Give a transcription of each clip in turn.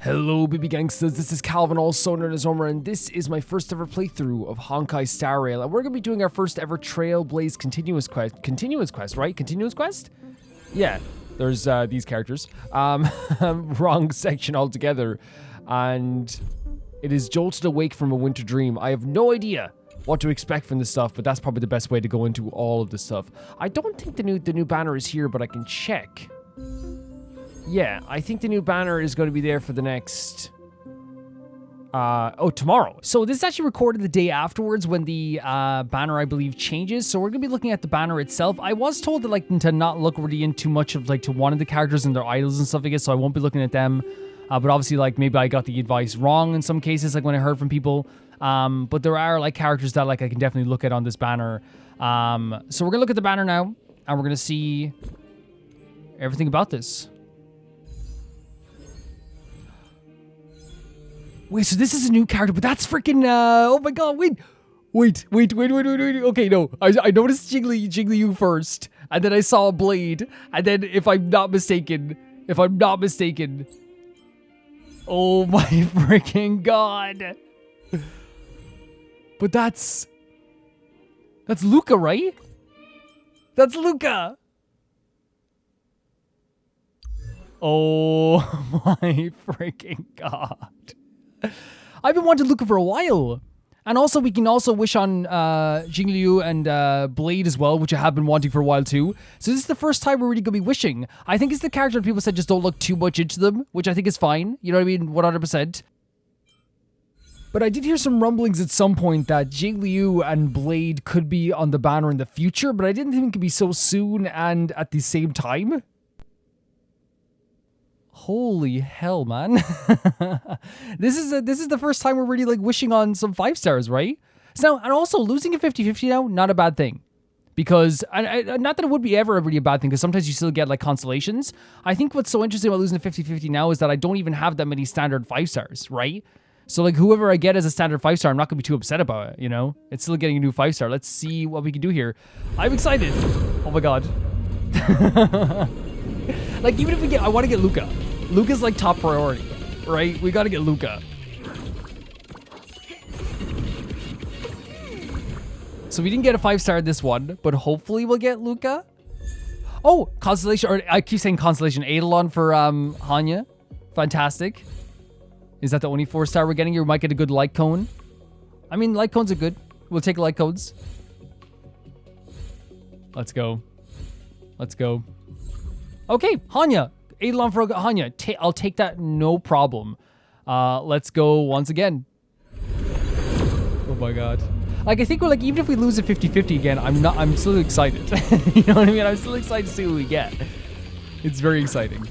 Hello BB Gangsters, this is Calvin, also known as Homer, and this is my first ever playthrough of Honkai Star Rail, and we're going to be doing our first ever Trailblaze continuous quest, right? Continuous quest? Yeah, there's these characters. Wrong section altogether, and it is Jolted Awake from a Winter Dream. I have no idea what to expect from this stuff, but that's probably the best way to go into all of this stuff. I don't think the new banner is here, but I can check. Yeah, I think the new banner is going to be there for the next... tomorrow. So this is actually recorded the day afterwards when the banner, I believe, changes. So we're going to be looking at the banner itself. I was told that, to not look really in too much of, to one of the characters and their idols and stuff, I guess, so I won't be looking at them. But obviously, maybe I got the advice wrong in some cases, when I heard from people. But there are, characters that, I can definitely look at on this banner. So we're going to look at the banner now, and we're going to see everything about this. Wait, so this is a new character, but that's freaking, oh my god, wait. Okay, no, I noticed Jiggly first, and then I saw a blade, and then if I'm not mistaken, oh my freaking god. But that's Luca, right? That's Luca. Oh my freaking god. I've been wanting Luca for a while. And also, we can also wish on Jingliu and Blade as well, which I have been wanting for a while too. So this is the first time we're really going to be wishing. I think it's the character that people said just don't look too much into them, which I think is fine. You know what I mean? 100%. But I did hear some rumblings at some point that Jingliu and Blade could be on the banner in the future, but I didn't think it could be so soon and at the same time. Holy hell, man. This is the first time we're really wishing on some 5 stars, right? So, and also losing a 50-50 now, not a bad thing. Because, not that it would be ever really a bad thing, because sometimes you still get constellations. I think what's so interesting about losing a 50-50 now is that I don't even have that many standard 5 stars, right? So whoever I get as a standard 5 star, I'm not going to be too upset about it, you know? It's still getting a new 5 star. Let's see what we can do here. I'm excited. Oh my god. Even if we get, I want to get Luca. Luca's top priority, right? We gotta get Luca. So we didn't get a 5 star this one, but hopefully we'll get Luca. Oh, Constellation, or I keep saying Constellation. Eidolon for Hanya. Fantastic. Is that the only 4 star we're getting here? We might get a good light cone. I mean, light cones are good. We'll take light cones. Let's go. Let's go. Okay, Hanya. Eidolon for Hanya. I'll take that, no problem. Let's go once again. Oh my god. I think we're even if we lose a 50-50 again, I'm still excited. You know what I mean? I'm still excited to see what we get. It's very exciting.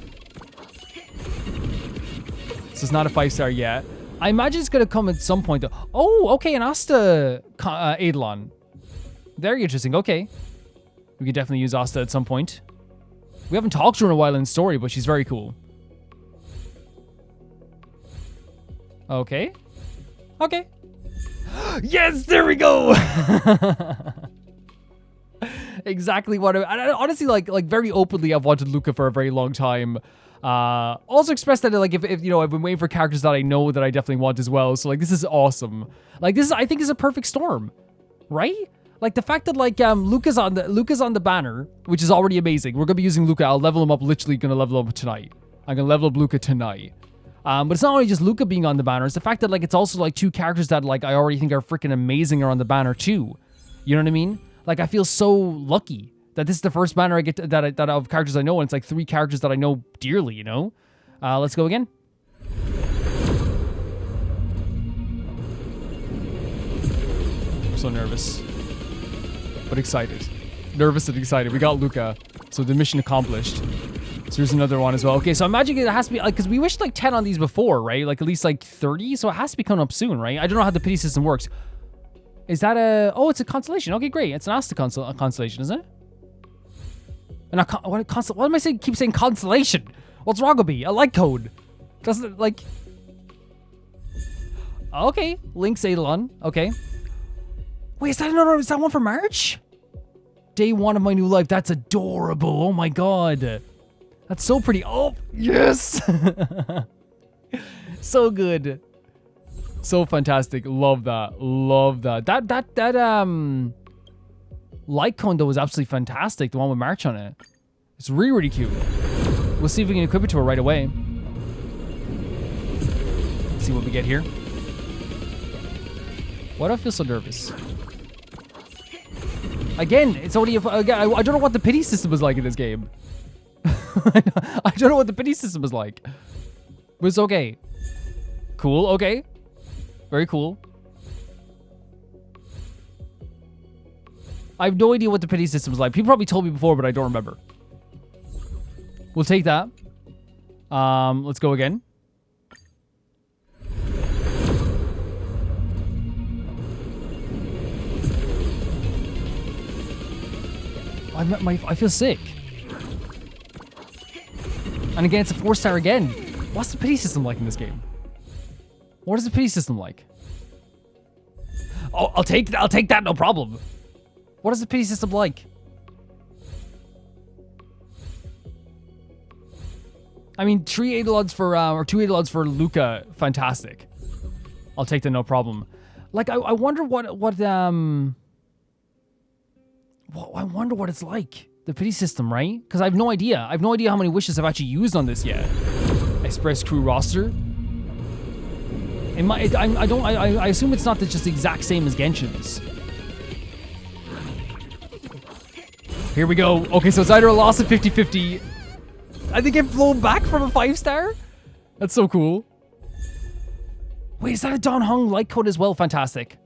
So it's not a 5 star yet. I imagine it's gonna come at some point though. Oh, okay, an Asta Eidolon. Very interesting, okay. We could definitely use Asta at some point. We haven't talked to her in a while in story, but she's very cool. Okay. Okay. Yes, there we go! Exactly what I honestly, very openly, I've wanted Luca for a very long time. Also expressed that, if you know, I've been waiting for characters that I know that I definitely want as well. So, this is awesome. This is, I think, is a perfect storm. Right? The fact that Luca's on the banner, which is already amazing. We're gonna be using Luca. I'll level him up. Literally gonna level him up tonight. I'm gonna level up Luca tonight. But it's not only just Luca being on the banner. It's the fact that it's also 2 characters that I already think are freaking amazing are on the banner too. You know what I mean? I feel so lucky that this is the first banner I get to, that of characters I know, and it's 3 characters that I know dearly. You know. Let's go again. I'm so nervous. But excited. Nervous and excited. We got Luca. So the mission accomplished. So here's another one as well. Okay, so I'm imagining it has to be, because we wished 10 on these before, right? At least 30. So it has to be coming up soon, right? I don't know how the pity system works. Is that a... Oh, it's a constellation. Okay, great. It's an Asta constellation, isn't it? And what am I saying? Keep saying constellation. What's wrong with me? A light code. Doesn't, Okay. Link's Eidolon. Okay. Wait, is that one for March? Day 1 of my new life. That's adorable. Oh my god. That's so pretty. Oh, yes. So good. So fantastic. Love that. Love that. That light cone though was absolutely fantastic. The one with March on it. It's really, really cute. We'll see if we can equip it to her right away. Let's see what we get here. Why do I feel so nervous? Again, it's only if I don't know what the pity system was like in this game. I don't know what the pity system was like. But it's okay. Cool, okay. Very cool. I have no idea what the pity system is like. People probably told me before, but I don't remember. We'll take that. Let's go again. I feel sick. And again, it's a 4-star again. What's the pity system like in this game? What is the pity system like? Oh, I'll take that, no problem. What is the pity system like? I mean, 3 Eidolons for, or 2 Eidolons for Luca, fantastic. I'll take that, no problem. Like, I wonder what I wonder what it's like. The pity system, right? Because I have no idea. I have no idea how many wishes I've actually used on this yet. Express crew roster. I assume it's not just the exact same as Genshin's. Here we go. Okay, so it's either a loss of 50-50. I think I've flown back from a 5-star. That's so cool. Wait, is that a Don Hong light code as well? Fantastic.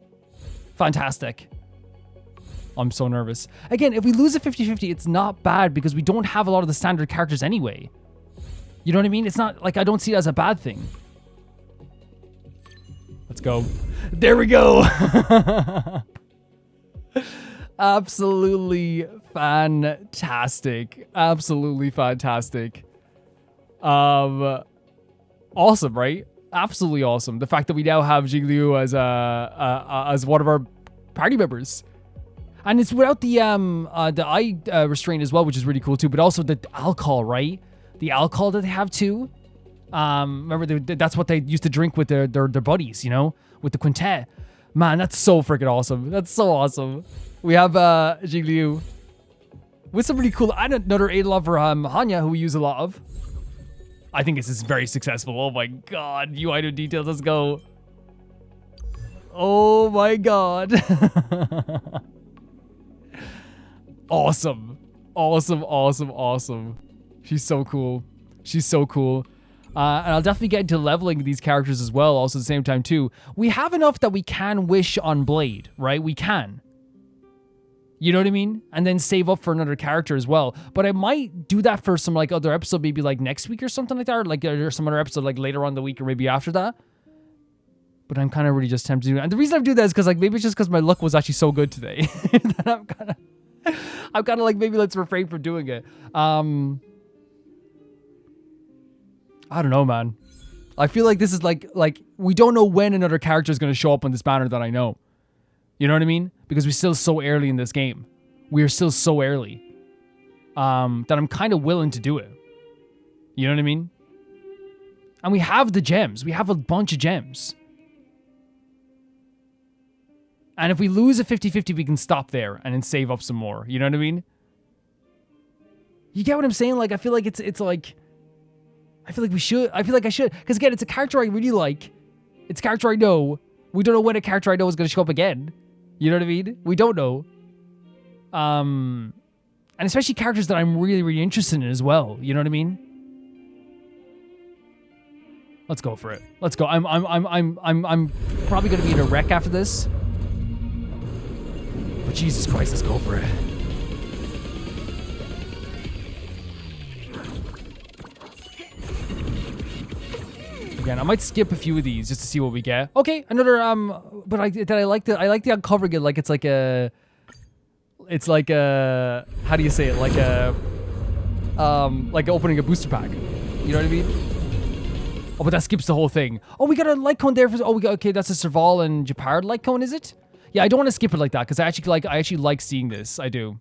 Fantastic. I'm so nervous. Again, if we lose a 50-50, it's not bad because we don't have a lot of the standard characters anyway. You know what I mean? It's not like I don't see it as a bad thing. Let's go. There we go. Absolutely fantastic. Absolutely fantastic. Awesome, right? Absolutely awesome. The fact that we now have Jigliu as one of our party members. And it's without the eye restraint as well, which is really cool too. But also the alcohol, right? The alcohol that they have too. Remember, that's what they used to drink with their buddies, you know, with the quintet. Man, that's so freaking awesome. That's so awesome. We have Jigliu with some really cool, and another Eidolon for Hanya, who we use a lot of. I think this is very successful. Oh my god, new item details. Let's go. Oh my god. Awesome. Awesome, awesome, awesome. She's so cool. She's so cool. And I'll definitely get into leveling these characters as well, also at the same time too. We have enough that we can wish on Blade, right? We can. You know what I mean? And then save up for another character as well. But I might do that for some like other episode, maybe like next week or something like that, or like or some other episode like later on the week or maybe after that. But I'm kind of really just tempted to do it. And the reason I'm doing that is because like maybe it's just because my luck was actually so good today that I'm kind of like, maybe let's refrain from doing it. I don't know, man. I feel like this is like we don't know when another character is going to show up on this banner that I know. You know what I mean? Because we're still so early in this game. We are still so early. That I'm kind of willing to do it. You know what I mean? And we have the gems. We have a bunch of gems. And if we lose a 50-50, we can stop there and then save up some more. You know what I mean? You get what I'm saying? Like, I feel like it's like... I feel like we should. I feel like I should. Because again, it's a character I really like. It's a character I know. We don't know when a character I know is going to show up again. You know what I mean? We don't know. And especially characters that I'm really, really interested in as well. You know what I mean? Let's go for it. Let's go. I'm probably going to be in a wreck after this. But Jesus Christ, let's go for it. Again, I might skip a few of these just to see what we get. Okay, another but I like the uncovering it like it's like a how do you say it, like opening a booster pack. You know what I mean? Oh, but that skips the whole thing. Oh, we got a light cone there for, oh, we got, okay, that's a Serval and Japard light cone, is it? Yeah, I don't want to skip it like that because I actually like seeing this. I do.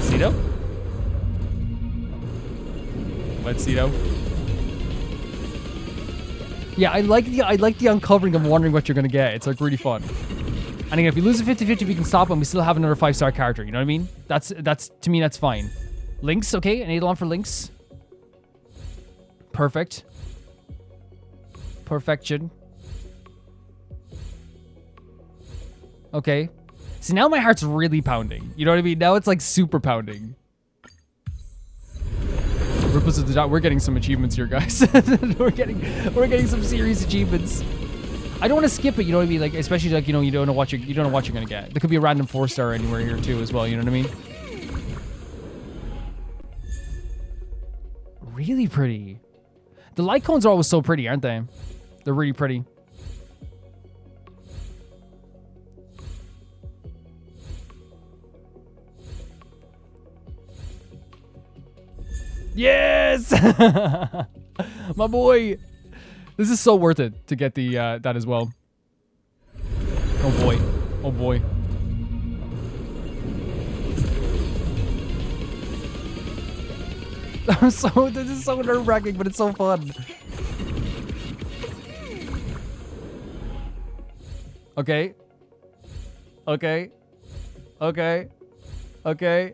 Cito? What, Cito? Yeah, I like the uncovering of wondering what you're gonna get. It's like really fun. And again, if we lose a 50-50, we can stop and we still have another 5-star character. You know what I mean? That's to me, that's fine. Lynx, okay, an Eidolon for Lynx. Perfect. Perfection. Okay. See, now my heart's really pounding. You know what I mean? Now it's like super pounding. We're getting some achievements here, guys. we're getting some serious achievements. I don't want to skip it, you know what I mean? Like, especially like, you know, you don't know what you're gonna get. There could be a random 4-star anywhere here too as well, you know what I mean? Really pretty. The light cones are always so pretty, aren't they? They're really pretty. Yes! My boy! This is so worth it to get the that as well. Oh boy. Oh boy. This is so nerve-wracking, but it's so fun. Okay. Okay. Okay. Okay.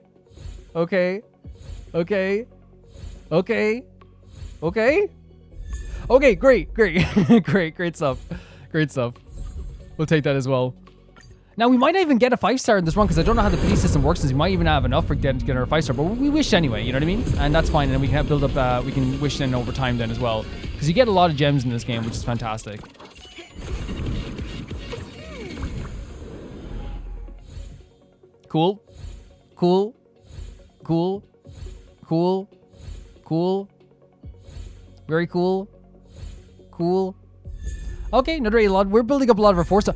Okay. Okay. Okay. Okay. Okay, great. Great stuff. Great stuff. We'll take that as well. Now, we might not even get a 5-star in this run because I don't know how the police system works. Since we might even have enough for getting our 5-star, but we wish anyway, you know what I mean? And that's fine, and we can build up, we can wish then over time then as well. Because you get a lot of gems in this game, which is fantastic. Cool. Cool. Cool. Cool. Cool. Very cool. Cool. Okay, another Eidolon. We're building up a lot of our 4-star.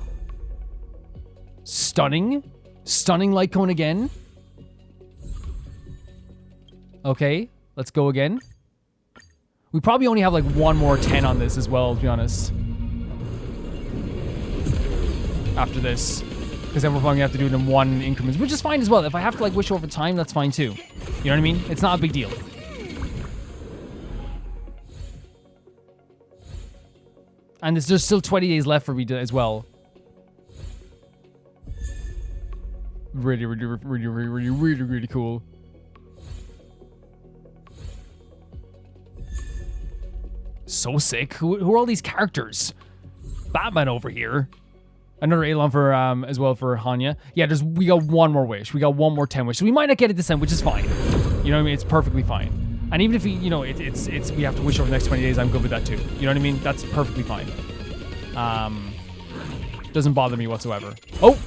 Stunning. Stunning light cone again. Okay, let's go again. We probably only have like one more 10 on this as well, to be honest. After this. Because then we're probably going to have to do it in 1 increments, which is fine as well. If I have to like wish over time, that's fine too. You know what I mean? It's not a big deal. And there's still 20 days left for me to, as well. Really cool. So sick. Who are all these characters? Batman over here. Another Eidolon for as well for Hanya. Yeah, we got one more wish. We got one more 10 wish. So we might not get it this time, which is fine. You know what I mean? It's perfectly fine. And even if we, you know, it's we have to wish over the next 20 days, I'm good with that too. You know what I mean? That's perfectly fine. Doesn't bother me whatsoever. Oh!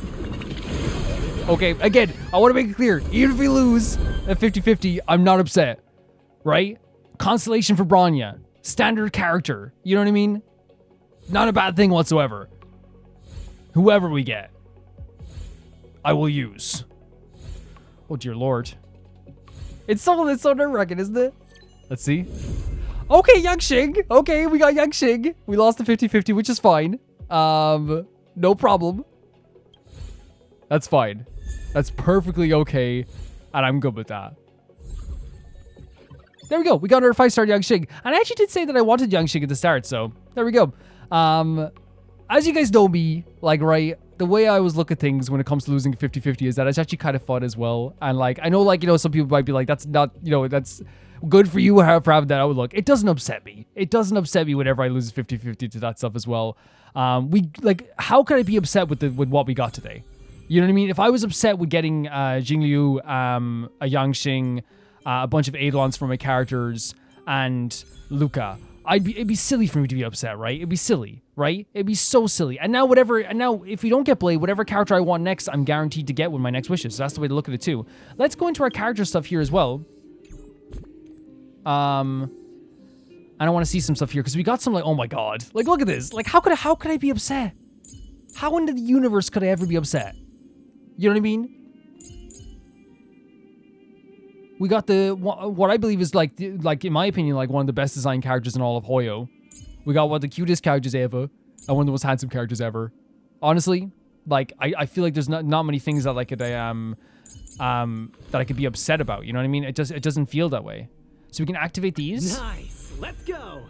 Okay, again, I want to make it clear. Even if we lose at 50-50, I'm not upset. Right? Constellation for Bronya. Standard character. You know what I mean? Not a bad thing whatsoever. Whoever we get, I will use. Oh dear lord. It's so nerve-wracking, isn't it? Let's see. Okay, Yang Xing. Okay, we got Yang Xing. We lost the 50-50, which is fine. No problem. That's fine. That's perfectly okay, and I'm good with that. There we go. We got our 5-star Yang Xing. And I actually did say that I wanted Yang Xing at the start, so there we go. As you guys know me, like, right, the way I always look at things when it comes to losing 50-50 is that it's actually kind of fun as well. And, like, I know, like, you know, some people might be like, that's not, you know, that's good for you for having that outlook. It doesn't upset me. It doesn't upset me whenever I lose 50-50 to that stuff as well. How could I be upset with what we got today? You know what I mean? If I was upset with getting Jingliu, a Yang Xing, a bunch of Eidolons for my characters, and Luca, it'd be silly for me to be upset, right? It'd be silly, right? It'd be so silly. And now if we don't get Blade, whatever character I want next, I'm guaranteed to get with my next wishes. So that's the way to look at it too. Let's go into our character stuff here as well. And I want to see some stuff here because we got some, like, oh my god, like, look at this. Like, how could I be upset? How in the universe could I ever be upset? You know what I mean? We got what I believe is like in my opinion, like one of the best designed characters in all of Hoyo. We got one of the cutest characters ever, and one of the most handsome characters ever. Honestly, like I feel like there's not many things that I could be upset about. You know what I mean? It doesn't feel that way. So we can activate these. Nice. Let's go.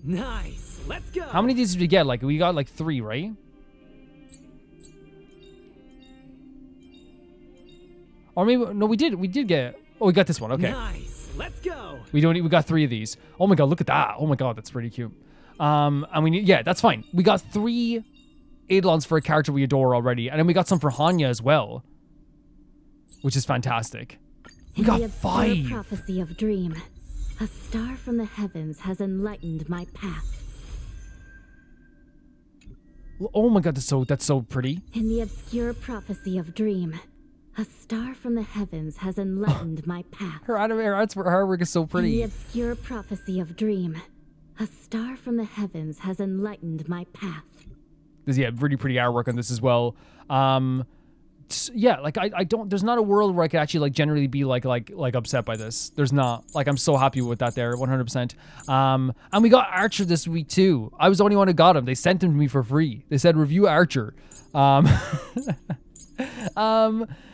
Nice. Let's go. How many of these did we get? Like, we got like 3, right? Or maybe, no, we did get, oh, we got this one, okay. Nice. Let's go. We got 3 of these. Oh my god, look at that. Oh my god, that's pretty cute. And we need, yeah, that's fine. We got 3 Eidolons for a character we adore already. And then we got some for Hanya as well. Which is fantastic. We got 5. Prophecy of dream. A star from the heavens has enlightened my path. Oh my god, that's so pretty. In the obscure prophecy of dream, a star from the heavens has enlightened my path. Her artwork is so pretty. In the obscure prophecy of dream, a star from the heavens has enlightened my path. There's, yeah, really pretty artwork on this as well. Yeah, like I don't, there's not a world where I could actually like generally be like upset by this. There's not. Like, I'm so happy with that there, 100%. And we got Archer this week too. I was the only one who got him. They sent him to me for free. They said review Archer.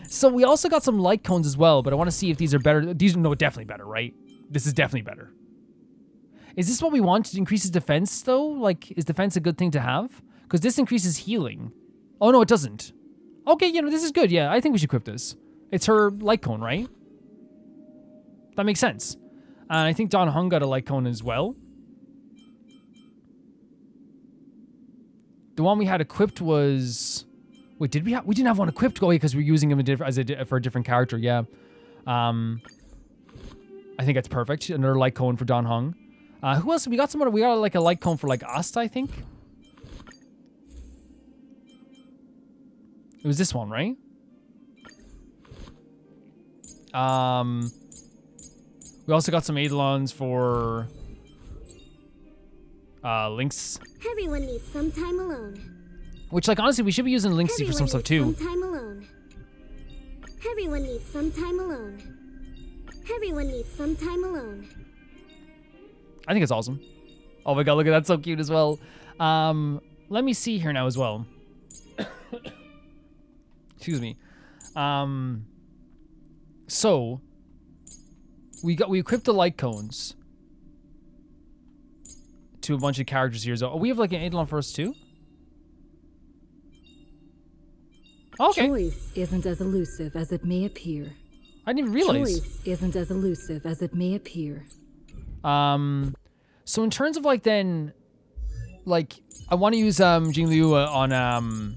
So we also got some light cones as well, but I want to see if these are better. These are, no, definitely better, right? This is definitely better. Is this what we want? To increase his defense though? Like, is defense a good thing to have? Because this increases healing. Oh no, it doesn't. Okay, you know, this is good. Yeah, I think we should equip this. It's her light cone, right? That makes sense. And I think Don Hung got a light cone as well. The one we had equipped was... Wait, did we have... We didn't have one equipped. Oh, wait, because we're using him for a different character, yeah. I think that's perfect. Another light cone for Don Hung. Who else? We got someone... We got like a light cone for like Asta, I think. It was this one, right? We also got some Eidolons for Lynx. Everyone needs some time alone. Which, like, honestly, we should be using Lynxy for some stuff too. Some time alone. Everyone needs some time alone. Everyone needs some time alone. I think it's awesome. Oh my god, look at that, so cute as well. Let me see here now as well. Excuse me. So we equipped the light cones to a bunch of characters here. So we have like an Eidolon for us too. Okay. Choice isn't as elusive as it may appear. I didn't even realize. Choice isn't as elusive as it may appear. So in terms of like then, like I want to use Jingliu on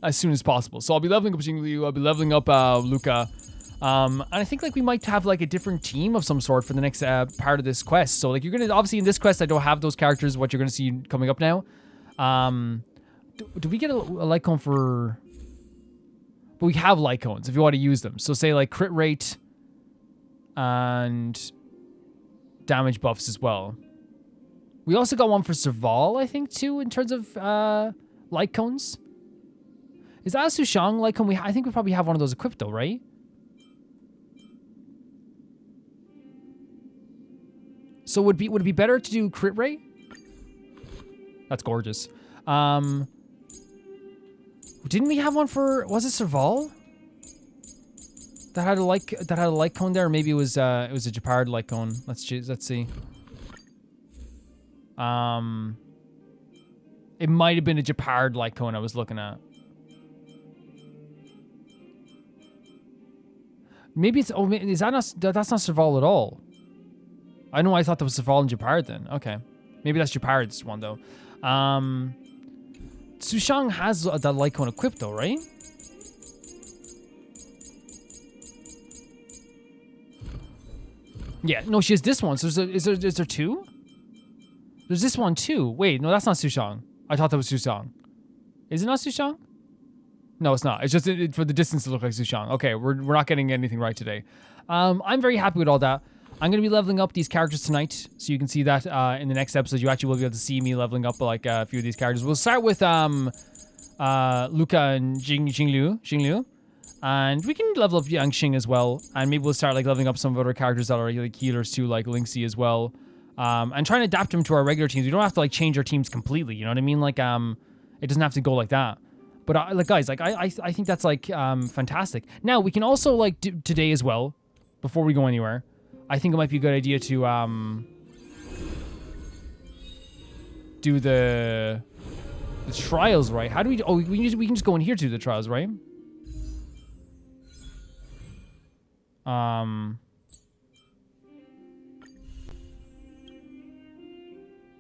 as soon as possible. So I'll be leveling up Jingliu, I'll be leveling up Luca. And I think like we might have like a different team of some sort for the next part of this quest. So like you're gonna, obviously in this quest I don't have those characters, what you're gonna see coming up now. Do we get a light cone for... But we have light cones if you want to use them. So say like crit rate and damage buffs as well. We also got one for Serval, I think, too, in terms of light cones. Is that a Sushang light cone? I think we probably have one of those equipped though, right? So would it be better to do crit rate? That's gorgeous. Didn't we have one for, was it Serval? That had a light cone there, or maybe it was a Japard light cone. Let's see. It might have been a Japard light cone I was looking at. Maybe it's, oh, is that not, that's not Serval at all. I know, I thought that was Serval and Japard then. Okay. Maybe that's Japard's one though. Sushang has that light cone equipped though, right? Yeah, no, she has this one. So is there two? There's this one too. Wait, no, that's not Sushang. I thought that was Sushang. Is it not Sushang? No, it's not. It's just for the distance to look like Sushang. Okay, we're not getting anything right today. I'm very happy with all that. I'm going to be leveling up these characters tonight, so you can see that in the next episode. You actually will be able to see me leveling up like a few of these characters. We'll start with Luca and Jingliu, and we can level up Yangxing as well, and maybe we'll start like leveling up some of other characters that are like healers too, like Lynxy as well, and trying to adapt them to our regular teams. We don't have to like change our teams completely, you know what I mean? Like it doesn't have to go like that. But like guys, like I think that's like fantastic. Now we can also like do today as well, before we go anywhere. I think it might be a good idea to do the trials, right? How do we? Oh, we can just go in here to do the trials, right?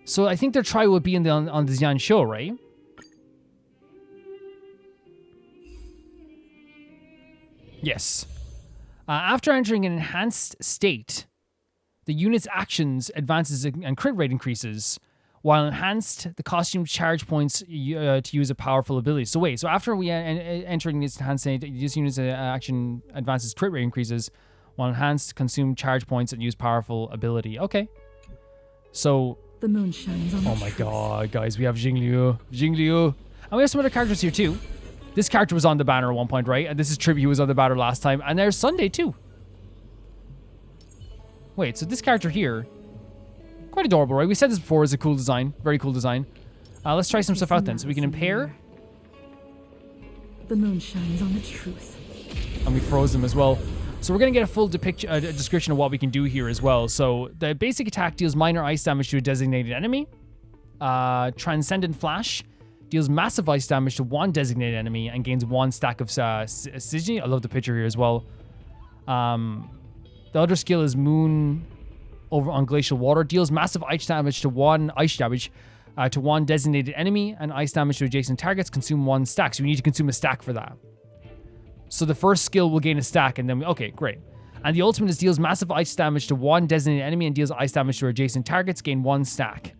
So I think their trial would be on the Xianzhou, right? Yes. After entering an enhanced state, the unit's actions, advances, and crit rate increases. While enhanced, the costume charge points to use a powerful ability. So wait, so after we entering this enhanced state, this unit's action advances, crit rate increases. While enhanced, consume charge points and use powerful ability. Okay. So... The moon shines on oh the my truth. god, guys, we have Jingliu. And we have some other characters here too. This character was on the banner at one point, right? And this is Tribby, who was on the banner last time. And there's Sunday too. Wait, so this character here, quite adorable, right? We said this before, is a cool design. Very cool design. Let's try some stuff out then. So we can impair. The moon shines on the truth. And we froze them as well. So we're going to get a full description of what we can do here as well. So the basic attack deals minor ice damage to a designated enemy. Transcendent Flash deals massive ice damage to one designated enemy and gains one stack of Signy. I love the picture here as well. The other skill is Moon over on Glacial Water. Deals massive ice damage to one designated enemy and ice damage to adjacent targets. Consume one stack. So we need to consume a stack for that. So the first skill will gain a stack, and then okay, great. And the ultimate is deals massive ice damage to one designated enemy and deals ice damage to adjacent targets, gain one stack.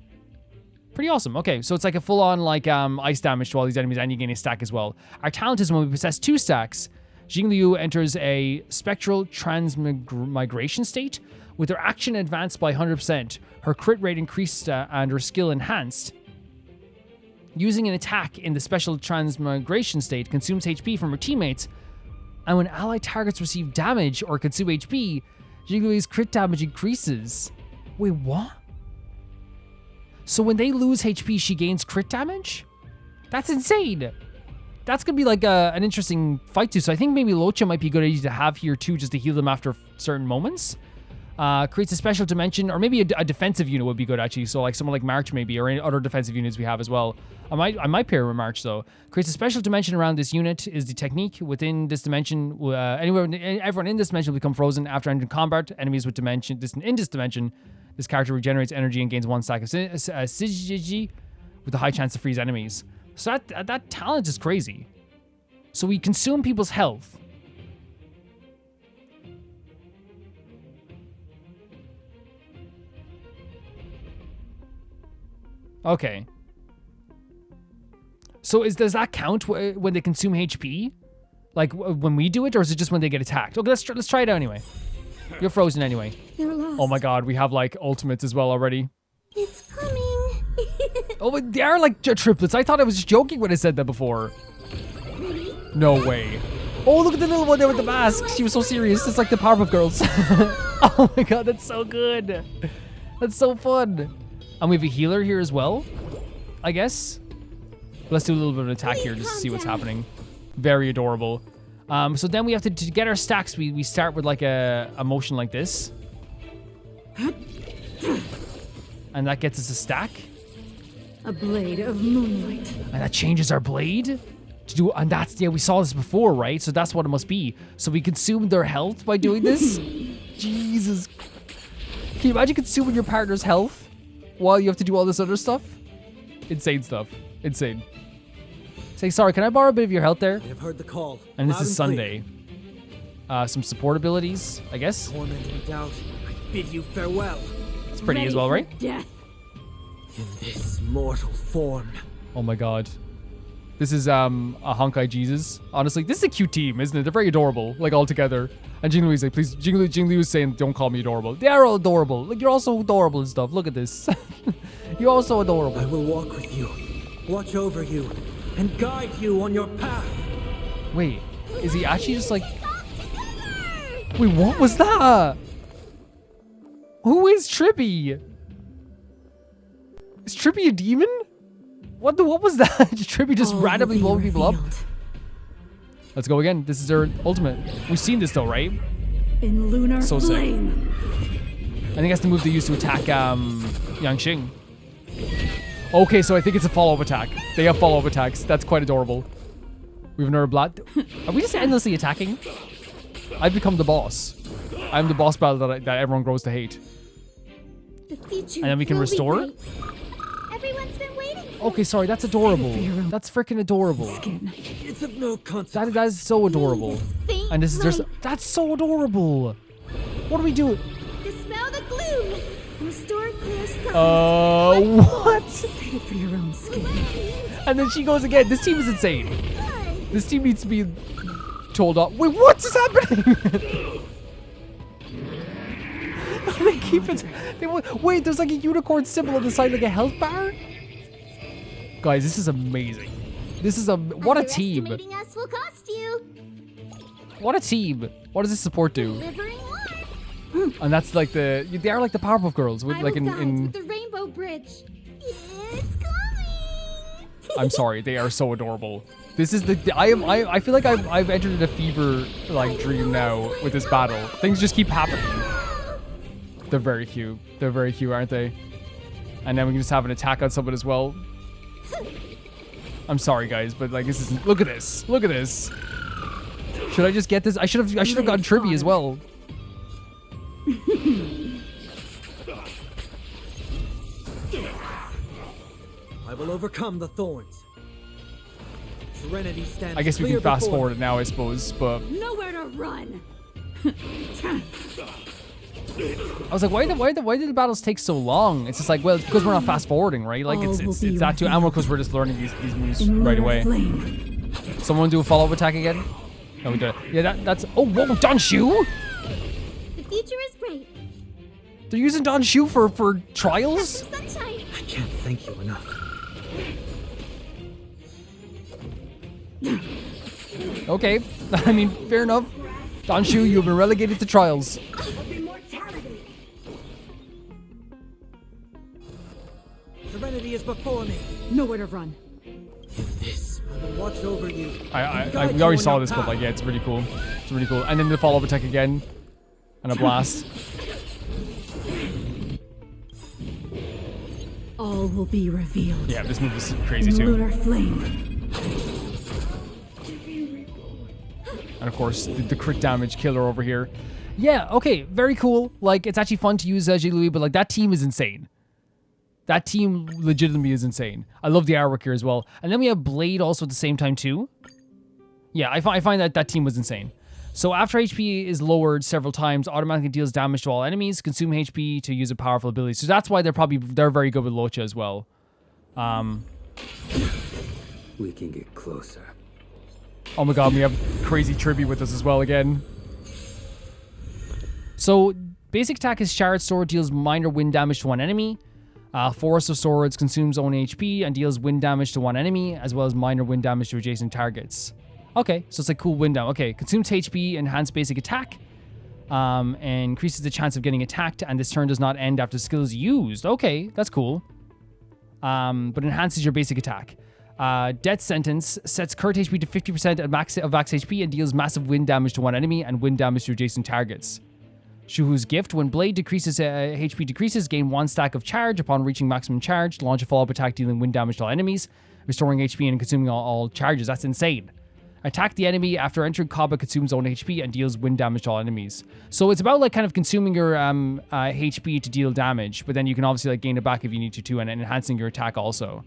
Pretty awesome. Okay, so it's like a full-on like ice damage to all these enemies, and you gain a stack as well. Our talent is when we possess 2 stacks, Jingliu enters a spectral transmigration state. With her action advanced by 100%, her crit rate increased and her skill enhanced. Using an attack in the special transmigration state consumes HP from her teammates, and when allied targets receive damage or consume HP, Jingliu's crit damage increases. Wait, what? So when they lose HP, she gains crit damage? That's insane. That's going to be like an interesting fight too. So I think maybe Locha might be a good idea to have here too, just to heal them after certain moments. Creates a special dimension, or maybe a defensive unit would be good actually. So like someone like March maybe, or any other defensive units we have as well. I might pair with March though. Creates a special dimension around this unit is the technique. Within this dimension, everyone in this dimension will become frozen after entering combat. Enemies with in this dimension, this character regenerates energy and gains one stack of Siggy with a high chance to freeze enemies. So that talent is crazy. So we consume people's health. Okay. So does that count when they consume HP? Like when we do it, or is it just when they get attacked? Okay, let's try it out anyway. You're frozen anyway. You're lost. Oh my god, we have like ultimates as well already. It's coming. Oh, but they are like triplets. I thought I was just joking when I said that before. No way. Oh, look at the little one there with the mask. She was so serious. It's like the Powerpuff Girls. Oh my god, that's so good. That's so fun. And we have a healer here as well, I guess. Let's do a little bit of an attack here just to see what's happening. Very adorable. So then we have to get our stacks. We start with like a motion like this. And that gets us a stack. A blade of moonlight. And that changes our blade to do, and that's, yeah, we saw this before, right? So that's what it must be. So we consume their health by doing this. Jesus. Can you imagine consuming your partner's health while you have to do all this other stuff? Insane stuff. Insane. Say, sorry, can I borrow a bit of your health there? I have heard the call. And this Loud is and Sunday. Some support abilities, I guess. clear. Torment and doubt, I bid you farewell. It's pretty as well, right? Death. In this mortal form. Oh my god. This is a Honkai Jesus. Honestly, this is a cute team, isn't it? They're very adorable, like all together. And Jingliu's like, please, Jingliu is saying, don't call me adorable. They are all adorable. Like, you're also adorable and stuff. Look at this. You're also adorable. I will walk with you, watch over you, and guide you on your path. Wait, is he actually just like... Wait, what was that? Who is Trippy? Is Trippy a demon? What was that? Trippy just All randomly will be blowing people up? revealed. Let's go again. This is their ultimate. We've seen this though, right? In lunar So sick. flame. I think that's the move they used to attack Yangxing. Okay, so I think it's a follow-up attack. They have follow-up attacks. That's quite adorable. We have another blood. Are we just endlessly attacking? I've become the boss. I'm the boss battle that everyone grows to hate. The future And then we can will be restore? bright. Everyone's been waiting for Okay, sorry, that's adorable. That's freaking adorable. Skin. It's of no consequence. That is so adorable. faint And this is just, light that's so adorable. What do we do? Dispel the gloom. Restore clear skies. What? Pay for your own skin. And then she goes again. This team is insane. This team needs to be told off. Wait, what's happening? They keep it. Wait, there's like a unicorn symbol on the side, like a health bar. Guys, this is amazing. This is what a team. Underestimating us will cost you. What a team. What does this support do? Delivering more. And that's like they are like the Powerpuff Girls with I like will guide in with the Rainbow Bridge. It's coming. I'm sorry, they are so adorable. This is I feel like I've entered in a fever like dream now with this battle. Things just keep happening. They're very cute. They're very cute, aren't they? And then we can just have an attack on someone as well. I'm sorry guys, but like this is look at this. Look at this. Should I just get this? I should have gotten Tribby as well. I will overcome the thorns. Serenity stands I guess we clear can fast before forward it now, I suppose, but Nowhere to run. I was like, why did the battles take so long? It's just like, well, it's because we're not fast forwarding, right? Like it's that too, and because we're just learning these moves right away. Flame. Someone do a follow-up attack again? No, we did it. Yeah, that's oh whoa, Don Shu? The future is bright. They're using Don Shu for trials? Sunshine. I can't thank you enough. Okay, I mean, fair enough. Don Shu, you've been relegated to trials. Serenity is before me. Nowhere to run. This I will watch over you. We already saw this, but like, yeah, it's really cool. It's really cool. And then the follow-up attack again, and a blast. All will be revealed. Yeah, this move is crazy In too. lunar flame. And of course, the crit damage killer over here. Yeah, okay, very cool. Like, it's actually fun to use Xianzhou Loufu, but like, that team is insane. That team legitimately is insane. I love the artwork here as well. And then we have Blade also at the same time too. Yeah, I find that team was insane. So after HP is lowered several times, automatically deals damage to all enemies, consume HP to use a powerful ability. So that's why they're very good with Locha as well. We can get closer. Oh my god, we have crazy Tribby with us as well again. So, basic attack is Shard Sword, deals minor wind damage to one enemy. Forest of Swords consumes own HP and deals wind damage to one enemy, as well as minor wind damage to adjacent targets. Okay, so it's like cool wind damage. Okay, consumes HP, enhanced basic attack, and increases the chance of getting attacked, and this turn does not end after the skill is used. Okay, that's cool. But enhances your basic attack. Death Sentence sets current HP to 50% of max HP and deals massive wind damage to one enemy and wind damage to adjacent targets. Shuhu's Gift, when Blade decreases HP decreases, gain 1 stack of charge upon reaching maximum charge. Launch a follow-up attack dealing wind damage to all enemies, restoring HP and consuming all charges. That's insane. Attack the enemy after entering combat, consumes own HP and deals wind damage to all enemies. So it's about like kind of consuming your HP to deal damage, but then you can obviously like gain it back if you need to too, and enhancing your attack also.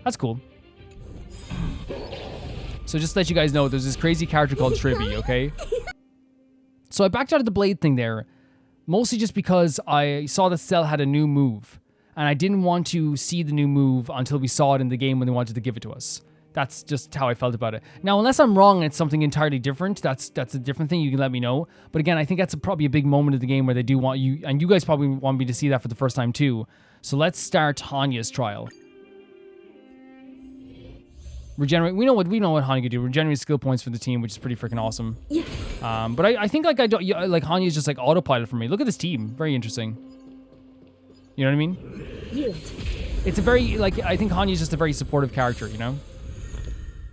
That's cool. So just to let you guys know, there's this crazy character called Tribby, okay? So I backed out of the Blade thing there, mostly just because I saw that Cell had a new move, and I didn't want to see the new move until we saw it in the game when they wanted to give it to us. That's just how I felt about it. Now, unless I'm wrong and it's something entirely different, that's a different thing. You can let me know. But again, I think that's probably a big moment of the game where they do want you, and you guys probably want me to see that for the first time too. So let's start Hanya's trial. Regenerate. We know what Hanya can do. Regenerate skill points for the team, which is pretty freaking awesome. Yeah. But I think like Hanya is just like autopilot for me. Look at this team. Very interesting. You know what I mean? Yield. It's a very like I think Hanya is just a very supportive character. You know?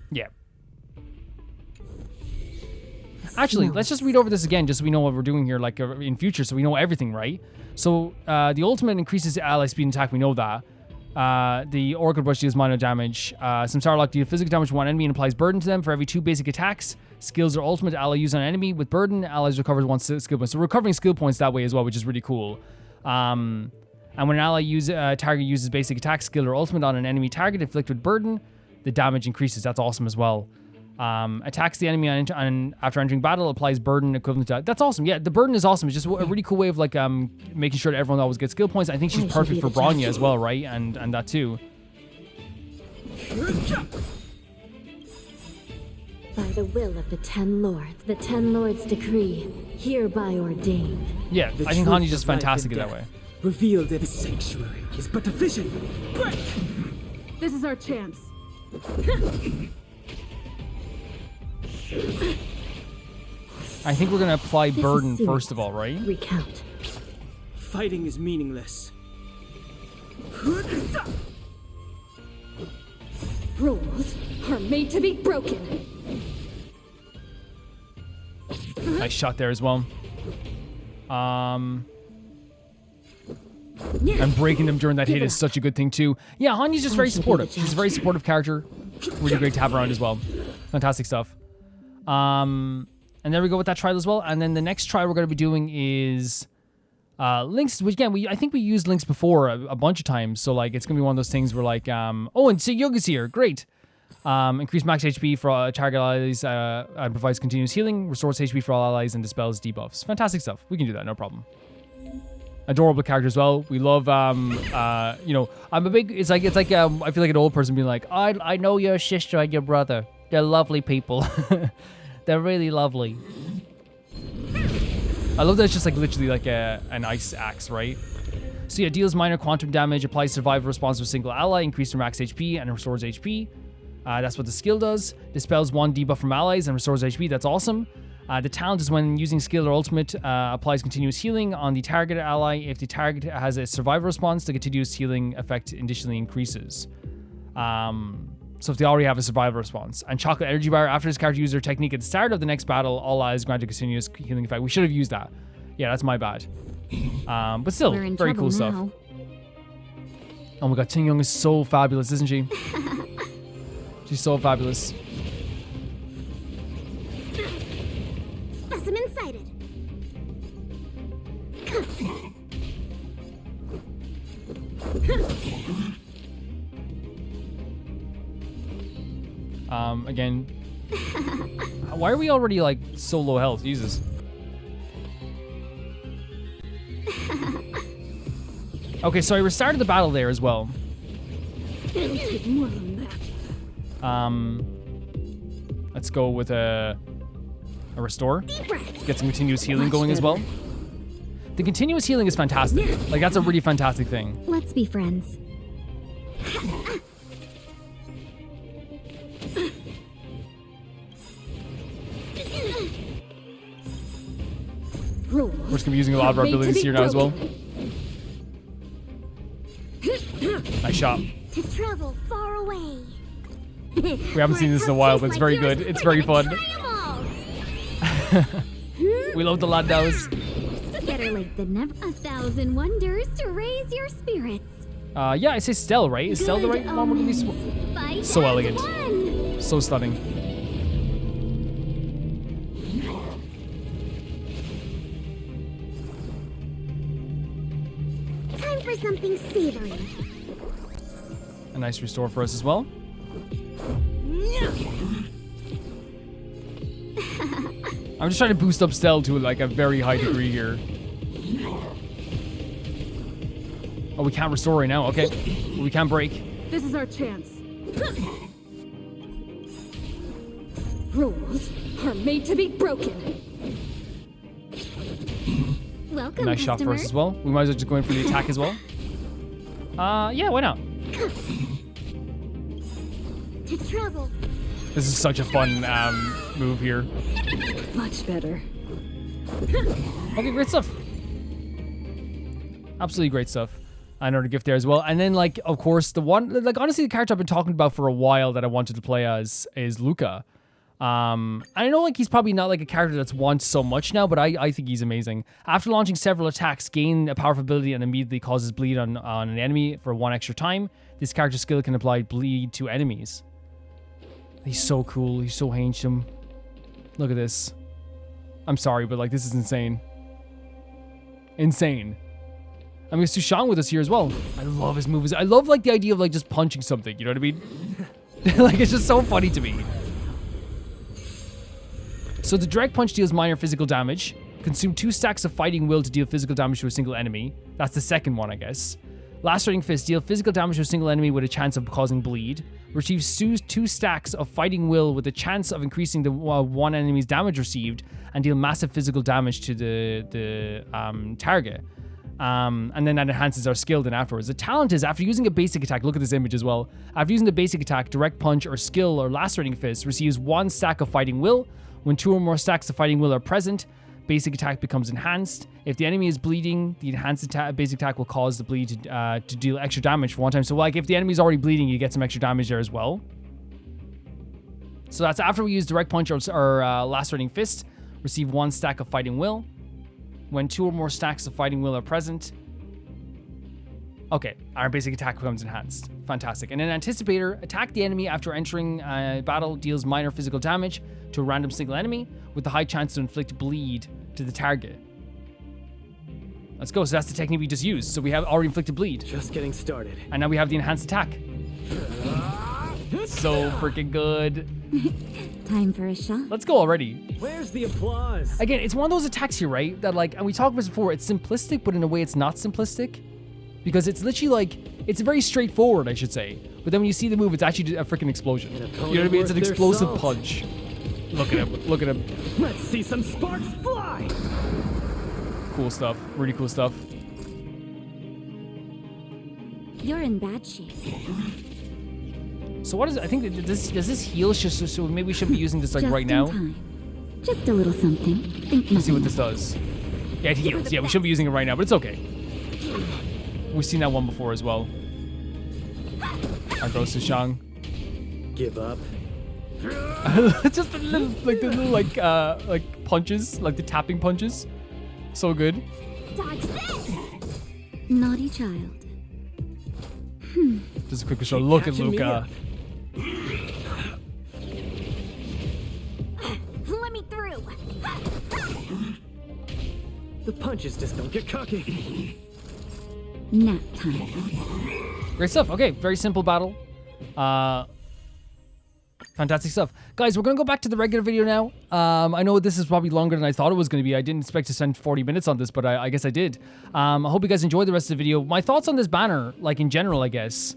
Yeah. Actually, let's just read over this again, just so we know what we're doing here, like in future, so we know everything, right? So the ultimate increases ally speed and attack. We know that. The Oracle Brush deals minor damage. Samsara Lock deals physical damage to one enemy and applies burden to them for every 2 basic attacks. Skills or ultimate ally used on an enemy with burden. Allies recovers 1 skill point. So recovering skill points that way as well, which is really cool. And when an ally target uses basic attack, skill, or ultimate on an enemy target inflicted with burden, the damage increases. That's awesome as well. Attacks the enemy after entering battle, applies burden equivalent to that. That's awesome. Yeah, the burden is awesome. It's just a really cool way of like making sure that everyone always gets skill points. I think she's perfect for Bronya as well, right? And that too. By the will of the 10 lords, the 10 lords decree, hereby ordained. Yeah, I think Hanya's just fantastic in that way. Revealed in the sanctuary is but a vision. Break! This is our chance. I think we're gonna apply This is burden serious. first of all, right? Recount. Fighting is meaningless. Rules are made to be broken. Nice shot there as well. And breaking them during that hit is such a good thing too. Yeah, Hanya's just very supportive. She's a very supportive character. Really great to have around as well. Fantastic stuff. And there we go with that trial as well. And then the next trial we're going to be doing is Lynx, which again, I think we used Lynx before a bunch of times. So like, it's going to be one of those things where like, oh, and see, Yoga's here. Great. Increase max HP for target allies and provides continuous healing, restores HP for all allies, and dispels debuffs. Fantastic stuff. We can do that, no problem. Adorable character as well. We love, you know, I'm a big, it's like I feel like an old person being like, I know your sister and your brother. They're lovely people. They're really lovely. I love that it's just like literally like an ice axe, right? So yeah, deals minor quantum damage, applies survival response to a single ally, increases max HP, and restores HP. That's what the skill does. Dispels 1 debuff from allies and restores HP. That's awesome. The talent is when using skill or ultimate, applies continuous healing on the target ally. If the target has a survival response, the continuous healing effect additionally increases. So if they already have a survival response. And Chocolate Energy Bar, after this character uses their technique at the start of the next battle, all allies granted continuous healing effect. We should have used that. Yeah, that's my bad. But still, We're in very trouble cool stuff. now. Oh my god, Ting Young is so fabulous, isn't she? She's so fabulous. Specimen sighted. Again, why are we already like so low health? Jesus. Okay, so I restarted the battle there as well. It'll take more than that. Let's go with a restore. Deep breath. Get some continuous healing going as well. The continuous healing is fantastic. Like that's a really fantastic thing. Let's be friends. We're just gonna be using a lot of our abilities here now as well. Nice shot. To travel far away. We haven't seen this in a while, but it's very good. It's very fun. We love the Landos. Better late than never. 1,000 wonders to raise your spirits. Yeah, I say Stell, right? Is Stell the right one? We're gonna be Fight so as elegant. one. So stunning. Time for something savory. A nice restore for us as well. I'm just trying to boost up Stell to like a very high degree here. Oh, we can't restore right now. Okay. We can't break. This is our chance. Rules are made to be broken. Welcome, Nice shot for us as well. We might as well just go in for the attack as well. Yeah, why not? To travel. This is such a fun move here. Much better. Okay, great stuff. Absolutely great stuff. Another gift there as well. And then, like, of course, the one, like, honestly, the character I've been talking about for a while that I wanted to play as is Luca. I know like he's probably not like a character that's wanted so much now, but I think he's amazing. After launching several attacks, gain a powerful ability and immediately causes bleed on an enemy for 1 extra time. This character skill can apply bleed to enemies. He's so cool. He's so handsome. Look at this. I'm sorry, but like this is insane. Insane. I mean, Sushang with us here as well. I love his moves. I love like the idea of like just punching something. You know what I mean? Like it's just so funny to me. So the direct punch deals minor physical damage. Consume 2 stacks of fighting will to deal physical damage to a single enemy. That's the second one, I guess. Lacerating fist, deal physical damage to a single enemy with a chance of causing bleed. Receives 2 stacks of fighting will with a chance of increasing the one enemy's damage received and deal massive physical damage to the target. And then that enhances our skill then afterwards. The talent is, after using a basic attack, look at this image as well. After using the basic attack, direct punch or skill or lacerating fist receives 1 stack of fighting will. When 2 or more stacks of fighting will are present, basic attack becomes enhanced. If the enemy is bleeding, the enhanced basic attack will cause the bleed to deal extra damage for 1 time. So like if the enemy is already bleeding, you get some extra damage there as well. So that's after we use direct punch or lacerating fist, receive 1 stack of fighting will. When 2 or more stacks of fighting will are present. Okay, our basic attack becomes enhanced. Fantastic. And then Anticipator, attack the enemy after entering battle, deals minor physical damage to a random single enemy with the high chance to inflict bleed to the target. Let's go. So that's the technique we just used. So we have already inflicted bleed. Just getting started. And now we have the enhanced attack. So freaking good. Time for a shot. Let's go already. Where's the applause? Again, it's one of those attacks here, right? That like, and we talked about this before, it's simplistic, but in a way it's not simplistic. Because it's literally like, it's very straightforward, I should say. But then when you see the move, it's actually a freaking explosion. You know what I mean? It's an explosive punch. Look at him. Look at him. Let's see some sparks fly. Cool stuff. Really cool stuff. You're in bad shape. So what is it? I think that does this heal? So maybe we should be using this like Just right in now. time. Just a little something. Think Let's see what nothing this does. Yeah, it heals. Yeah, we shouldn't be using it right now, but it's okay. We've seen that one before as well. Our girl Sushang. Give up. Just the little like punches, like the tapping punches. So good. Dodge this! Naughty child. Just a quick show. Look at Catching me Luca. up. Let me through! The punches just don't get cocky. Nap time. Great stuff. Okay, very simple battle. Fantastic stuff. Guys, we're going to go back to the regular video now. I know this is probably longer than I thought it was going to be. I didn't expect to spend 40 minutes on this, but I guess I did. I hope you guys enjoyed the rest of the video. My thoughts on this banner, like in general, I guess,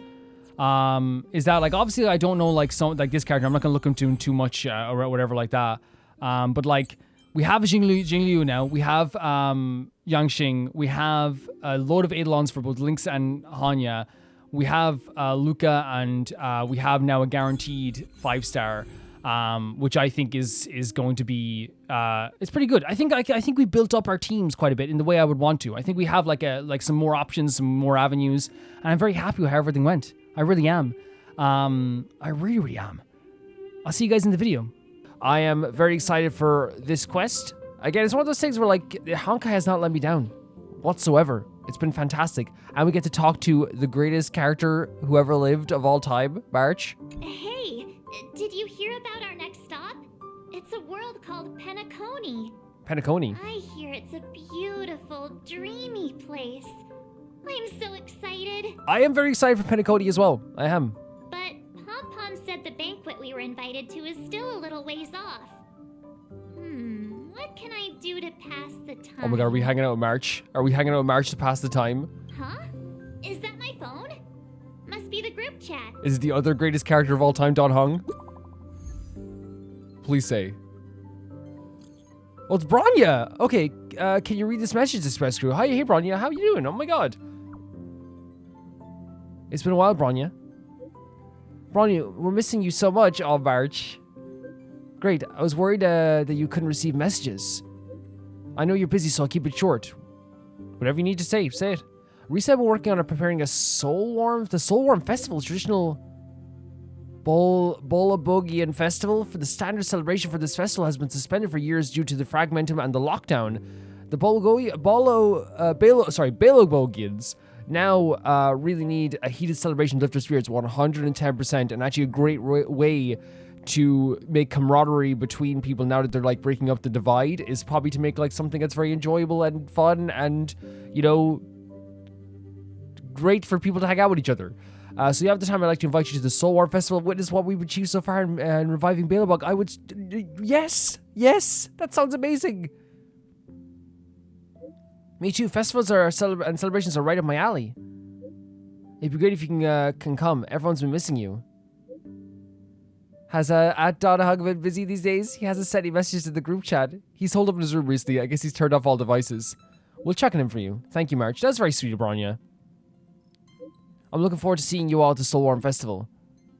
is that like obviously I don't know like this character. I'm not going to look into too much or whatever like that. But like we have Jingliu now. We have Yangxing. We have a load of Eidolons for both Lynx and Hanya. We have Luca, and we have now a guaranteed 5-star, which I think is going to be it's pretty good. I think we built up our teams quite a bit in the way I would want to. I think we have like some more options, some more avenues, and I'm very happy with how everything went. I really am. I really am. I'll see you guys in the video. I am very excited for this quest. Again, it's one of those things where like Honkai has not let me down whatsoever. It's been fantastic. And we get to talk to the greatest character who ever lived of all time, March. Hey, did you hear about our next stop? It's a world called Penacony. Penacony. I hear it's a beautiful, dreamy place. I'm so excited. I am very excited for Penacony as well. I am. But Pom-Pom said the banquet we were invited to is still a little ways off. What can I do to pass the time? Oh my god, are we hanging out with March? Are we hanging out with March to pass the time? Huh? Is that my phone? Must be the group chat. Is it the other greatest character of all time, Don Hung? Please say. Well, it's Bronya. Okay, can you read this message, Express Crew? Hi, hey Bronya, how you doing? Oh my god. It's been a while, Bronya. Bronya, we're missing you so much, oh March. Great, I was worried that you couldn't receive messages. I know you're busy, so I'll keep it short. Whatever you need to say it. Recently, we're working on preparing a the Soul Warm Festival's traditional Bolabogian Festival. For the standard celebration for this festival has been suspended for years due to the fragmentum and the lockdown. The Belabogians now really need a heated celebration to lift their spirits 110%, and actually a great way to make camaraderie between people now that they're like breaking up the divide is probably to make like something that's very enjoyable and fun and, you know, great for people to hang out with each other. So you have the time. I'd like to invite you to the Soul War Festival. Witness what we've achieved so far in reviving Belobog. I would... Yes! That sounds amazing! Me too. Festivals and celebrations are right up my alley. It'd be great if you can come. Everyone's been missing you. Has at Donahug been busy these days? He hasn't sent any messages to the group chat. He's holed up in his room recently. I guess he's turned off all devices. We'll check on him for you. Thank you, March. That's very sweet of Bronya. I'm looking forward to seeing you all at the Soul Warm Festival.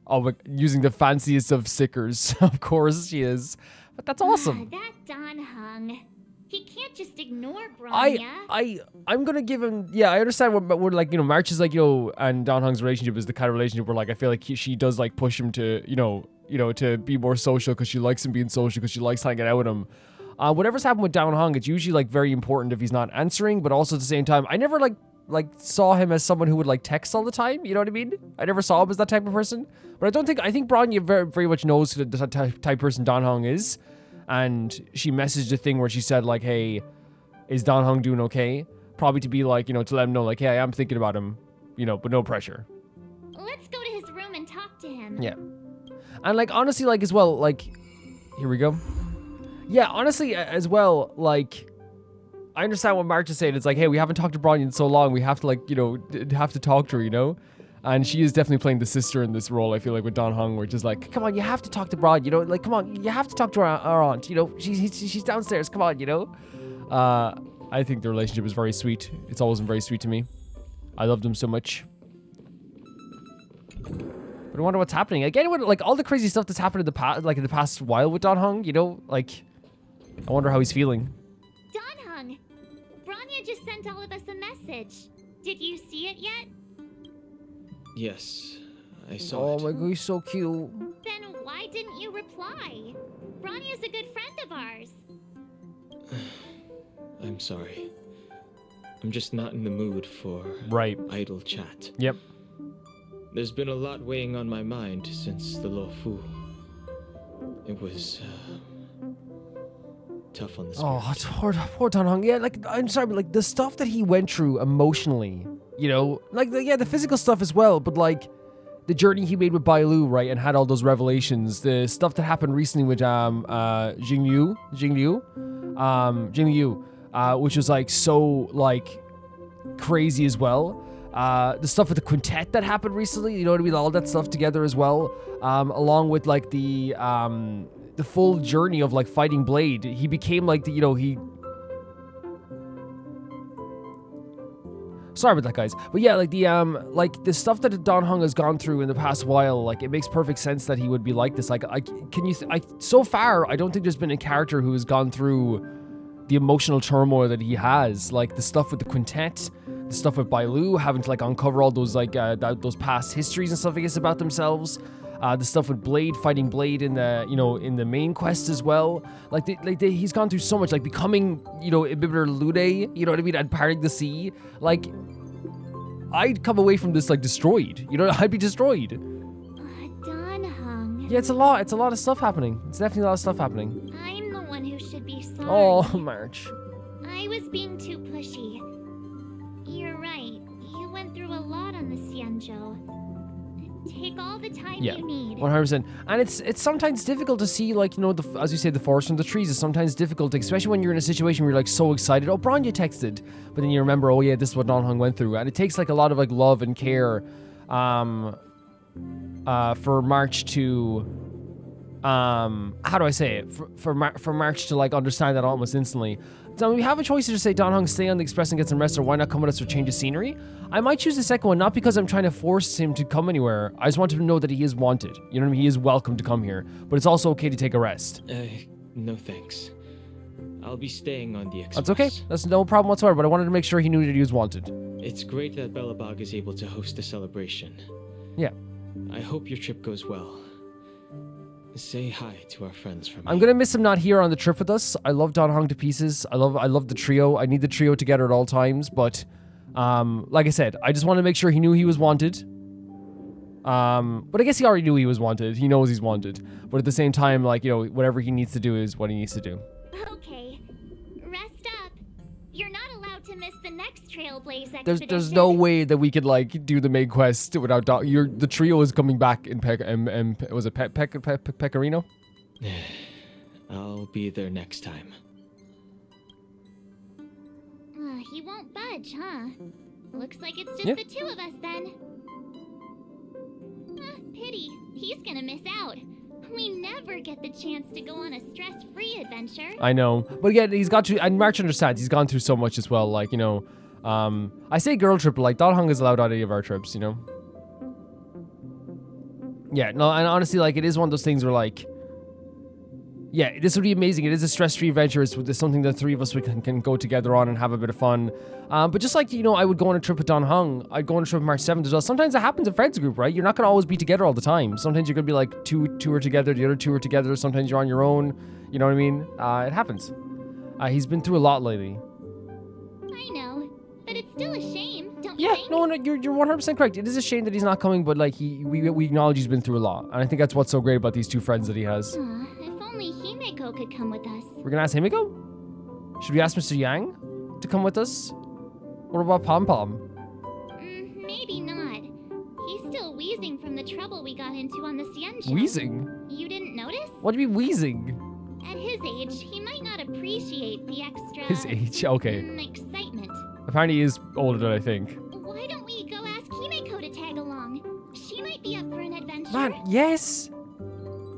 Oh, but using the fanciest of stickers. Of course she is. But that's awesome. That Don Hung. He can't just ignore Bronya. I'm gonna give him... Yeah, I understand what like, you know, March is like, you know, and Don Hung's relationship is the kind of relationship where, like, I feel like she does, like, push him to, you know, to be more social because she likes him being social, because she likes hanging out with him. Whatever's happened with Don Hung, it's usually, like, very important if he's not answering, but also at the same time, I never, like saw him as someone who would like text all the time, you know what I mean? I never saw him as that type of person. But I think Bronya very, very much knows who the type of person Don Hung is. And she messaged a thing where she said like, hey, is Don Hung doing okay? Probably to be like, you know, to let him know like, hey, I am thinking about him, you know, but no pressure. Let's go to his room and talk to him. Yeah. And like, honestly, like as well, like, here we go. Yeah, honestly, as well, like, I understand what March is saying. It's like, hey, we haven't talked to Bronya in so long. We have to, like, you know, have to talk to her, you know? And she is definitely playing the sister in this role, I feel like, with Don Hung, which is like, come on, you have to talk to Bronya, you know? Like, come on, you have to talk to our aunt, you know? She's downstairs, come on, you know? I think the relationship is very sweet. It's always been very sweet to me. I love them so much. But I wonder what's happening. Again, like, all the crazy stuff that's happened in the past, like, in the past while with Don Hung, you know? Like, I wonder how he's feeling. Bronya just sent all of us a message. Did you see it yet? Yes, I saw it. Oh my god, he's so cute. Then why didn't you reply? Bronya's a good friend of ours. I'm sorry. I'm just not in the mood for idle chat. Yep. There's been a lot weighing on my mind since the Loufu. It was tough on the spirit. Oh, poor Don Hung. Yeah, like, I'm sorry, but like the stuff that he went through emotionally, you know, like the physical stuff as well, but like the journey he made with Bailu, right, and had all those revelations, the stuff that happened recently with Jingyu, which was like so like crazy as well. The stuff with the quintet that happened recently, you know what I mean, all that stuff together as well, along with like the full journey of like fighting Blade. He became like sorry about that, guys, but yeah, like the stuff that Don Hung has gone through in the past while, like it makes perfect sense that he would be like this. Like, so far I don't think there's been a character who has gone through the emotional turmoil that he has. Like the stuff with the quintet, the stuff with Bailu, having to like uncover all those like those past histories and stuff, I guess, about themselves. The stuff with Blade, fighting Blade in the main quest as well. Like he's gone through so much, like becoming, you know, Ibibir Lude, you know what I mean, and parting the sea. Like, I'd come away from this like destroyed. You know, I'd be destroyed. Don Hung. Yeah, it's a lot of stuff happening. It's definitely a lot of stuff happening. I'm the one who should be sorry. Oh, March. I was being too pushy. You're right. You went through a lot on the Xianzhou. Take all the time you need. 100%. And it's sometimes difficult to see, like, you know, as you say, the forest from the trees is sometimes difficult, especially when you're in a situation where you're like so excited. Oh, Bronya texted, but then you remember, oh yeah, this is what Don Hung went through, and it takes like a lot of like love and care, for March to, how do I say it? For March to like understand that almost instantly. So we have a choice to just say, Don Hung, stay on the Express and get some rest, or why not come with us for change of scenery? I might choose the second one, not because I'm trying to force him to come anywhere. I just want him to know that he is wanted. You know what I mean? He is welcome to come here, but it's also okay to take a rest. No thanks. I'll be staying on the Express. That's okay. That's no problem whatsoever, but I wanted to make sure he knew that he was wanted. It's great that Belobog is able to host a celebration. Yeah. I hope your trip goes well. say hi to our friends from me. I'm gonna miss him not here on the trip with us. I love Don Hong to pieces. I love the trio. I need the trio together at all times. But like I said, I just want to make sure he knew he was wanted. But I guess he already knew he was wanted. He knows he's wanted. But at the same time, like, you know, whatever he needs to do is what he needs to do. Okay, rest up. You're not allowed to miss the next Trailblaze expedition. There's no way that we could like do the main quest without the trio is coming back in was it Pecorino? I'll be there next time. He won't budge, huh? Looks like it's just Yeah. the two of us then. Pity. He's gonna miss out. We never get the chance to go on a stress-free adventure. I know, but again, he's got to. And March understands. He's gone through so much as well. Like, you know, I say girl trip, but like Don Hong is allowed on any of our trips. You know. Yeah. No, and honestly, like, it is one of those things where like, yeah, this would be amazing. It is a stress-free adventure. It's something the three of us we can go together on and have a bit of fun. But just like, you know, I would go on a trip with Don Hong. I'd go on a trip with March 7th as well. Sometimes that happens in friends group, right? You're not going to always be together all the time. Sometimes you're going to be like two are together, the other two are together. Sometimes you're on your own. You know what I mean? It happens. He's been through a lot lately. I know, but it's still a shame, don't you think? No, you're 100% correct. It is a shame that he's not coming, but like we acknowledge he's been through a lot. And I think that's what's so great about these two friends that he has. If only Himeko could come with us. We're going to ask Himiko? Should we ask Mr. Yang to come with us? What about Pom Pom? Maybe not. He's still wheezing from the trouble we got into on the Xianzhou. Wheezing? You didn't notice? What do you mean wheezing? At his age, he might not appreciate the extra... His age? Okay. excitement. Apparently he is older than I think. Why don't we go ask Himeko to tag along? She might be up for an adventure. Man, yes!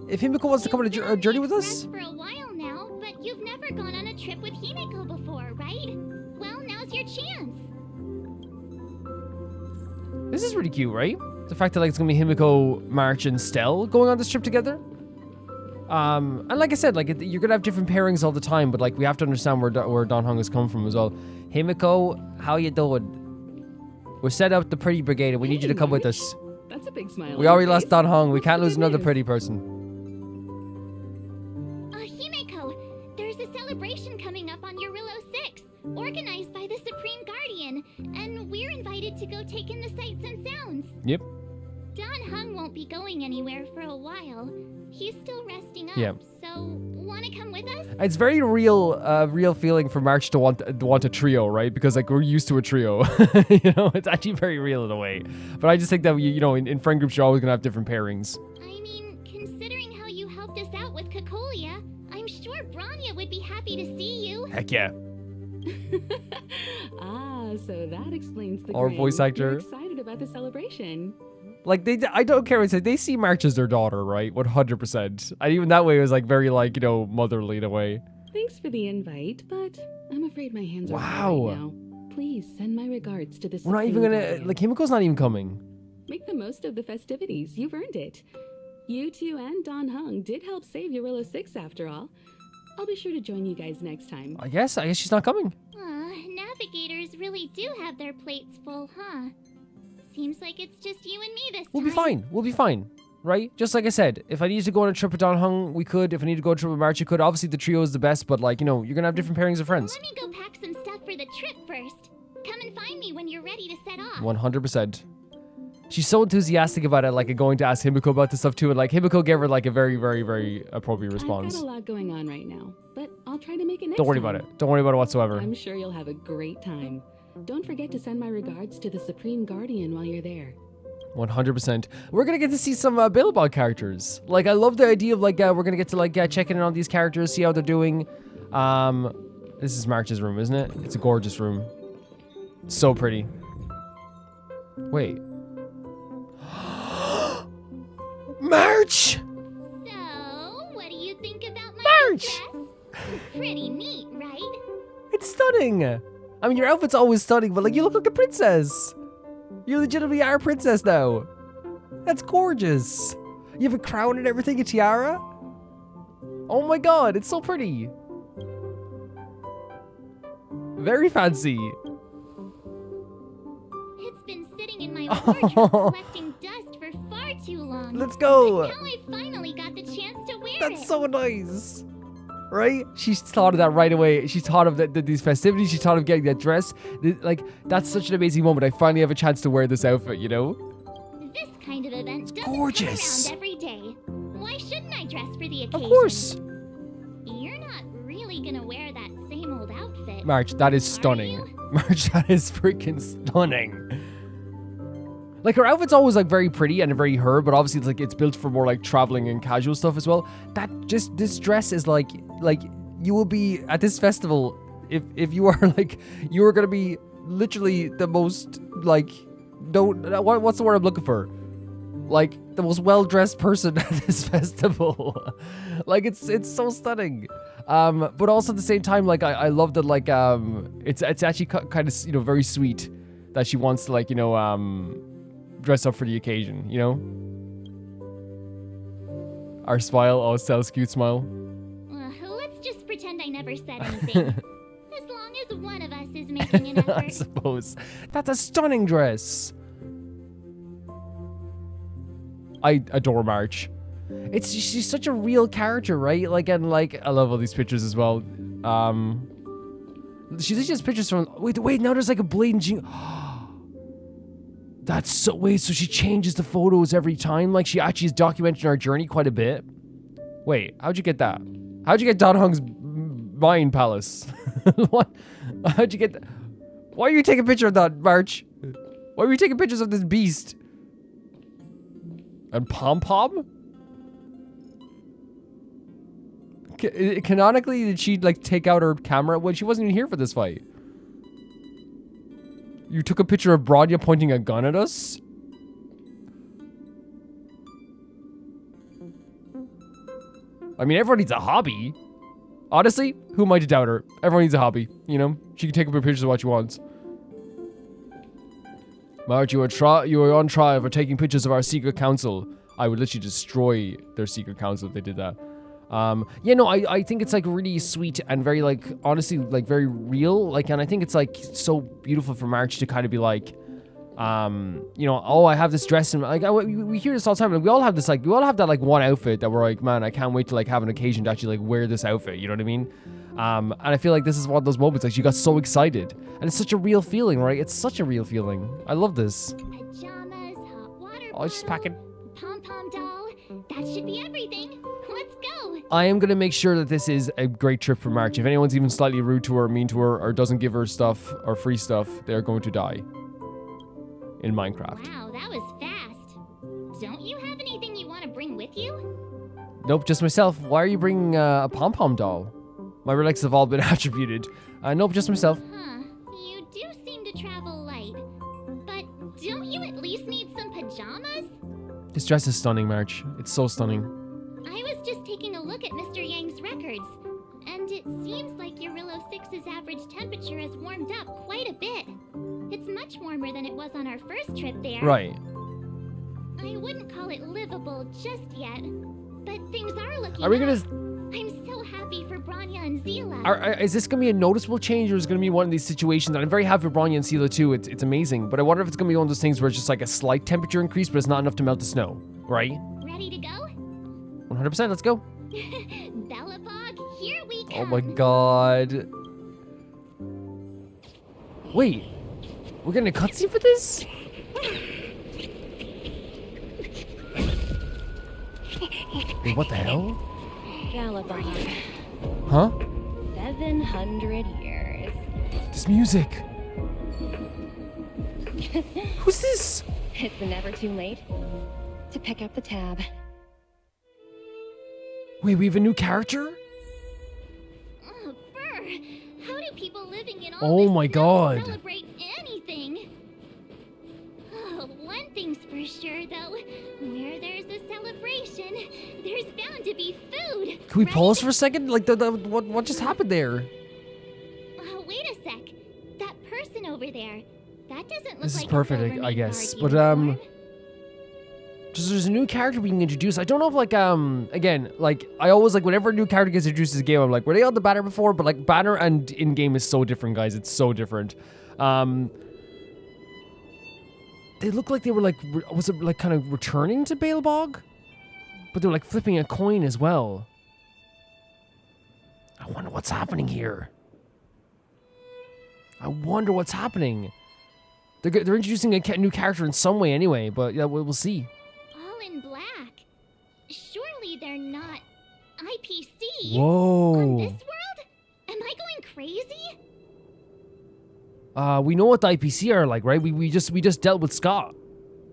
If Himiko wants to come on a journey with us? Expressed for a while now, but you've never gone on a trip with Himeko before, right? Well, now's your chance. This is really cute, right? The fact that like it's gonna be Himiko, March, and Stell going on this trip together. And like I said, like you're gonna have different pairings all the time, but like we have to understand where Don Hong has come from as well. Himiko, how you doing? We're set up the pretty brigade, and we need you to come with us. That's a big smile. We already lost Don Hong. We can't lose another pretty person. Himeko, there's a celebration coming up on Eurillo 6, organized by the Supreme Guardian, and we're invited to go take in the sights and sounds. Yep. Don Hong won't be going anywhere for a while. He's still resting up, Yeah. so wanna come with us? It's very real feeling for March to want a trio, right? Because like we're used to a trio, you know. It's actually very real in a way. But I just think that you know, in friend groups, you're always gonna have different pairings. I mean, considering how you helped us out with Kokolia, I'm sure Branya would be happy to see you. Heck yeah. So that explains the Our grin. voice actor. You're excited about the celebration. Like I don't care what they say. They see March as their daughter, right? 100%. And even that way it was like very like, you know, motherly in a way. Thanks for the invite, but I'm afraid my hands are Wow. full right now. Please send my regards to the We're not even Supreme gonna Guardian. like Himiko's not even coming. Make the most of the festivities. You've earned it. You two and Don Hung did help save Eurillo 6 after all. I'll be sure to join you guys next time. I guess she's not coming. Navigators really do have their plates full, huh? Seems like it's just you and me this We'll time. be fine. We'll be fine. Right? Just like I said, if I needed to go on a trip with Don Hung, we could. If I need to go on a trip with March, you could. Obviously, the trio is the best, but like, you know, you're gonna have different pairings of friends. Let me go pack some stuff for the trip first. Come and find me when you're ready to set off. 100%. She's so enthusiastic about it, like going to ask Himiko about this stuff too, and like Himiko gave her like a very, very, very appropriate response. I've got a lot going on right now, but I'll try to make it next Don't worry time. about it. Don't worry about it whatsoever. I'm sure you'll have a great time. Don't forget to send my regards to the Supreme Guardian while you're there. 100%. We're gonna get to see some Billabong characters. Like, I love the idea of like we're gonna get to like check in on these characters, see how they're doing. This is March's room, isn't it? It's a gorgeous room. So pretty. Wait. March! So, what do you think about my March! dress? Pretty neat, right? It's stunning. I mean, your outfit's always stunning, but like you look like a princess. You legitimately are a princess now. That's gorgeous. You have a crown and everything, a tiara. Oh my god, it's so pretty. Very fancy. It's been sitting in my wardrobe collecting dust for far too long. Let's go. But now I finally got the chance to wear it. That's so nice. Right? She's thought of that right away. She thought of these festivities. She thought of getting that dress. Like, that's such an amazing moment. I finally have a chance to wear this outfit, you know? This kind of event doesn't gorgeous. come around every day. Why shouldn't I dress for the occasion? Of course. You're not really gonna wear that same old outfit. March, that is are stunning. you? March, that is freaking stunning. Like, her outfit's always like very pretty and very her, but obviously it's like it's built for more like traveling and casual stuff as well. This dress is like you will be at this festival if you are like, you are gonna be literally the most like, what's the word I'm looking for? Like the most well-dressed person at this festival. Like it's so stunning. But also at the same time, like I love that, like it's actually kind of, you know, very sweet that she wants to, like, you know, dress up for the occasion, you know? Our smile, oh, Sal's cute smile. Let's just pretend I never said anything. As long as one of us is making an effort. I suppose. That's a stunning dress. I adore March. She's such a real character, right? Like, and like, I love all these pictures as well. She just pictures from, wait, now there's like a blatant That's so, wait, so she changes the photos every time? Like, she actually is documenting our journey quite a bit? Wait, how'd you get that? How'd you get Dan Hung's mind palace? What? How'd you get that? Why are you taking a picture of that, March? Why are you taking pictures of this beast? And Pom Pom? Canonically, did she, like, take out her camera? Well, she wasn't even here for this fight. You took a picture of Bronya pointing a gun at us? I mean, everyone needs a hobby. Honestly, who am I to doubt her? Everyone needs a hobby, you know? She can take up her pictures of what she wants. Marge, you are on trial for taking pictures of our secret council. I would literally destroy their secret council if they did that. Yeah, no, I think it's like really sweet and very, like, honestly, like very real. Like, and I think it's like so beautiful for March to kind of be like, you know, oh, I have this dress, and like we hear this all the time. Like, we all have this, like, we all have that like one outfit that we're like, man, I can't wait to like have an occasion to actually like wear this outfit. You know what I mean? And I feel like this is one of those moments, like, she got so excited, and it's such a real feeling, right? It's such a real feeling. I love this. Pajamas, hot water Oh, she's packing. pom-pom doll. That should be everything. Let's go. I am going to make sure that this is a great trip for March. If anyone's even slightly rude to her, mean to her, or doesn't give her stuff or free stuff, they're going to die. In Minecraft. Wow, that was fast. Don't you have anything you want to bring with you? Nope, just myself. Why are you bringing a pom-pom doll? My relics have all been attributed. Nope, just myself. Huh. You do seem to travel light. But don't you at least need some pajamas? This dress is stunning, March. It's so stunning. I was just taking a look at Mr. Yang's records, and it seems like Eurillo 6's average temperature has warmed up quite a bit. It's much warmer than it was on our first trip there. Right. I wouldn't call it livable just yet, but things are looking Are we up. gonna... I'm so happy for Bronya and Zila. Is this gonna be a noticeable change, or is it gonna be one of these situations that I'm very happy for Bronya and Sela too? It's amazing, but I wonder if it's gonna be one of those things where it's just like a slight temperature increase, but it's not enough to melt the snow, right? Ready to go? 100%, let's go. Bellapog, here we come. Oh my god. Wait, we're getting a cutscene for this? Wait, what the hell? Galabon. Huh? 700 years. This music. Who's this? It's never too late to pick up the tab. Wait, we have a new character? Oh, Burr, how do people living in all Oh this my snow god. celebrate anything? Oh, one thing's for sure, though. Where there's a celebration, there's bound to be food. Can we right? pause for a second? Like, what just happened there? Oh, wait a sec. That person over there. That doesn't look This is like perfect, a I Silver guess. Guard But, uniform. just there's a new character we can introduce. I don't know if, like, again, like, I always, like, whenever a new character gets introduced to the game, I'm like, were they on the banner before? But, like, banner and in-game is so different, guys. It's so different. They look like they were like, was it like kind of returning to Balebog? But they were like flipping a coin as well. I wonder what's happening here. I wonder what's happening. They're introducing a new character in some way anyway, but yeah, we'll see. All in black. Surely they're not IPC. Whoa. On this world? Am I going crazy? We know what the IPC are like, right? We just dealt with Scott.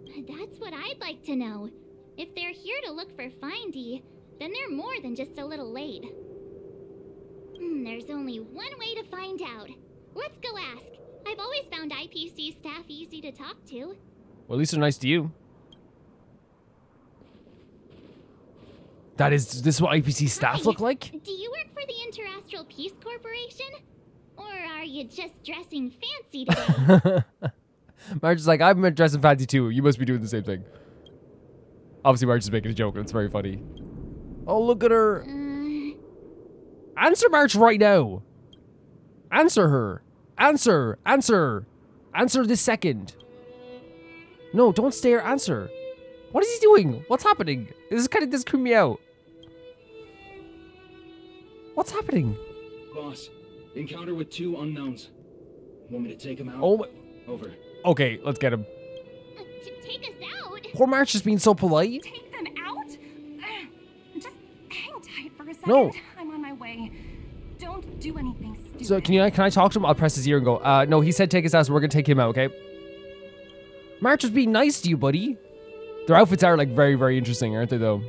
That's what I'd like to know. If they're here to look for Findy, then they're more than just a little late. There's only one way to find out. Let's go ask. I've always found IPC staff easy to talk to. Well, at least they're nice to you. This is what IPC staff Hi. look like? Do you work for the Interastral Peace Corporation? Or are you just dressing fancy today? Marge is like, I'm dressing fancy too. You must be doing the same thing. Obviously, Marge is making a joke, and it's very funny. Oh, look at her. Answer Marge right now. Answer her. Answer. Answer. Answer this second. No, don't stare. Answer. What is he doing? What's happening? This creeped me out. What's happening? Boss, encounter with 2 unknowns. Want me to take him out? Oh my. Over. Okay, let's get him. Take us out? Poor March just being so polite. Take them out? Just hang tight for a second. No. I'm on my way. Don't do anything stupid. So can I talk to him? I'll press his ear and go, no, he said take his out, so we're gonna take him out, okay? March was being nice to you, buddy. Their outfits are like very, very interesting, aren't they though?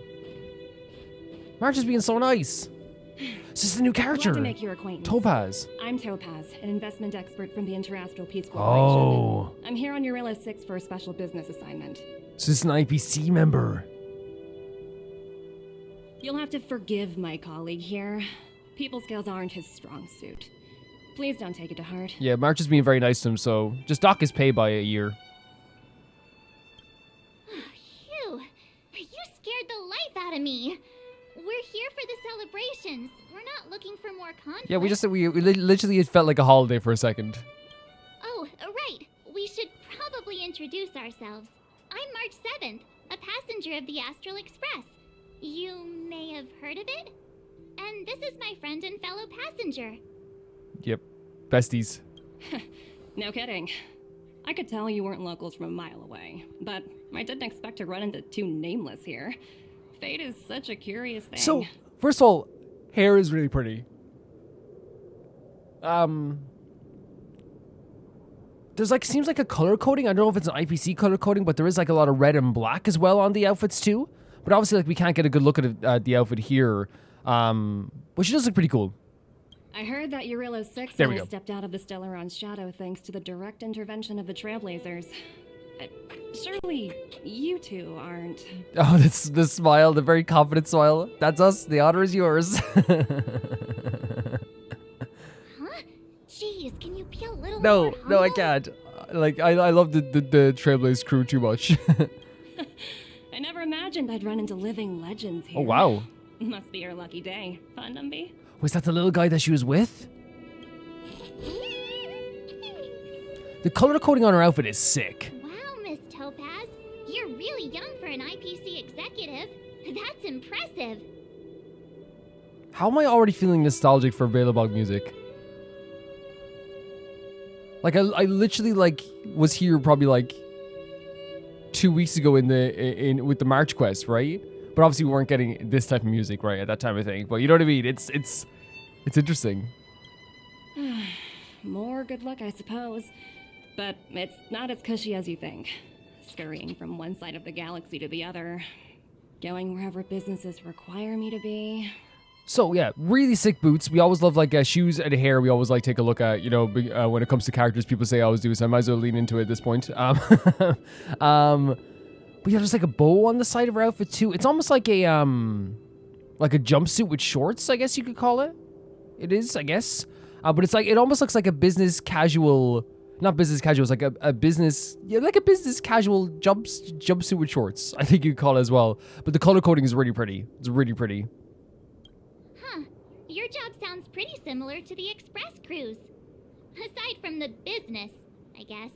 March is being so nice. This is the new character. Glad to make your acquaintance. Topaz. I'm Topaz, an investment expert from the Interastral Peace Corporation. Oh. I'm here on Eurilla 6 for a special business assignment. So this is an IPC member. You'll have to forgive my colleague here. People skills aren't his strong suit. Please don't take it to heart. Yeah, March is being very nice to him, so just dock his pay by a year. Phew. You scared the life out of me. We're here for the celebrations. We're not looking for more conflict. Yeah, we literally it felt like a holiday for a second. Oh, right. We should probably introduce ourselves. I'm March 7th, a passenger of the Astral Express. You may have heard of it? And this is my friend and fellow passenger. Yep. Besties. No kidding. I could tell you weren't locals from a mile away, but I didn't expect to run into 2 nameless here. Fate is such a curious thing. So, first of all, hair is really pretty. There's like, seems like a color coding. I don't know if it's an IPC color coding, but there is like a lot of red and black as well on the outfits too. But obviously, like, we can't get a good look at the outfit here. But she does look pretty cool. I heard that Eurilla 6 There we only go. stepped out of the Stellaron's shadow thanks to the direct intervention of the Trailblazers. Surely you 2 aren't. Oh, this the smile, the very confident smile. That's us. The honor is yours. Huh? Jeez, can you be a little more No, I humble? can't. Like, I love the Trailblaze crew too much. I never imagined I'd run into living legends here. Oh, wow. Must be your lucky day, huh, Numby? Was that the little guy that she was with? The color coding on her outfit is sick. Wow, Miss Topaz. You're really young for an IPC executive. That's impressive. How am I already feeling nostalgic for Balebog music? Like, I literally, like, was here probably, like, 2 weeks ago with the March Quest, right? But obviously we weren't getting this type of music, right, at that time, I think. But you know what I mean? It's interesting. More good luck, I suppose. But it's not as cushy as you think. Scurrying from one side of the galaxy to the other. Going wherever businesses require me to be. So, yeah, really sick boots. We always love, like, shoes and hair. We always, like, take a look at, you know, when it comes to characters. People say I always do, so I might as well lean into it at this point. But yeah, there's, like, a bow on the side of her outfit, too. It's almost like a jumpsuit with shorts, I guess you could call it. It is, I guess. But it's like, it almost looks like a business casual, not business casual, it's like a business, yeah, like a business casual jumpsuit with shorts, I think you could call it as well. But the color coding is really pretty. It's really pretty. Huh. Your job sounds pretty similar to the express cruise. Aside from the business, I guess.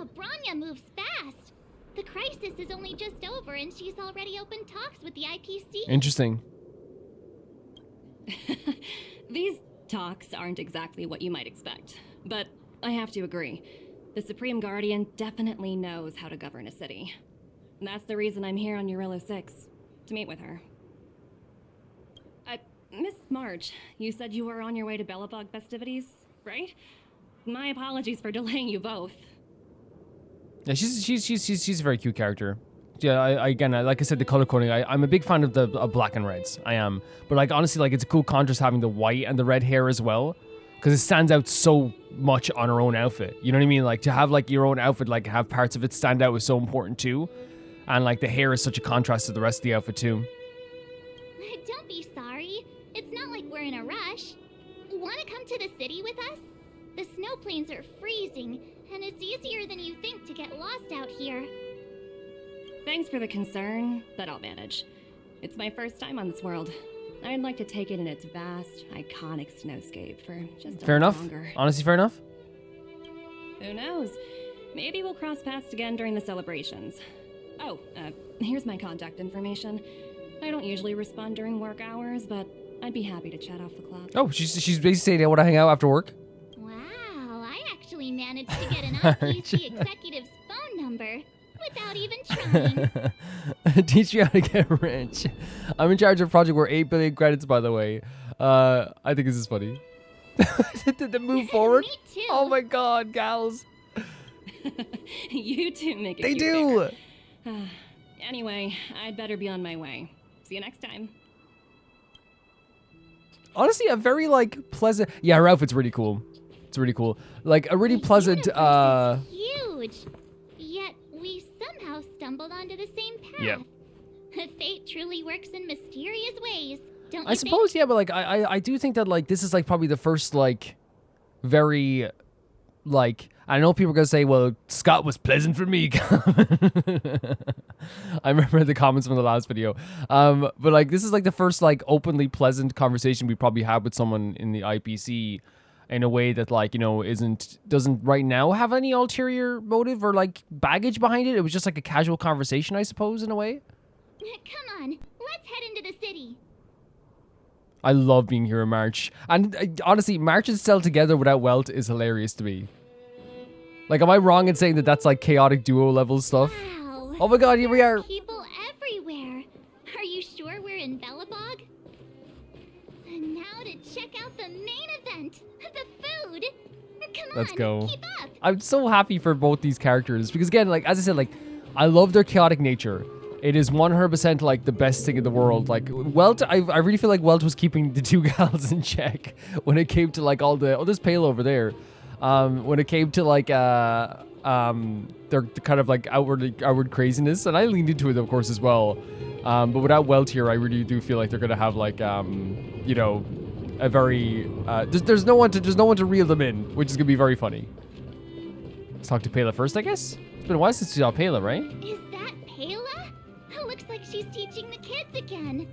Wow, Branya moves fast. The crisis is only just over and she's already opened talks with the IPC. Interesting. These talks aren't exactly what you might expect, but I have to agree. The Supreme Guardian definitely knows how to govern a city. And that's the reason I'm here on Eurillo 6, to meet with her. Miss March, you said you were on your way to Belobog festivities, right? My apologies for delaying you both. Yeah, she's a very cute character. Yeah, again, like I said, the color coding. I'm a big fan of the black and reds. I am, but like honestly, like it's a cool contrast having the white and the red hair as well, because it stands out so much on her own outfit. You know what I mean? Like to have like your own outfit, like have parts of it stand out is so important too, and like the hair is such a contrast to the rest of the outfit too. Don't be sorry. It's not like we're in a rush. Want to come to the city with us? The snow plains are freezing, and it's easier than you think to get lost out here. Thanks for the concern, but I'll manage. It's my first time on this world. I'd like to take it in its vast, iconic snowscape for just a Fair enough. longer. Honestly, fair enough. Who knows? Maybe we'll cross paths again during the celebrations. Oh, here's my contact information. I don't usually respond during work hours, but I'd be happy to chat off the clock. Oh, she's basically saying I want to hang out after work. Wow, I actually managed to get an IPC executive's phone number without even trying. Teach me how to get rich. I'm in charge of a project worth 8 billion credits, by the way. I think this is funny. Did they move forward? Me too. Oh my god, gals. You two make it They cute do. there. Anyway, I'd better be on my way. See you next time. Honestly, a very like pleasant. Yeah, her outfit's really cool. It's really cool. Like a really The pleasant. universe is huge. Yet we somehow stumbled onto the same path. Yeah. Fate truly works in mysterious ways, don't you I suppose, think? yeah, but like I do think that like this is like probably the first like very like I know people are gonna say, well, Scott was pleasant for me. I remember the comments from the last video. But like this is like the first like openly pleasant conversation we probably had with someone in the IPC in a way that like, you know, doesn't right now have any ulterior motive or like baggage behind it. It was just like a casual conversation, I suppose, in a way. Come on, let's head into the city. I love being here in March. And honestly, March's cell together without Welt is hilarious to me. Like, am I wrong in saying that that's like chaotic duo level stuff? Wow. Oh my god, here we are. People everywhere. Are you sure we're in Belobog? And now to check out the main event, the food. Come Let's on, go. keep up. I'm so happy for both these characters because again, like as I said, like I love their chaotic nature. It is 100% like the best thing in the world. Like Welt, I really feel like Welt was keeping the two gals in check when it came to like all the there's Pale over there. When it came to like their kind of like outward craziness, and I leaned into it of course as well. But without Welt here, I really do feel like they're gonna have like you know, a very there's no one to reel them in, which is gonna be very funny. Let's talk to Pela first, I guess. It's been a while since we saw Pela, right? Is that Pela? Looks like she's teaching the kids again.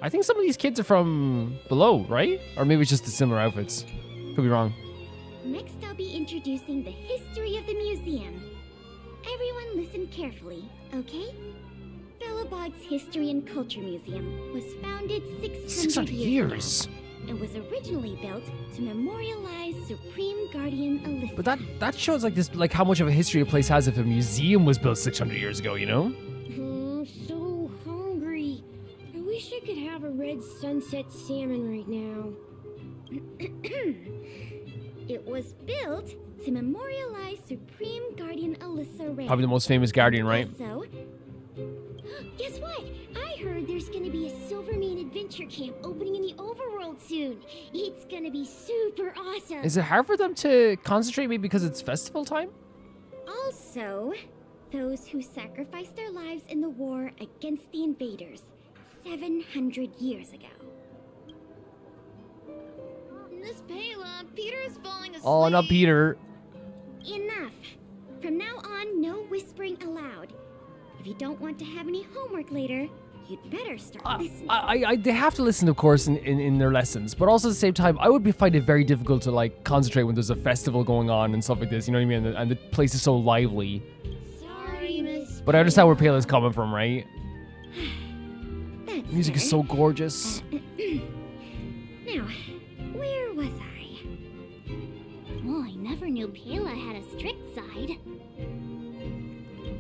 I think some of these kids are from below, right? Or maybe it's just the similar outfits. Could be wrong. Next, I'll be introducing the history of the museum. Everyone listen carefully, okay? Belobog's History and Culture Museum was founded 600 years ago. It was originally built to memorialize Supreme Guardian Alyssa. But that shows like this, like how much of a history a place has if a museum was built 600 years ago, you know? So hungry. I wish I could have a red sunset salmon right now. It was built to memorialize Supreme Guardian Alyssa Rail. Probably the most famous guardian, right? Also, guess what? I heard there's gonna be a Silvermane adventure camp opening in the overworld soon. It's gonna be super awesome. Is it hard for them to concentrate maybe because it's festival time? Also, those who sacrificed their lives in the war against the invaders 700 years ago. Miss Pela, Peter's falling asleep. Oh, not Peter. Enough. From now on, no whispering allowed. If you don't want to have any homework later, you'd better start listening. They have to listen, of course, in their lessons, but also at the same time, I would find it very difficult to like concentrate when there's a festival going on and stuff like this. You know what I mean? And the place is so lively. Sorry, Miss. But I understand where Payla's coming from, right? That's Music is so gorgeous. Now, where was I? Oh, I never knew Pela had a strict side.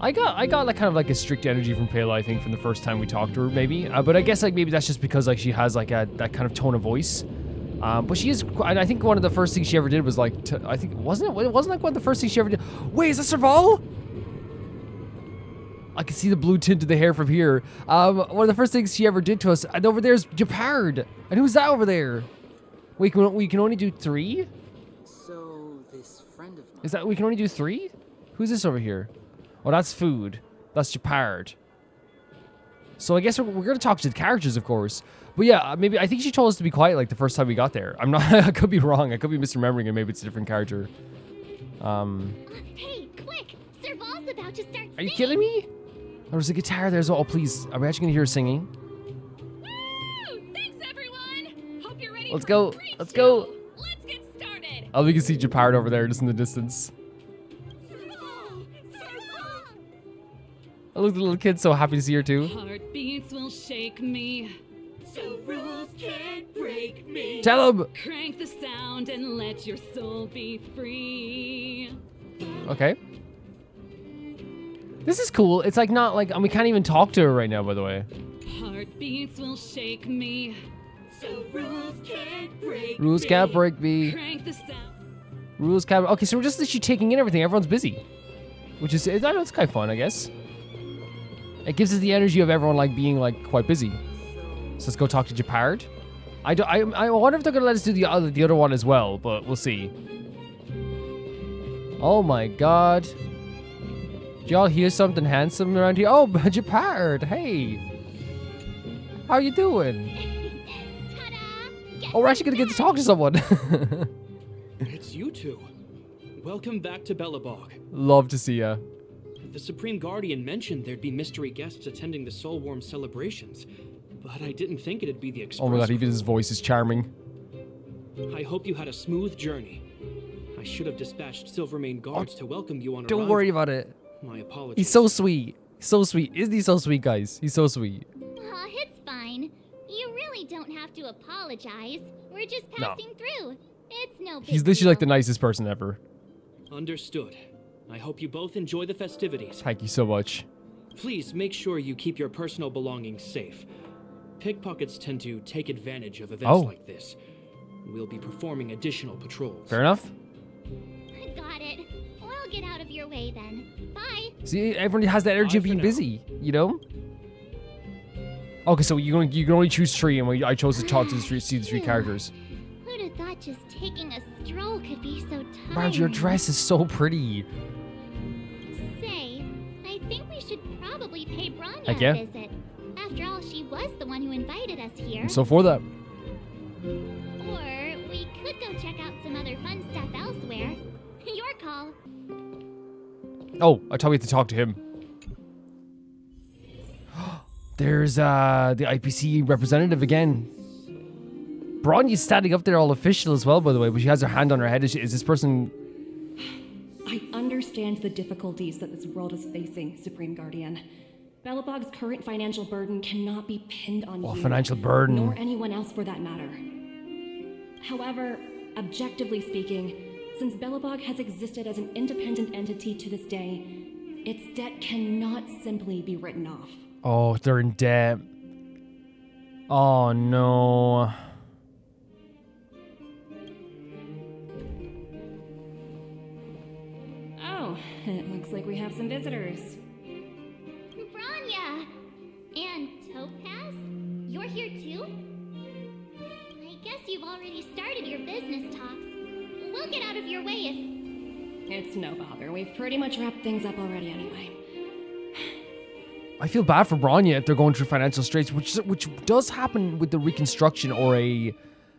I got like kind of like a strict energy from Payla, I think, from the first time we talked to her, maybe. But I guess like maybe that's just because like she has like that kind of tone of voice. But she is. I think one of the first things she ever did was like, I think it wasn't like one of the first things she ever did. Wait, is that Serval? I can see the blue tint of the hair from here. One of the first things she ever did to us, and over there's Japard. And who's that over there? Wait, we can only do 3? So this friend of mine. Is that we can only do 3? Who's this over here? Oh, that's food. That's Japard. So I guess we're gonna talk to the characters, of course. But yeah, maybe I think she told us to be quiet like the first time we got there. I'm not. I could be wrong. I could be misremembering it. Maybe it's a different character. Hey, quick! Serval's about to start singing. Are you kidding me? Oh, there's a guitar there as well. Oh, please. Are we actually gonna hear her singing? Woo! Thanks, everyone. Hope you're ready. Let's for go. a great Let's go. show. Let's get started. Oh, we can see Japard over there just in the distance. Oh, look, the little kid's so happy to see her too. Heartbeats will shake me. So rules can't break me. Tell him. Crank the sound and let your soul be free. Okay. This is cool. It's like not like, and we can't even talk to her right now, by the way. Heartbeats will shake me. So rules can't break me. Rules can't break me. Crank the sound. Rules can't. Okay, so we're just literally taking in everything. Everyone's busy, which is, I know it's kind of fun, I guess. It gives us the energy of everyone like being like quite busy. So let's go talk to Japard. I wonder if they're gonna let us do the other one as well, but we'll see. Oh my God. Do y'all hear something handsome around here? Oh, Japard, hey. How you doing? Ta-da! Oh, we're actually gonna get to talk to someone. It's you two. Welcome back to Belobog. Love to see ya. The Supreme Guardian mentioned there'd be mystery guests attending the Soulworm celebrations, but I didn't think it'd be the Express. Oh my God, even his voice is charming. I hope you had a smooth journey. I should have dispatched Silvermane guards to welcome you on arrival. Don't worry about it. My apologies. He's so sweet. So sweet. Isn't he so sweet, guys? He's so sweet. Aw, it's fine. You really don't have to apologize. We're just passing through. It's no big He's literally like the deal. nicest person ever. Understood. I hope you both enjoy the festivities. Thank you so much. Please make sure you keep your personal belongings safe. Pickpockets tend to take advantage of events like this. We'll be performing additional patrols. Fair enough. Got it. We'll get out of your way then. Bye. See, everyone has that energy of Bye for being now. busy, you know? Okay, so you can only choose 3, and I chose to talk to see the 3 characters. Who'd have thought just taking a stroll could be so tiring? Marge, your dress is so pretty. Say, I think we should probably pay Bronya Heck yeah. a visit. After all, she was the one who invited us here. I'm so for that. Or we could go check out some other fun stuff elsewhere. Your call. Oh, I thought we had to talk to him. There's the IPC representative again. Bronya's standing up there all official as well, by the way, but she has her hand on her head. Is this person... I understand the difficulties that this world is facing, Supreme Guardian. Belobog's current financial burden cannot be pinned on you. Financial burden. Nor anyone else for that matter. However, objectively speaking, since Belobog has existed as an independent entity to this day, its debt cannot simply be written off. Oh, they're in debt. Oh, no. Oh, it looks like we have some visitors. Bronya! And Topaz? You're here too? I guess you've already started your business talks. We'll get out of your way if... It's no bother. We've pretty much wrapped things up already anyway. I feel bad for Bronya if they're going through financial straits, which does happen with the reconstruction or a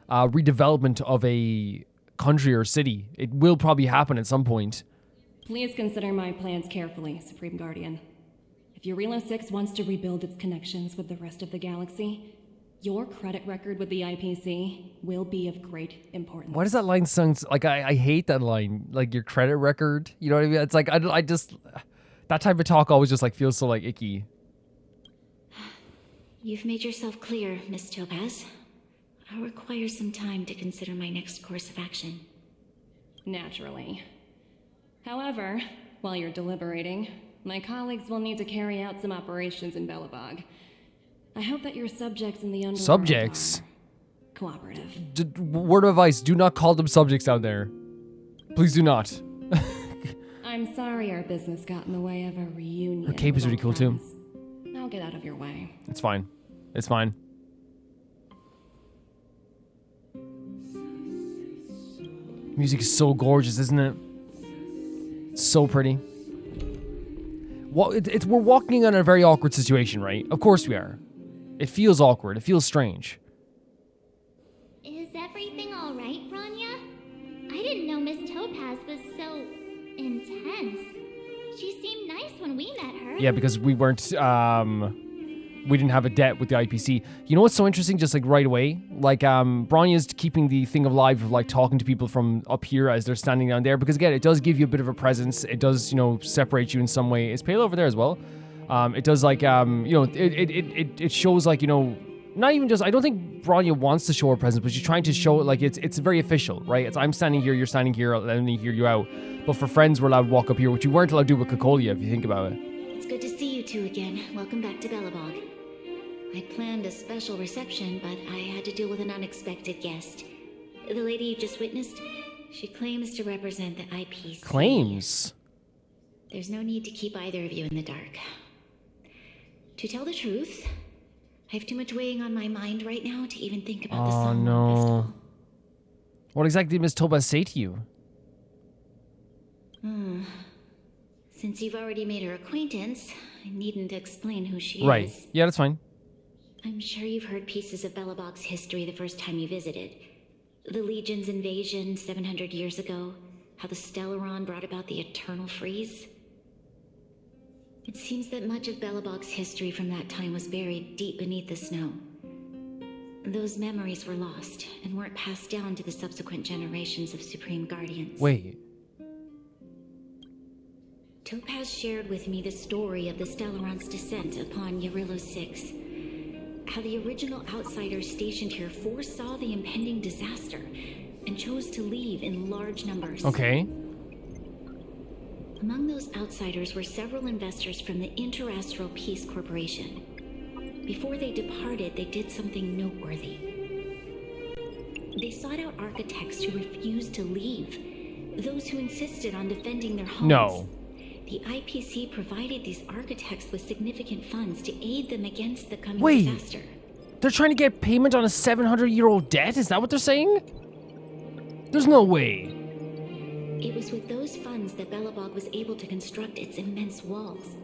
redevelopment of a country or city. It will probably happen at some point. Please consider my plans carefully, Supreme Guardian. If Eurelo 6 wants to rebuild its connections with the rest of the galaxy, your credit record with the IPC will be of great importance. Why does that line sound like I hate that line? Like your credit record, you know what I mean? It's like I just that type of talk always just like feels so like icky. You've made yourself clear, Miss Topaz. I'll require some time to consider my next course of action. Naturally. However, while you're deliberating, my colleagues will need to carry out some operations in Belobog. I hope that your subjects in the underworld Subjects? are cooperative. Word of advice, do not call them subjects out there. Please do not. I'm sorry our business got in the way of a reunion. Her cape is really cool too. I'll get out of your way. It's fine. It's fine. Music is so gorgeous, isn't it? So pretty. Well, we're walking on a very awkward situation, right? Of course we are. It feels awkward. It feels strange. Is everything all right, Branya? I didn't know Miss Topaz was so intense. She seemed nice when we met her. Yeah, because we weren't, we didn't have a debt with the IPC. You know what's so interesting? Just like right away, like Bronya's keeping the thing alive of like talking to people from up here as they're standing down there, because again, it does give you a bit of a presence. It does, you know, separate you in some way. Is Pale over there as well? It does like, you know, it shows like, you know, not even just, I don't think Bronya wants to show her presence, but she's trying to show it like it's very official, right? It's I'm standing here, you're standing here, let me hear you out. But for friends, we're allowed to walk up here, which you weren't allowed to do with Cocolia, if you think about it. It's good to see you two again. Welcome back to Belobog. I planned a special reception, but I had to deal with an unexpected guest. The lady you just witnessed, she claims to represent the IPC. Claims? There's no need to keep either of you in the dark. To tell the truth, I have too much weighing on my mind right now to even think about the song festival. What exactly did Miss Topaz say to you? Since you've already made her acquaintance, I needn't explain who she Right. is. Yeah, that's fine. I'm sure you've heard pieces of Belobog's history the first time you visited. The Legion's invasion 700 years ago, how the Stellaron brought about the Eternal Freeze. It seems that much of Belobog's history from that time was buried deep beneath the snow. Those memories were lost and weren't passed down to the subsequent generations of Supreme Guardians. Wait. Topaz shared with me the story of the Stellaron's descent upon Eurelo 6. How the original outsiders stationed here foresaw the impending disaster and chose to leave in large numbers. Okay. Among those outsiders were several investors from the Interastral Peace Corporation. Before they departed, they did something noteworthy. They sought out architects who refused to leave, those who insisted on defending their homes. No. The IPC provided these architects with significant funds to aid them against the coming Wait. disaster. They're trying to get payment on a 700-year-old debt? Is that what they're saying? There's no way. It was with those funds that Belobog was able to construct its immense walls.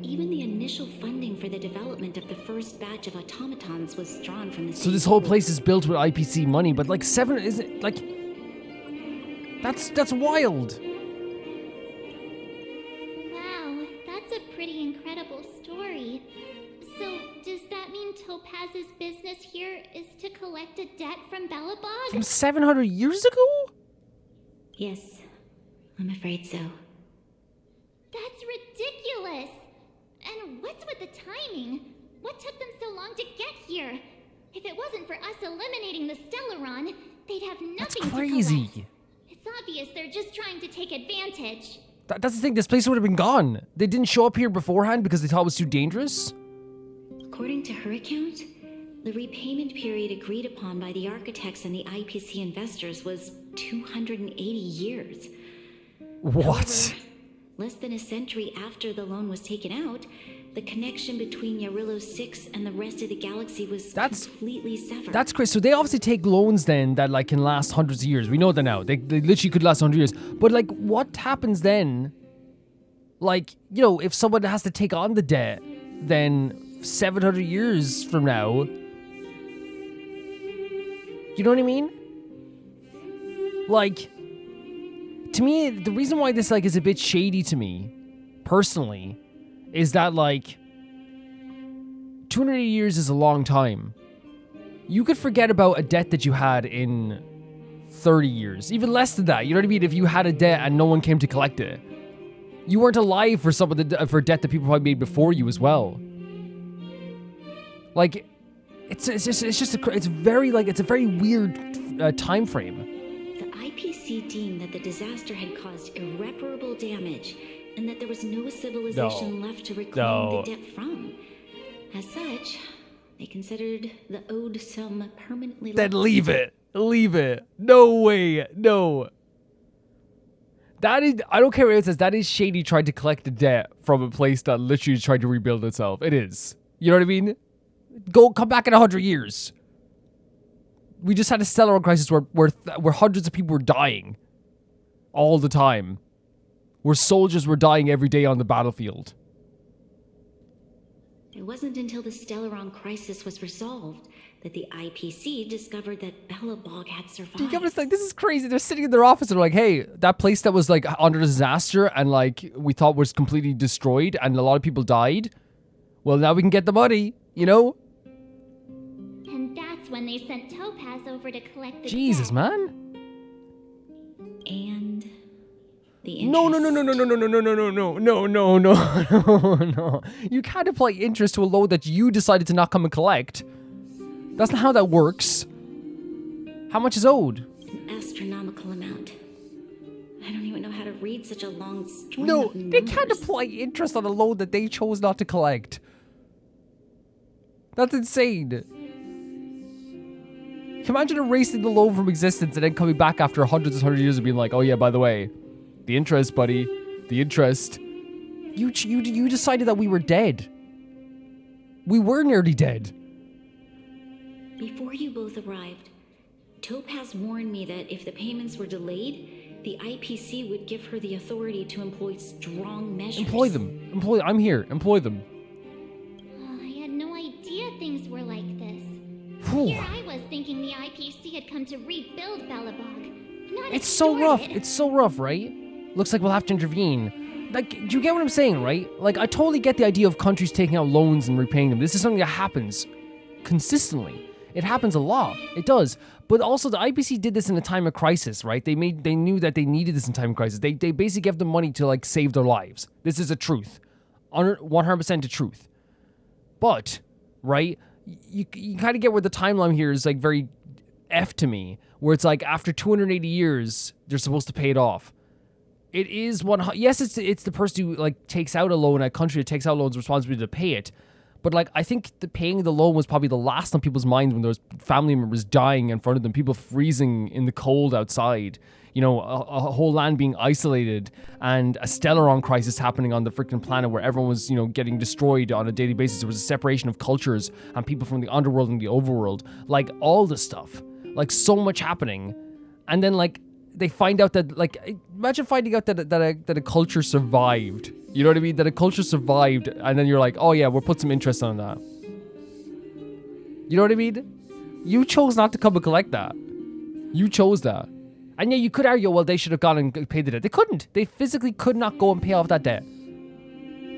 Even the initial funding for the development of the first batch of automatons was drawn from the So this whole place is built with IPC money, but like isn't like that's wild. Wow, that's a pretty incredible story. So, does that mean Topaz's business here is to collect a debt from Belobog? From 700 years ago? Yes, I'm afraid so. That's ridiculous! And what's with the timing? What took them so long to get here? If it wasn't for us eliminating the Stellaron, they'd have nothing That's to collect. crazy. It's obvious they're just trying to take advantage. That's the thing, this place would have been gone. They didn't show up here beforehand because they thought it was too dangerous? According to her account, the repayment period agreed upon by the architects and the IPC investors was 280 years. What? However, less than a century after the loan was taken out, the connection between Eurelo 6 and the rest of the galaxy was completely severed. That's crazy. So they obviously take loans then that like can last hundreds of years. We know that now. They literally could last 100 years. But like what happens then? Like, you know, if someone has to take on the debt, then 700 years from now, you know what I mean? Like, to me, the reason why this like is a bit shady to me, personally, is that, like, 280 years is a long time. You could forget about a debt that you had in 30 years, even less than that. You know what I mean? If you had a debt and no one came to collect it, you weren't alive for some of the for debt that people probably made before you as well. Like, it's a very weird time frame. The IPC deemed that the disaster had caused irreparable damage, and that there was no civilization left to reclaim the debt from. As such, they considered the owed sum permanently lost. Then leave it. Leave it. No way. No. That is, I don't care what it says, that is shady trying to collect the debt from a place that literally is trying to rebuild itself. It is. You know what I mean? Come back in 100 years. We just had a stellar crisis where hundreds of people were dying. All the time. Where soldiers were dying every day on the battlefield. It wasn't until the Stellaron crisis was resolved that the IPC discovered that Belobog had survived. You get like, this is crazy. They're sitting in their office and they're like, hey, that place that was like under disaster and like we thought was completely destroyed and a lot of people died. Well, now we can get the money, you know? And that's when they sent Topaz over to collect the Jesus, debt. man. And the No. You can't apply interest to a loan that you decided to not come and collect. That's not how that works. How much is owed? An astronomical amount. I don't even know how to read such a long string No, of numbers. they can't apply interest on a loan that they chose not to collect. That's insane. Can you imagine erasing the loan from existence and then coming back after hundreds and hundreds of years and being like, oh yeah, by the way, the interest, buddy, the interest. You decided that we were dead. We were nearly dead. Before you both arrived, Topaz warned me that if the payments were delayed, the IPC would give her the authority to employ strong measures. Employ them. I'm here. Employ them. I had no idea things were like this. Whew. Here I was thinking the IPC had come to rebuild Belobog. It's so rough. It's so rough, right? Looks like we'll have to intervene. Like, do you get what I'm saying, right? Like, I totally get the idea of countries taking out loans and repaying them. This is something that happens consistently. It happens a lot. It does. But also, the IPC did this in a time of crisis, right? They knew that they needed this in time of crisis. They basically gave them money to, like, save their lives. This is a truth. 100% a truth. But, right, you kind of get where the timeline here is, like, very F to me. Where it's like, after 280 years, they're supposed to pay it off. It is yes, it's the person who, like, takes out a loan, a country that takes out loans, responsibility to pay it. But, like, I think paying the loan was probably the last on people's minds when there was family members dying in front of them, people freezing in the cold outside, you know, a whole land being isolated, and a Stellaron crisis happening on the freaking planet where everyone was, you know, getting destroyed on a daily basis. There was a separation of cultures and people from the underworld and the overworld. Like, all this stuff. Like, so much happening. And then, like, they find out that, like, imagine finding out that a culture survived. You know what I mean? That a culture survived, and then you're like, oh yeah, we'll put some interest on that. You know what I mean? You chose not to come and collect that. You chose that. And yeah, you could argue, well, they should have gone and paid the debt. They couldn't. They physically could not go and pay off that debt.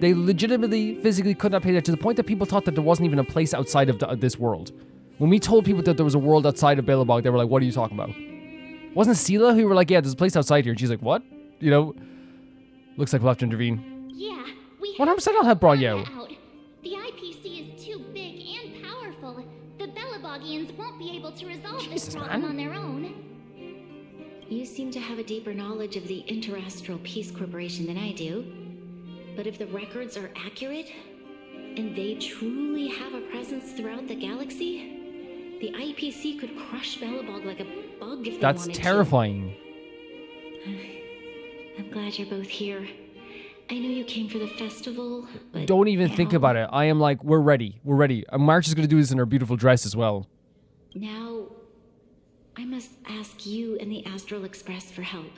They legitimately, physically could not pay that, to the point that people thought that there wasn't even a place outside of this world. When we told people that there was a world outside of Belobog, they were like, what are you talking about? Wasn't Sela who were like, yeah, there's a place outside here? And she's like, what? You know? Looks like we'll have to intervene. Yeah, we 100% I'll help Bronyo. out. The IPC is too big and powerful. The Belobogians won't be able to resolve this problem on their own. You seem to have a deeper knowledge of the Interastral Peace Corporation than I do. But if the records are accurate, and they truly have a presence throughout the galaxy, the IPC could crush Belobog like a bug if they wanted to. That's terrifying. I'm glad you're both here. I know you came for the festival, but don't even think about it. I am like, we're ready. We're ready. March is going to do this in her beautiful dress as well. Now, I must ask you and the Astral Express for help.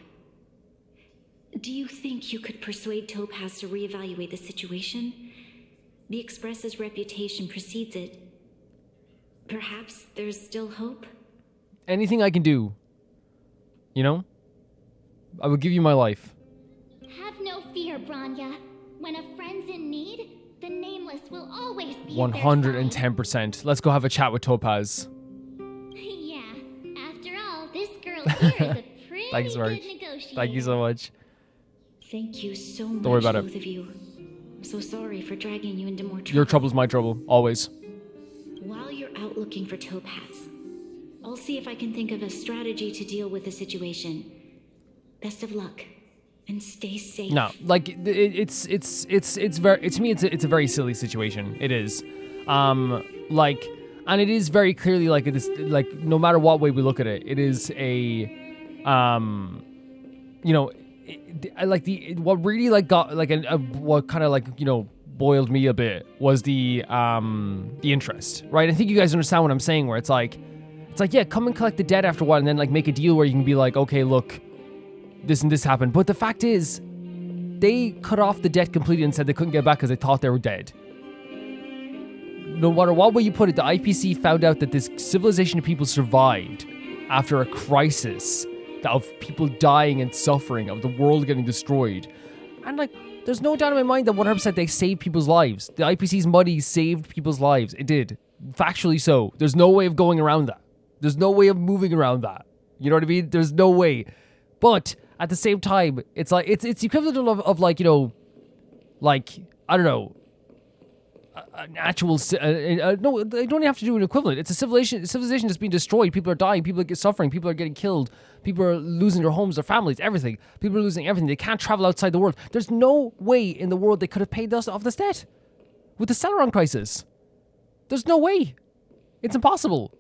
Do you think you could persuade Topaz to reevaluate the situation? The Express's reputation precedes it. Perhaps there's still hope? Anything I can do. You know? I would give you my life. Have no fear, Branya. When a friend's in need, the Nameless will always be 110%. Let's go have a chat with Topaz. Yeah, after all, this girl here is a pretty Thanks, Mark. good negotiator. Thank you so much. Thank you so much, Don't worry about both of you. I'm so sorry for dragging you into more trouble. Your trouble's my trouble, always. While you're out looking for Topaz, I'll see if I can think of a strategy to deal with the situation. Best of luck, and stay safe. No, like it's very to me it's a very silly situation. It is, like, and it is very clearly like it is like no matter what way we look at it, it is a, you know, what really like got like what kind of like boiled me a bit was the interest, right? I think you guys understand what I'm saying, where it's like yeah, come and collect the debt after a while, and then like make a deal where you can be like, okay, look, this and this happened. But the fact is, they cut off the debt completely and said they couldn't get back because they thought they were dead. No matter what way you put it, the IPC found out that this civilization of people survived after a crisis of people dying and suffering, of the world getting destroyed. And like, there's no doubt in my mind that 100% they saved people's lives. The IPC's money saved people's lives. It did. Factually so. There's no way of going around that. There's no way of moving around that. You know what I mean? There's no way. But at the same time, it's like it's equivalent of like, like, I don't know, an actual no, they don't have to do an equivalent. It's a civilization that's being destroyed. People are dying. People are suffering. People are getting killed. People are losing their homes, their families, everything. People are losing everything. They can't travel outside the world. There's no way in the world they could have paid us off this debt with the Celeron crisis. There's no way. It's impossible.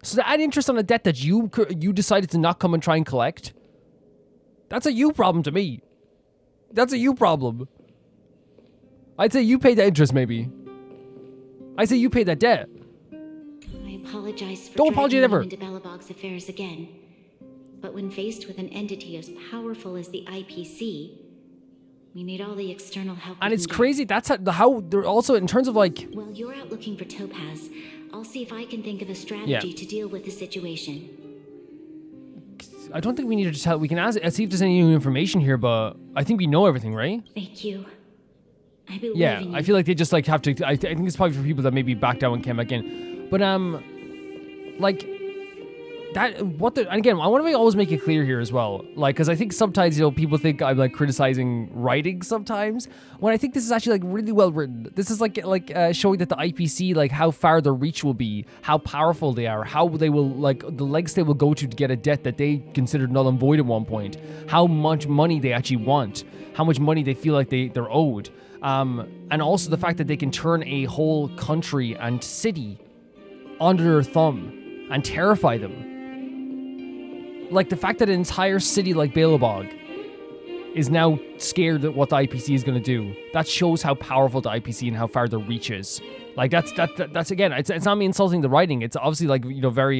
So to add interest on a debt that you decided to not come and try and collect, that's a you problem to me. That's a you problem. I'd say you paid that interest, maybe. I'd say you paid that debt. I apologize for Don't apologize ever. into Belobog's affairs again. But when faced with an entity as powerful as the IPC, we need all the external help. And it's crazy. That's how they're also in terms of like. While you're out looking for Topaz, I'll see if I can think of a strategy to deal with the situation. I don't think we need to tell. We can see if there's any new information here, but I think we know everything, right? Thank you. I believe in you. I feel like they just like have to. I think it's probably for people that maybe backed out and came back in, but like that. And again, I want to always make it clear here as well, like, because I think sometimes people think I'm like criticizing writing sometimes, when I think this is actually like really well written. This is like showing that the IPC, like how far their reach will be, how powerful they are, how they will like the lengths they will go to get a debt that they considered null and void at one point, how much money they actually want, how much money they feel like they're owed. And also the fact that they can turn a whole country and city under their thumb and terrify them. Like the fact that an entire city like Belobog is now scared at what the IPC is going to do. That shows how powerful the IPC and how far their reach is. Like that's again, it's not me insulting the writing. It's obviously like, very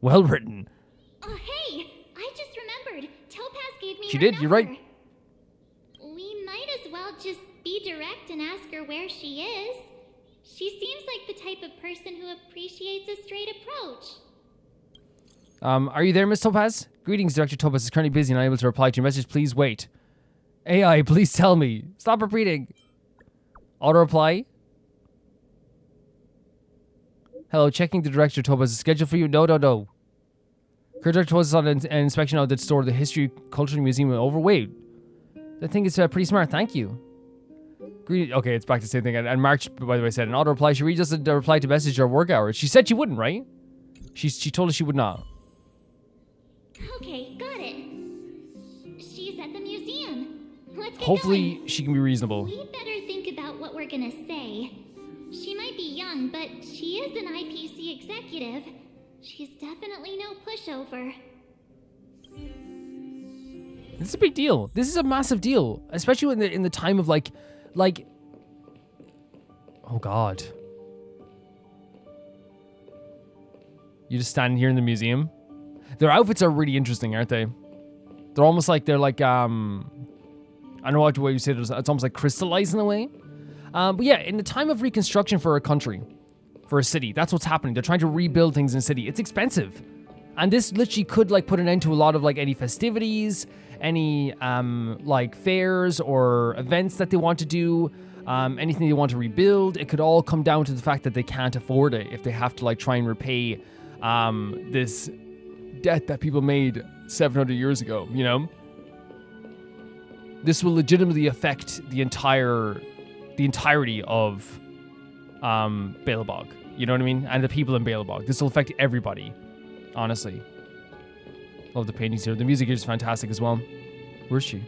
well written. Oh, hey, I just remembered. Topaz gave me She her did, number. you're right. We might as well just be direct and ask her where she is. She seems like the type of person who appreciates a straight approach. Are you there, Miss Topaz? Greetings, Director Topaz is currently busy and unable to reply to your message. Please wait. AI, please tell me. Stop repeating. Auto reply. Hello, checking the Director Topaz is scheduled for you. No. Current Director Topaz is on an inspection out that store, the History Cultural Museum. Overweight. I think it's pretty smart. Thank you. Okay, it's back to the same thing. And March, by the way, said an auto reply. She reads us a reply to message or work hours. She said she wouldn't, right? She told us she would not. Okay, got it. She's at the museum. Let's get Hopefully going. she can be reasonable. We better think about what we're gonna say. She might be young, but she is an IPC executive. She's definitely no pushover. This is a big deal. This is a massive deal, especially in the time of like, oh God. You just standing here in the museum. Their outfits are really interesting, aren't they? They're almost like I don't know what way you say it. It's almost like crystallized in a way. But yeah, in the time of reconstruction for a country, for a city, that's what's happening. They're trying to rebuild things in a city. It's expensive. And this literally could like put an end to a lot of like any festivities, any like fairs or events that they want to do, anything they want to rebuild. It could all come down to the fact that they can't afford it if they have to like try and repay this debt that people made 700 years ago, you know? This will legitimately affect the entirety of Belobog. You know what I mean? And the people in Belobog. This will affect everybody. Honestly. Love the paintings here. The music is fantastic as well. Where's she?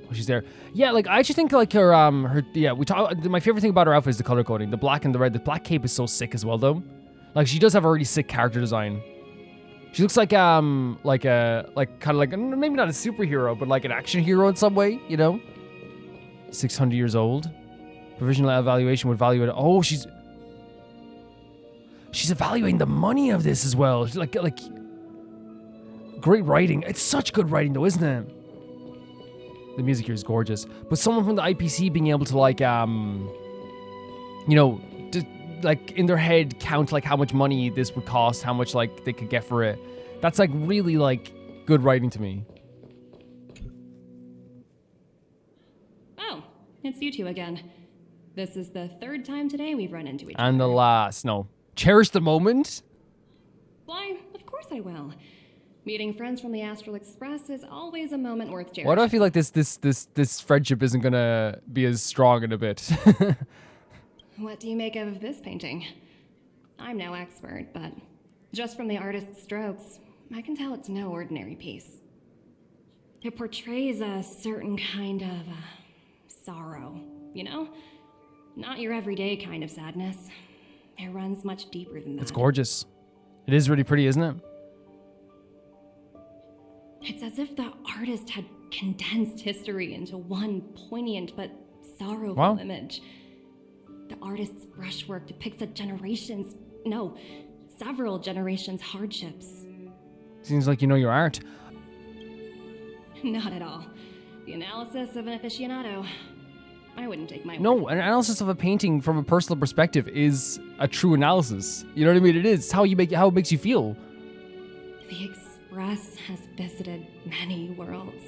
Oh, she's there. Yeah, like I actually think like her my favorite thing about her outfit is the color coding. The black and the red. The black cape is so sick as well though. Like she does have a really sick character design. She looks like kind of like maybe not a superhero, but like an action hero in some way, you know? 600 years old. Provisional evaluation would value it. Oh, she's evaluating the money of this as well. Like great writing. It's such good writing though, isn't it? The music here is gorgeous. But someone from the IPC being able to like like in their head count like how much money this would cost, how much like they could get for it. That's like really like good writing to me. Oh, it's you two again. This is the third time today we've run into each other. And the last, no. Cherish the moment? Why, of course I will. Meeting friends from the Astral Express is always a moment worth cherishing. Why do I feel like this friendship isn't gonna be as strong in a bit? What do you make of this painting? I'm no expert, but just from the artist's strokes, I can tell it's no ordinary piece. It portrays a certain kind of sorrow, you know? Not your everyday kind of sadness. It runs much deeper than that. It's gorgeous. It is really pretty, isn't it? It's as if the artist had condensed history into one poignant but sorrowful image. The artist's brushwork depicts several generations' hardships. Seems like you know your art. Not at all. The analysis of an aficionado. I wouldn't take my word. No, an analysis of a painting from a personal perspective is a true analysis. You know what I mean? It is. It's how it makes you feel. The Express has visited many worlds.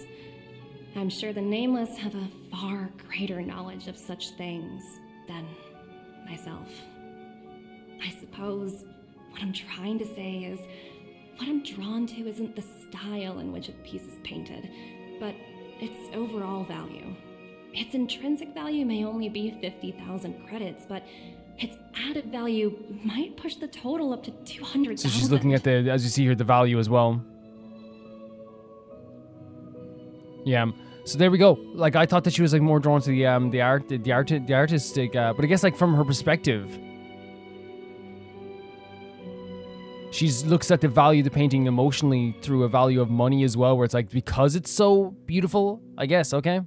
I'm sure the Nameless have a far greater knowledge of such things than myself. I suppose what I'm trying to say is what I'm drawn to isn't the style in which a piece is painted, but its overall value. Its intrinsic value may only be 50,000 credits, but its added value might push the total up to 200,000. So she's looking at as you see here, the value as well. Yeah. So there we go. Like I thought that she was like more drawn to the artistic, but I guess like from her perspective, she looks at the value of the painting emotionally through a value of money as well, where it's like because it's so beautiful. I guess okay.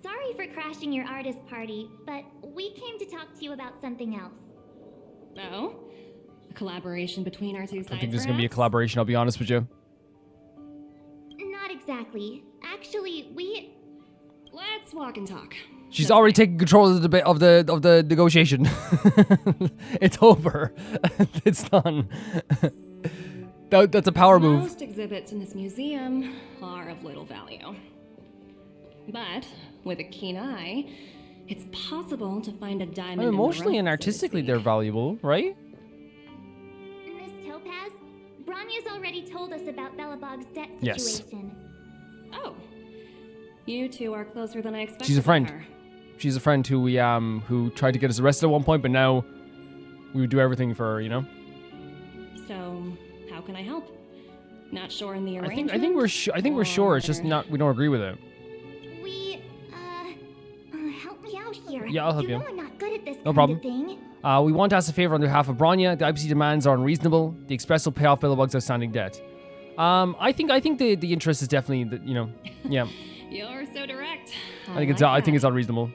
Sorry for crashing your artist party, but we came to talk to you about something else. Oh, a collaboration between our two sides. I think there's gonna be a collaboration. I'll be honest with you. Not exactly. Actually, Let's walk and talk. She's already taken control of the debate of the negotiation. It's over. It's done. That's a power move. Most exhibits in this museum are of little value. But with a keen eye, it's possible to find a diamond in the emotionally rough, and so to artistically, speak. they're valuable, right? Miss Topaz, Bronya's already told us about Belobog's debt Yes. situation. Oh, you two are closer than I expected. She's a with friend. her. She's a friend who we who tried to get us arrested at one point, but now we would do everything for her, you know? So, how can I help? Not sure in the arrangement. I think we're sure. It's just not we don't agree with it. Help me out here. Yeah, I'll help you. You know I'm not good at this No kind problem. of thing. We want to ask a favor on behalf of Bronya. The IPC demands are unreasonable. The Express will pay off Belobog's outstanding debt. I think the interest is definitely yeah. You're so direct. I think it's unreasonable.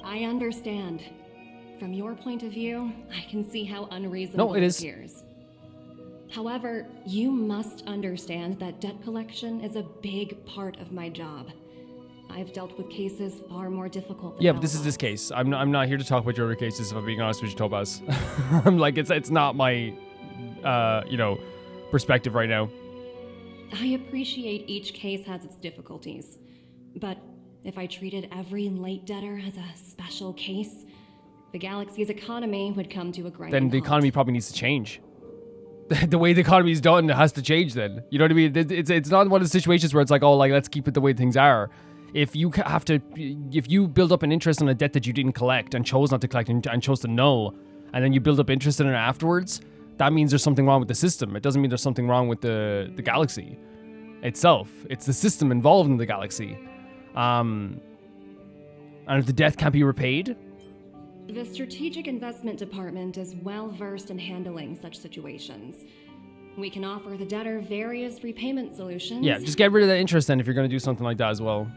I understand. From your point of view, I can see how unreasonable it is. appears. However, you must understand that debt collection is a big part of my job. I've dealt with cases far more difficult than Yeah, but this is this case. I'm not here to talk about your other cases, if I'm being honest with you, Topaz. I'm like, it's not my perspective right now. I appreciate each case has its difficulties, but if I treated every late debtor as a special case, the galaxy's economy would come to a grinding Then the halt. economy probably needs to change. The way the economy is done has to change then. You know what I mean? It's not one of the situations where it's like, oh, like, let's keep it the way things are. If you build up an interest on a debt that you didn't collect and chose not to collect and chose to null, and then you build up interest in it afterwards, that means there's something wrong with the system. It doesn't mean there's something wrong with the galaxy itself. It's the system involved in the galaxy. And if the debt can't be repaid... The Strategic Investment Department is well versed in handling such situations. We can offer the debtor various repayment solutions. Yeah, just get rid of that interest then if you're going to do something like that as well.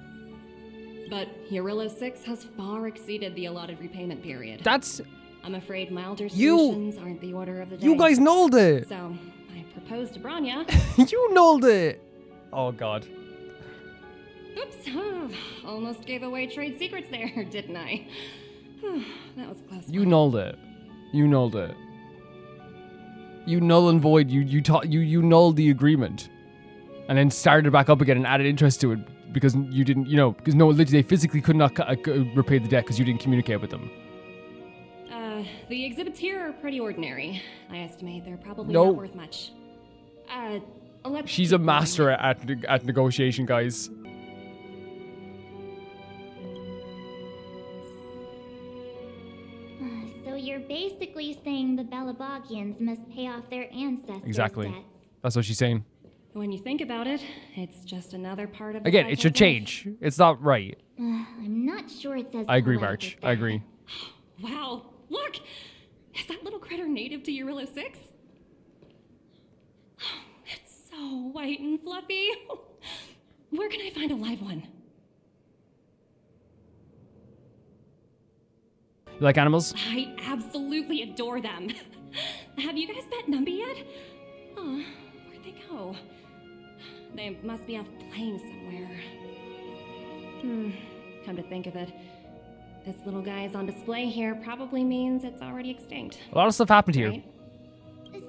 But Eurillo 6 has far exceeded the allotted repayment period. That's... I'm afraid milder solutions aren't the order of the day. You guys nulled it! So, I proposed to Branya. You nulled it! Oh, God. Oops. Almost gave away trade secrets there, didn't I? That was close. You nulled it. You nulled it. You null and void. You nulled the agreement, and then started it back up again and added interest to it because you didn't, because literally they physically could not repay the debt because you didn't communicate with them. The exhibits here are pretty ordinary. I estimate they're probably not worth much. She's a master at negotiation, guys. So you're basically saying the Belabogians must pay off their ancestors' Exactly. debts. That's what she's saying. When you think about it, it's just another part of the Again, it should change. It's not right. I'm not sure it's as I agree, polite March. as I agree. Wow, look! Is that little critter native to Eurillo 6? It's so white and fluffy. Where can I find a live one? You like animals? I absolutely adore them. Have you guys met Numby yet? Oh, where'd they go? They must be off playing somewhere. Come to think of it, this little guy is on display here probably means it's already extinct. A lot of stuff happened here. Right?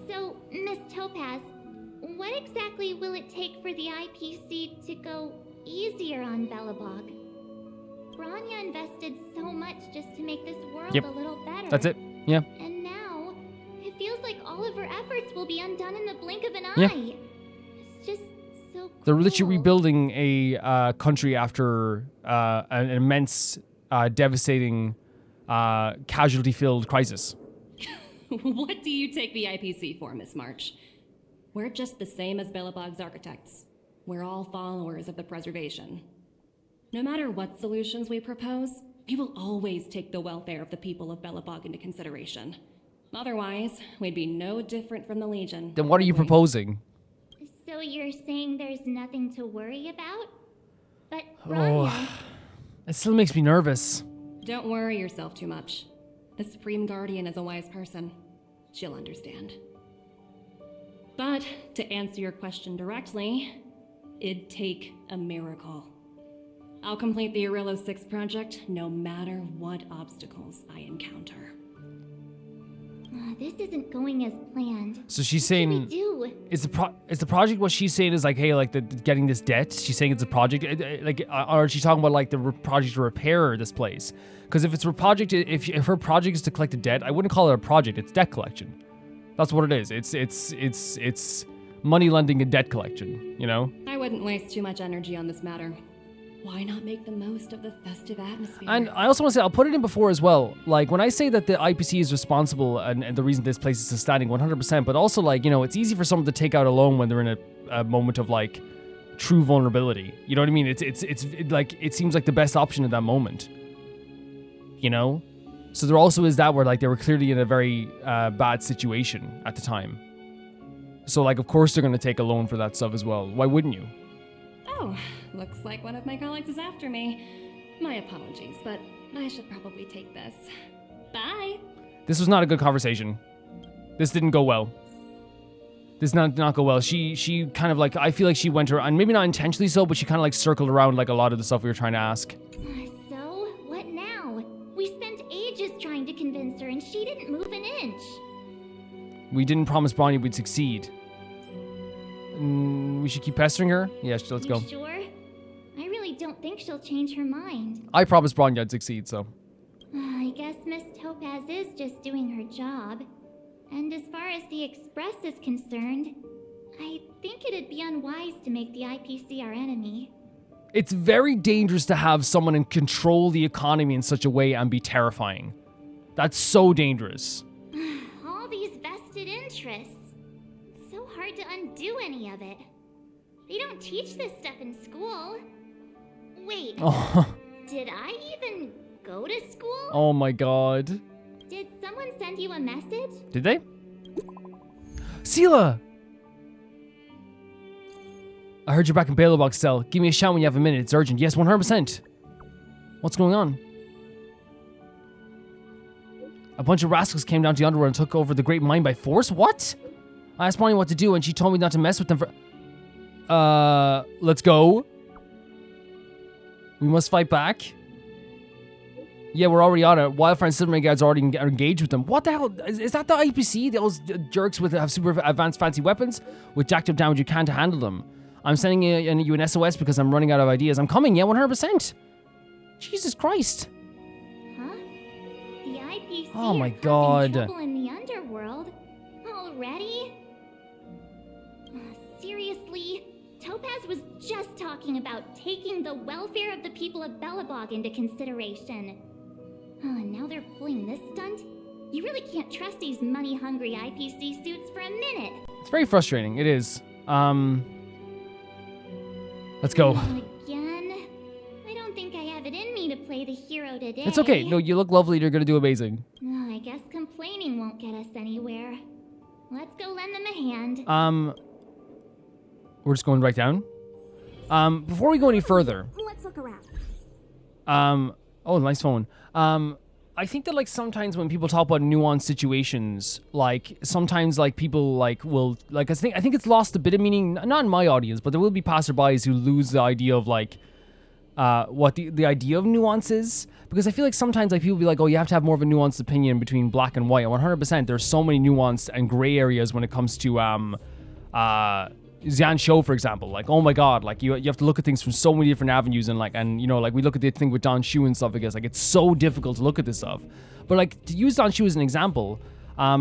So, Miss Topaz, what exactly will it take for the IPC to go easier on Belobog? Branya invested so much just to make this world a little better. That's it. Yeah. And now, it feels like all of her efforts will be undone in the blink of an Yeah. eye. It's just so cool. They're literally rebuilding a country after an immense, devastating, casualty-filled crisis. What do you take the IPC for, Miss March? We're just the same as Belobog's architects. We're all followers of the preservation. No matter what solutions we propose, we will always take the welfare of the people of Belobog into consideration. Otherwise, we'd be no different from the Legion. Then what are you proposing? So you're saying there's nothing to worry about? But Branya... It still makes me nervous. Don't worry yourself too much. The Supreme Guardian is a wise person. She'll understand. But, to answer your question directly, it'd take a miracle. I'll complete the Eurillo 6 project no matter what obstacles I encounter. This isn't going as planned. So she's What saying, should we do? is the project what she's saying is like, hey, like getting this debt? She's saying it's a project, or is she talking about like the project to repair this place? Because if it's a project, if her project is to collect a debt, I wouldn't call it a project. It's debt collection. That's what it is. It's money lending and debt collection. You know. I wouldn't waste too much energy on this matter. Why not make the most of the festive atmosphere? And I also want to say, I'll put it in before as well. Like, when I say that the IPC is responsible and the reason this place is still standing 100%, but also, like, it's easy for someone to take out a loan when they're in a moment of, like, true vulnerability. You know what I mean? It's like, it seems like the best option at that moment. You know? So there also is that where, like, they were clearly in a very bad situation at the time. So, like, of course they're going to take a loan for that stuff as well. Why wouldn't you? Oh, looks like one of my colleagues is after me. My apologies, but I should probably take this. Bye! This was not a good conversation. This didn't go well. This did not go well. She kind of like, I feel like she went around, maybe not intentionally so, but she kind of like circled around like a lot of the stuff we were trying to ask. So, what now? We spent ages trying to convince her and she didn't move an inch. We didn't promise Bronny we'd succeed. We should keep pestering her? Yeah, let's go. You sure? I really don't think she'll change her mind. I promised Bronny I'd succeed, so. I guess Miss Topaz is just doing her job. And as far as the Express is concerned, I think it'd be unwise to make the IPC our enemy. It's very dangerous to have someone and control the economy in such a way and be terrifying. That's so dangerous. All these vested interests. It's so hard to undo any of it. They don't teach this stuff in school. Wait, did I even go to school? Oh my god. Did someone send you a message? Did they? Sela! I heard you're back in Bailowbox cell. Give me a shout when you have a minute. It's urgent. Yes, 100%. What's going on? A bunch of rascals came down to the underworld and took over the great mine by force? What? I asked Bonnie what to do and she told me not to mess with them for... let's go. We must fight back. Yeah, we're already on it. Wildfire and Silvermane guards are already engaged with them. What the hell? Is that the IPC? Those jerks have super advanced fancy weapons with jacked up damage you can't handle them. I'm sending you an SOS because I'm running out of ideas. I'm coming, yeah, 100%. Jesus Christ. Huh? The IPC oh my are god. causing trouble in the underworld? Already? Seriously? Topaz was just talking about taking the welfare of the people of Belobog into consideration. And now they're pulling this stunt? You really can't trust these money-hungry IPC suits for a minute. It's very frustrating. It is. Let's go. Again? I don't think I have it in me to play the hero today. It's okay. No, you look lovely. You're gonna do amazing. I guess complaining won't get us anywhere. Let's go lend them a hand. We're just going right down. Before we go any further. Let's look around. Oh, nice phone. I think that, like, sometimes when people talk about nuanced situations, like, sometimes, like, people, like, will, like, I think it's lost a bit of meaning, not in my audience, but there will be passerbys who lose the idea of, like, what the idea of nuance is. Because I feel like sometimes, like, people be like, oh, you have to have more of a nuanced opinion between black and white. And 100%, there's so many nuanced and gray areas when it comes to, Xianzhou, for example. Like, oh my god, like, you have to look at things from so many different avenues, and, like, and, you know, like, we look at the thing with Don Shu and stuff, I guess, like, it's so difficult to look at this stuff. But, like, to use Don Shu as an example, a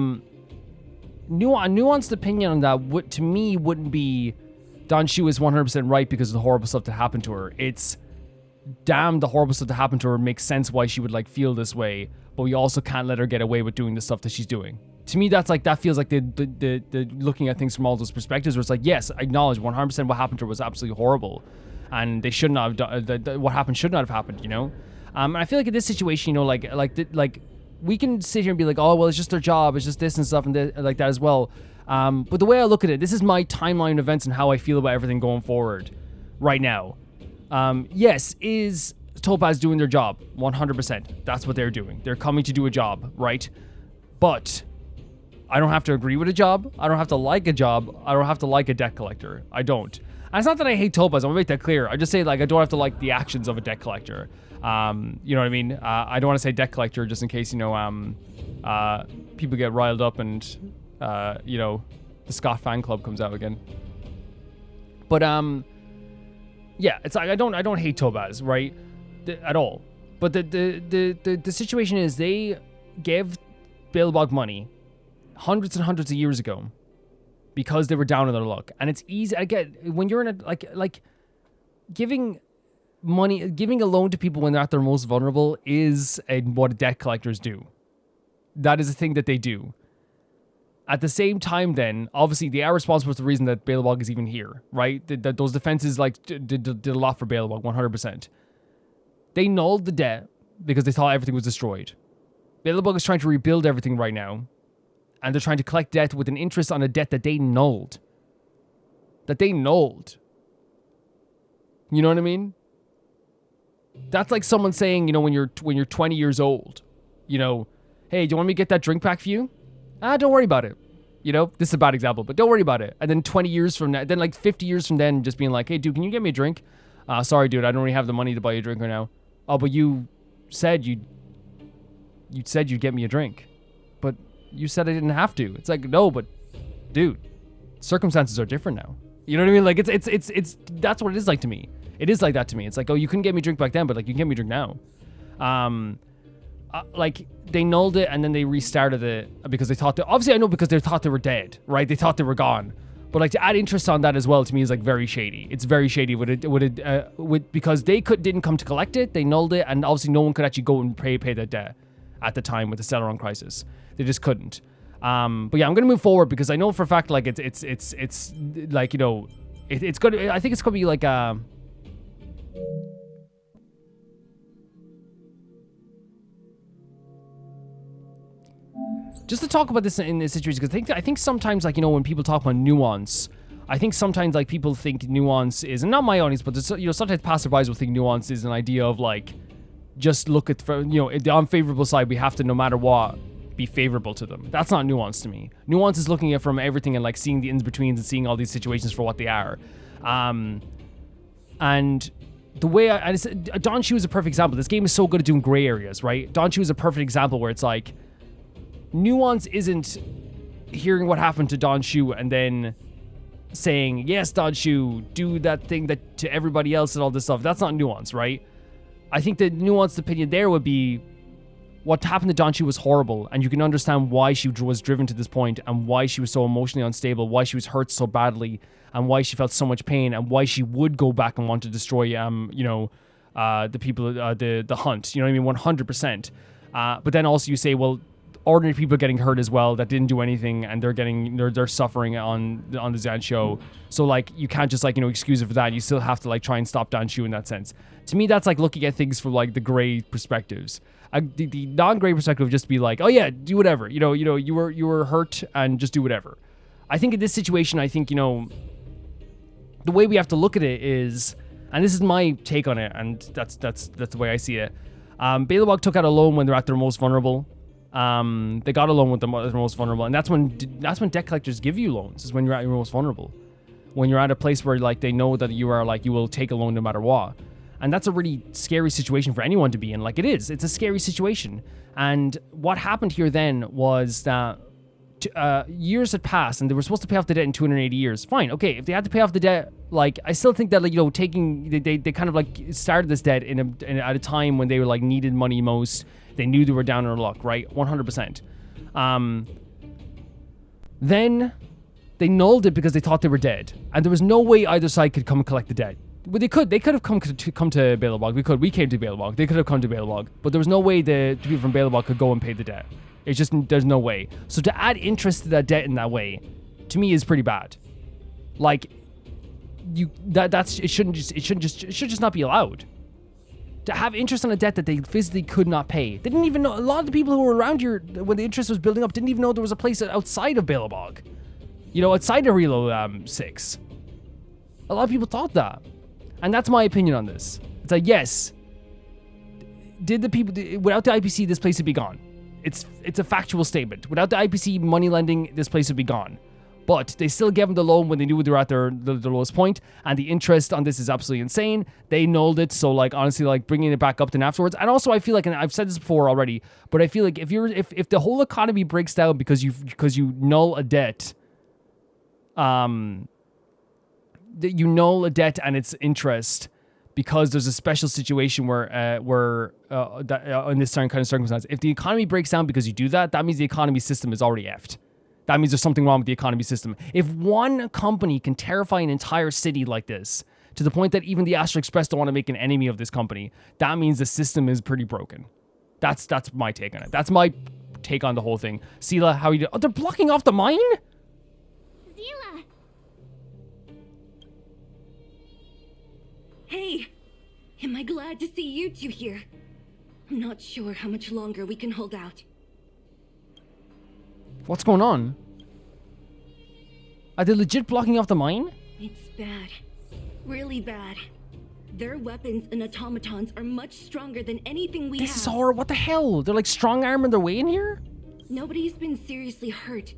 nuanced opinion on that, to me, wouldn't be Don Shu is 100% right because of the horrible stuff that happened to her. It's, damn, the horrible stuff that happened to her makes sense why she would, like, feel this way, but we also can't let her get away with doing the stuff that she's doing. To me, that's like, that feels like the looking at things from all those perspectives, where it's like, yes, I acknowledge 100% what happened to her was absolutely horrible, and they should not have done, what happened should not have happened, you know. And I feel like in this situation, you know, like we can sit here and be like, oh well, it's just their job, it's just this and stuff, and like that as well. But the way I look at it, this is my timeline of events and how I feel about everything going forward, right now. Yes, is Topaz doing their job? 100%. That's what they're doing. They're coming to do a job, right? But I don't have to agree with a job. I don't have to like a job. I don't have to like a debt collector. I don't. And it's not that I hate Topaz. I want to make that clear. I just say, like, I don't have to like the actions of a debt collector. You know what I mean? I don't want to say debt collector just in case, you know, people get riled up and, you know, the Scott fan club comes out again. But, yeah, it's like, I don't hate Topaz, right? At all. But the situation is they gave Bailbog money hundreds and hundreds of years ago because they were down on their luck. And it's easy, again, when you're in a, like giving money, giving a loan to people when they're at their most vulnerable is what debt collectors do. That is a thing that they do. At the same time, then, obviously, they are responsible for the reason that Bailbog is even here, right? That those defenses, like, did a lot for Bailbog, 100%. They nulled the debt because they thought everything was destroyed. Bailbog is trying to rebuild everything right now, and they're trying to collect debt with an interest on a debt that they nulled. That they nulled. You know what I mean? That's like someone saying, you know, when you're 20 years old, you know, hey, do you want me to get that drink back for you? Don't worry about it. You know, this is a bad example, but don't worry about it. And then 20 years from now, then like 50 years from then, just being like, hey, dude, can you get me a drink? Sorry, dude, I don't really have the money to buy you a drink right now. Oh, but you said you'd get me a drink. But You said I didn't have to. It's like, no, but dude, circumstances are different now. You know what I mean? Like it's that's what it is like to me. It is like that to me. It's like, oh, you couldn't get me a drink back then, but like you can get me a drink now. Like they nulled it and then they restarted it because they thought obviously I know because they thought they were dead, right? They thought they were gone. But like to add interest on that as well to me is like very shady. It's very shady because they didn't come to collect it. They nulled it, and obviously no one could actually go and pay that debt at the time with the Stellaron crisis. They just couldn't. But yeah, I'm gonna move forward because I know for a fact like it's like, you know, it's gonna. I think it's gonna be like just to talk about this in this situation, because I think sometimes, like, you know, when people talk about nuance, I think sometimes like people think nuance is, and not my audience, but you know, sometimes passerbys will think nuance is an idea of like, just look at, you know, the unfavorable side. We have to, no matter what, be favorable to them. That's not nuance to me. Nuance is looking at from everything and like seeing the in-betweens and seeing all these situations for what they are. And the way Don Shu is a perfect example. This game is so good at doing gray areas, right? Don Shu is a perfect example where it's like, nuance isn't hearing what happened to Don Shu and then saying, yes, Don Shu, do that thing that to everybody else and all this stuff. That's not nuance, right? I think the nuanced opinion there would be, what happened to Don Shu was horrible, and you can understand why she was driven to this point and why she was so emotionally unstable, why she was hurt so badly, and why she felt so much pain, and why she would go back and want to destroy, you know, the people, the hunt. You know what I mean? 100%. But then also you say, well, ordinary people getting hurt as well that didn't do anything, and they're suffering on the Xianzhou. So like, you can't just like, you know, excuse it for that. You still have to like try and stop Don Shu in that sense. To me, that's like looking at things from like the gray perspectives. The non-gray perspective would just be like, oh yeah, do whatever. You know, you were hurt and just do whatever. I think in this situation, I think, you know, the way we have to look at it is, and this is my take on it, and that's the way I see it. Belobog took out a loan when they're at their most vulnerable. They got a loan with the most vulnerable, and that's when debt collectors give you loans, is when you're at your most vulnerable, when you're at a place where like they know that you are like, you will take a loan no matter what. And that's a really scary situation for anyone to be in. Like, it's a scary situation. And what happened here then was that years had passed and they were supposed to pay off the debt in 280 years. Fine, okay, if they had to pay off the debt, like, I still think that, like, you know, they kind of like started this debt at a time when they were like needed money most. They knew they were down on their luck, right? 100%. Then they nulled it because they thought they were dead, and there was no way either side could come and collect the debt. Well, they could have come to Belobog. We came to Belobog. They could have come to Belobog, but there was no way the people from Belobog could go and pay the debt. It's just, there's no way. So to add interest to that debt in that way, to me, is pretty bad. Like, it should just not be allowed. To have interest on a debt that they physically could not pay. They didn't even know. A lot of the people who were around here when the interest was building up didn't even know there was a place outside of Belobog. You know, outside of Relo 6. A lot of people thought that. And that's my opinion on this. It's like, yes, did the people, without the IPC, this place would be gone. It's a factual statement. Without the IPC money lending, this place would be gone. But they still gave them the loan when they knew they were at their lowest point, and the interest on this is absolutely insane. They nulled it, so like, honestly, like, bringing it back up then afterwards. And also, I feel like, and I've said this before already, but I feel like if the whole economy breaks down because you null a debt, that you null a debt and its interest because there's a special situation where in this kind of circumstance, if the economy breaks down because you do that, that means the economy system is already effed. That means there's something wrong with the economy system. If one company can terrify an entire city like this, to the point that even the Astro Express don't want to make an enemy of this company, that means the system is pretty broken. That's my take on it. That's my take on the whole thing. Sela, how are you doing? Oh, they're blocking off the mine? Zila! Hey! Am I glad to see you two here? I'm not sure how much longer we can hold out. What's going on? Are they legit blocking off the mine? It's bad. Really bad. Their weapons and automatons are much stronger than anything we have. This is horror. What the hell? They're like strong arming their way in here? Nobody's been seriously hurt,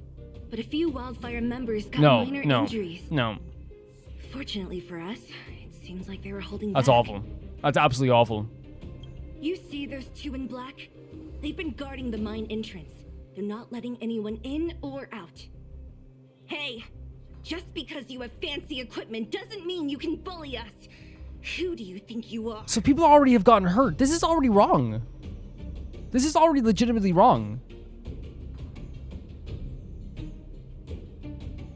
but a few Wildfire members got minor injuries. No. Fortunately for us, it seems like they were holding That's back. awful. That's absolutely awful. You see those two in black? They've been guarding the mine entrance. They're not letting anyone in or out. Hey, just because you have fancy equipment doesn't mean you can bully us. Who do you think you are? So people already have gotten hurt. This is already wrong. This is already legitimately wrong.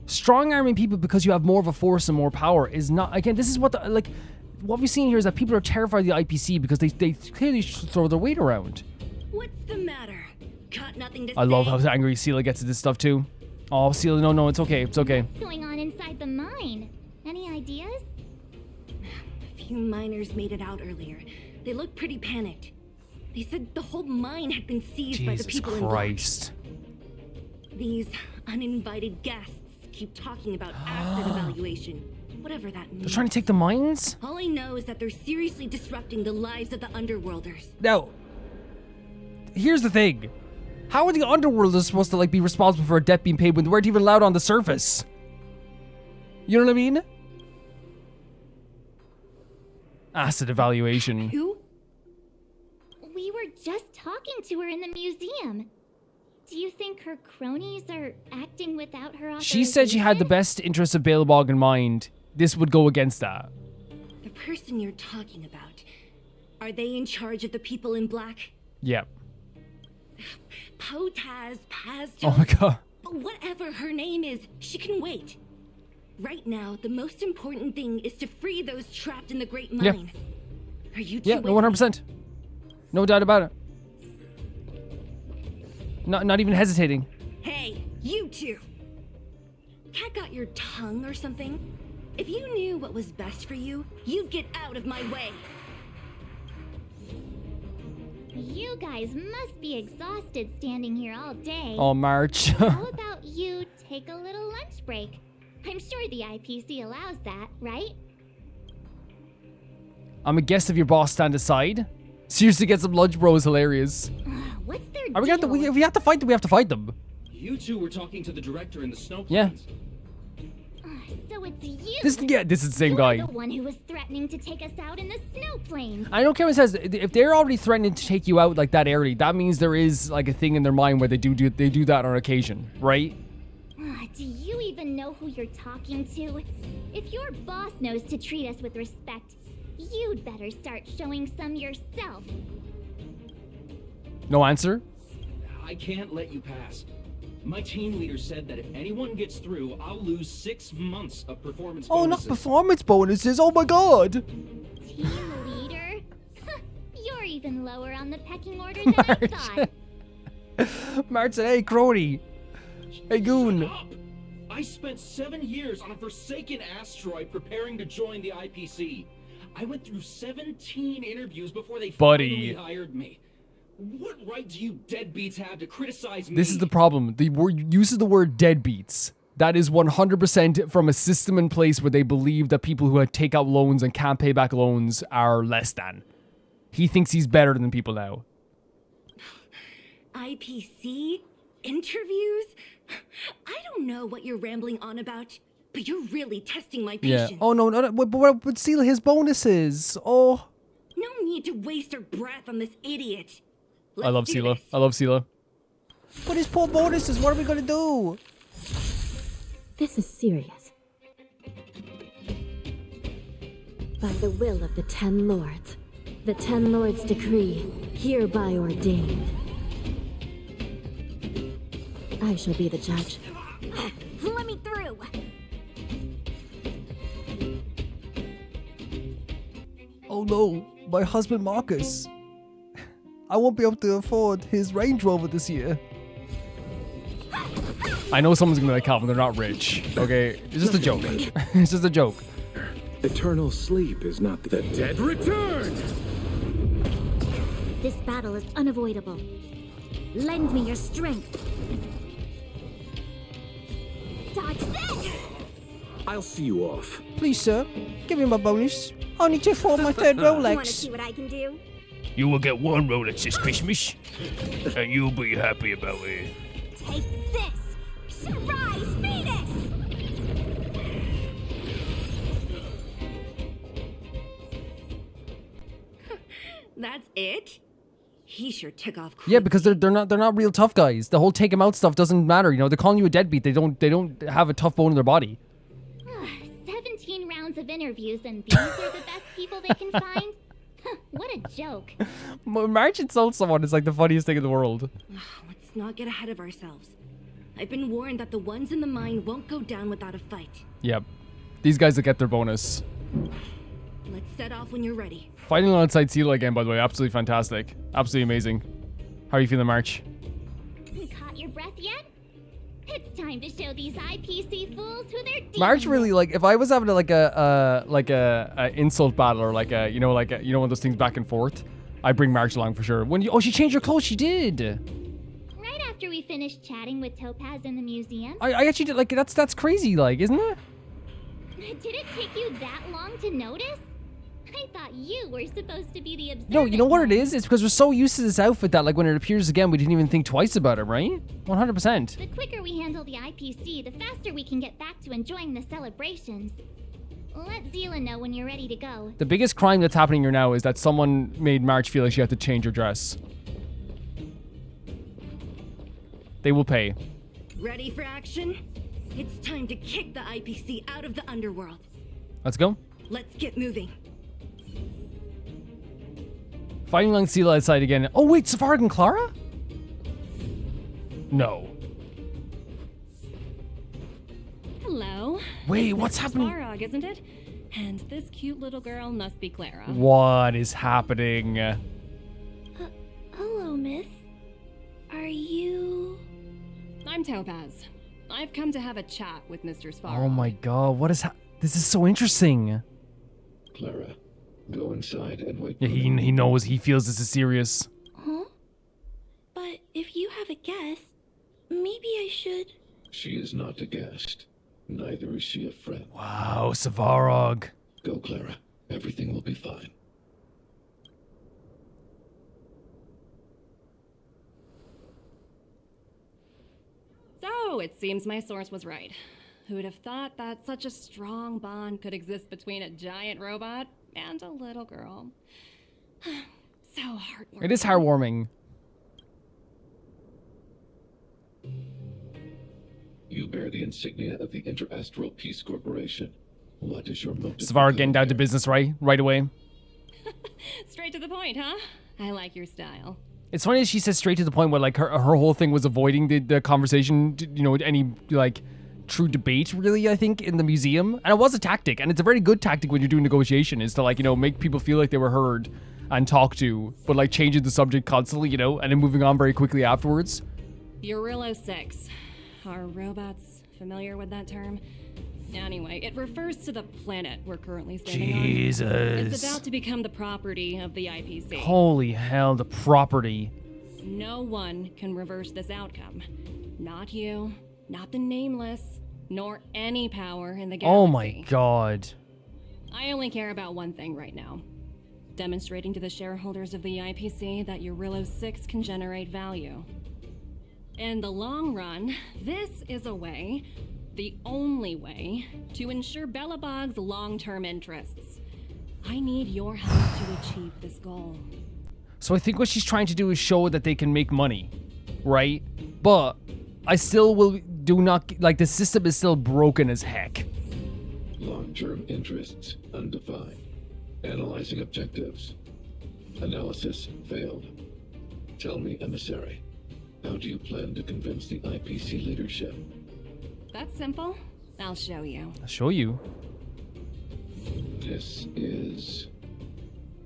Strong arming people because you have more of a force and more power is not, again, this is what the, like, what we're seeing here is that people are terrified of the IPC because they clearly throw their weight around. What's the matter? Got nothing to say? I love how angry Sela gets at this stuff too. Oh, Sela, no, it's okay, it's okay. What's going on inside the mine? Any ideas? A few miners made it out earlier. They looked pretty panicked. They said the whole mine had been seized by the people in black. Jesus Christ. These uninvited guests keep talking about asset evaluation, whatever that means. They're trying to take the mines? All I know is that they're seriously disrupting the lives of the Underworlders. Now, here's the thing. How are the Underworlders supposed to, like, be responsible for a debt being paid when they weren't even allowed on the surface? You know what I mean? Asset evaluation. Who? We were just talking to her in the museum. Do you think her cronies are acting without her authorization? She said she had the best interests of Balebog in mind. This would go against that. The person you're talking about, are they in charge of the people in black? Yeah. Topaz, Oh my god. whatever her name is, she can wait. Right now, the most important thing is to free those trapped in the Great Mine. Are you two? Yeah, no, 100%. No doubt about it. Not even hesitating. Hey, you two! Cat got your tongue or something? If you knew what was best for you, you'd get out of my way. You guys must be exhausted standing here all day. Oh, March. How about you take a little lunch break? I'm sure the IPC allows that, right? I'm a guest of your boss, stand aside. Seriously, get some lunch, bro, is hilarious. What's their Are we deal? if we have to fight them, we have to fight them. You two were talking to the director in the snow Yeah. plains. So it's you. This is the same You're guy. the one who was threatening to take us out in the snow plains. I don't care what it says. If they're already threatening to take you out like that early, that means there is like a thing in their mind where they do that on occasion, right? Do you even know who you're talking to? If your boss knows to treat us with respect, you'd better start showing some yourself. No answer? I can't let you pass. My team leader said that if anyone gets through, I'll lose 6 months of performance bonuses. Oh, not performance bonuses. Oh my god. Team leader? You're even lower on the pecking order than I thought. March said, hey, crony. Hey, goon. Shut up! I spent 7 years on a forsaken asteroid preparing to join the IPC. I went through 17 interviews before they finally hired me. What right do you deadbeats have to criticize me? This is the problem. The word uses the word deadbeats. That is 100% from a system in place where they believe that people who take out loans and can't pay back loans are less than. He thinks he's better than people now. IPC? Interviews? I don't know what you're rambling on about, but you're really testing my patience. Yeah. Oh, no. But steal his bonuses. Oh. No need to waste our breath on this idiot. I love Sela. I love Sela. But his poor bonuses, what are we gonna do? This is serious. By the will of the 10 Lords, the 10 Lords' decree, hereby ordained. I shall be the judge. Let me through. Oh no, my husband Marcus. I won't be able to afford his Range Rover this year. I know someone's gonna be like, Calvin, they're not rich. Okay, it's just a joke. It's just a joke. Eternal sleep is not the dead return! This battle is unavoidable. Lend me your strength. Dodge this! I'll see you off. Please, sir, give me my bonus. I need to afford my third Want to Rolex. see what I can do? You will get 1 Rolex this Christmas, and you'll be happy about it. Take this! Rise, Venus! That's it? He sure took off quick. Yeah, because they're not real tough guys. The whole take him out stuff doesn't matter. You know, they're calling you a deadbeat. They don't have a tough bone in their body. 17 rounds of interviews and these are the best people they can find? What a joke. March insult someone is like the funniest thing in the world. Let's not get ahead of ourselves. I've been warned that the ones in the mine won't go down without a fight. Yep. These guys will get their bonus. Let's set off when you're ready. Fighting alongside Sela again, by the way. Absolutely fantastic. Absolutely amazing. How are you feeling, March? Caught your breath yet? It's time to show these IPC fools who they're dealing March really, like, if I was having like a insult battle or like a, one of those things back and forth, I'd bring March along for sure. Oh, she changed her clothes. She did. Right after we finished chatting with Topaz in the museum. I actually did, like, that's crazy, like, isn't it? Did it take you that long to notice? I thought you were supposed to be the observant. No, you know what it is? It's because we're so used to this outfit that, like, when it appears again, we didn't even think twice about it, right? 100%. The quicker we handle the IPC, the faster we can get back to enjoying the celebrations. Let Zila know when you're ready to go. The biggest crime that's happening here now is that someone made March feel like she had to change her dress. They will pay. Ready for action? It's time to kick the IPC out of the underworld. Let's go. Let's get moving. Fighting along Sela outside again. Oh wait, Safarg and Clara? No. Hello. Wait, It's what's Mr. happening? Svarog, isn't it? And this cute little girl must be Clara. What is happening? Hello, miss. Are you... I'm Topaz. I've come to have a chat with Mr. Svarog. Oh my god, what is this is so interesting. Clara, go inside and wait. Yeah, he knows, he feels this is serious. Huh? But if you have a guest, maybe I should... She is not a guest. Neither is she a friend. Wow, Savarog. Go, Clara. Everything will be fine. So, it seems my source was right. Who'd have thought that such a strong bond could exist between a giant robot and a little girl? So heartwarming. It is heartwarming. You bear the insignia of the Interastral Peace Corporation. What is your motive? Savarog getting down to business right away. Straight to the point, huh? I like your style. It's funny that she says straight to the point where, like, her whole thing was avoiding the conversation, any, like, true debate, really, I think, in the museum. And it was a tactic, and it's a very good tactic when you're doing negotiation, is to, like, make people feel like they were heard and talked to, but, like, changing the subject constantly, and then moving on very quickly afterwards. Xianzhou 6. Are robots familiar with that term? Anyway, it refers to the planet we're currently standing on. It's about to become the property of the IPC. Holy hell, the property. No one can reverse this outcome. Not you, not the Nameless, nor any power in the galaxy. Oh my god. I only care about one thing right now. Demonstrating to the shareholders of the IPC that Xianzhou 6 can generate value. In the long run, this is a way, the only way, to ensure Belobog's long-term interests. I need your help to achieve this goal. So I think what she's trying to do is show that they can make money, right? But I still the system is still broken as heck. Long-term interests undefined. Analyzing objectives. Analysis failed. Tell me, emissary, how do you plan to convince the IPC leadership? That's simple. I'll show you. I'll show you. This is...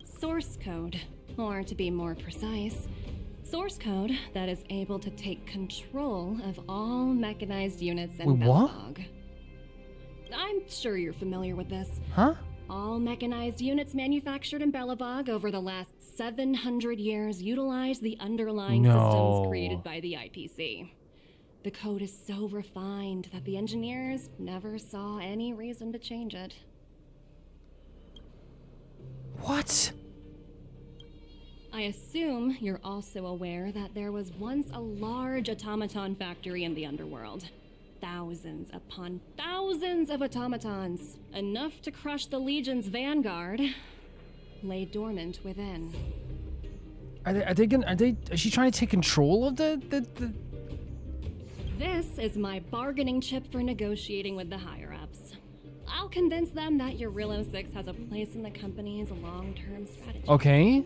Source code, or to be more precise, source code that is able to take control of all mechanized units in Belobog. I'm sure you're familiar with this. Huh? All mechanized units manufactured in Belobog over the last 700 years utilize the underlying systems created by the IPC. The code is so refined that the engineers never saw any reason to change it. What? I assume you're also aware that there was once a large automaton factory in the underworld. Thousands upon thousands of automatons, enough to crush the Legion's vanguard, lay dormant within. Is she trying to take control of the? This is my bargaining chip for negotiating with the higher-ups. I'll convince them that Eurillo 6 has a place in the company's long-term strategy. Okay.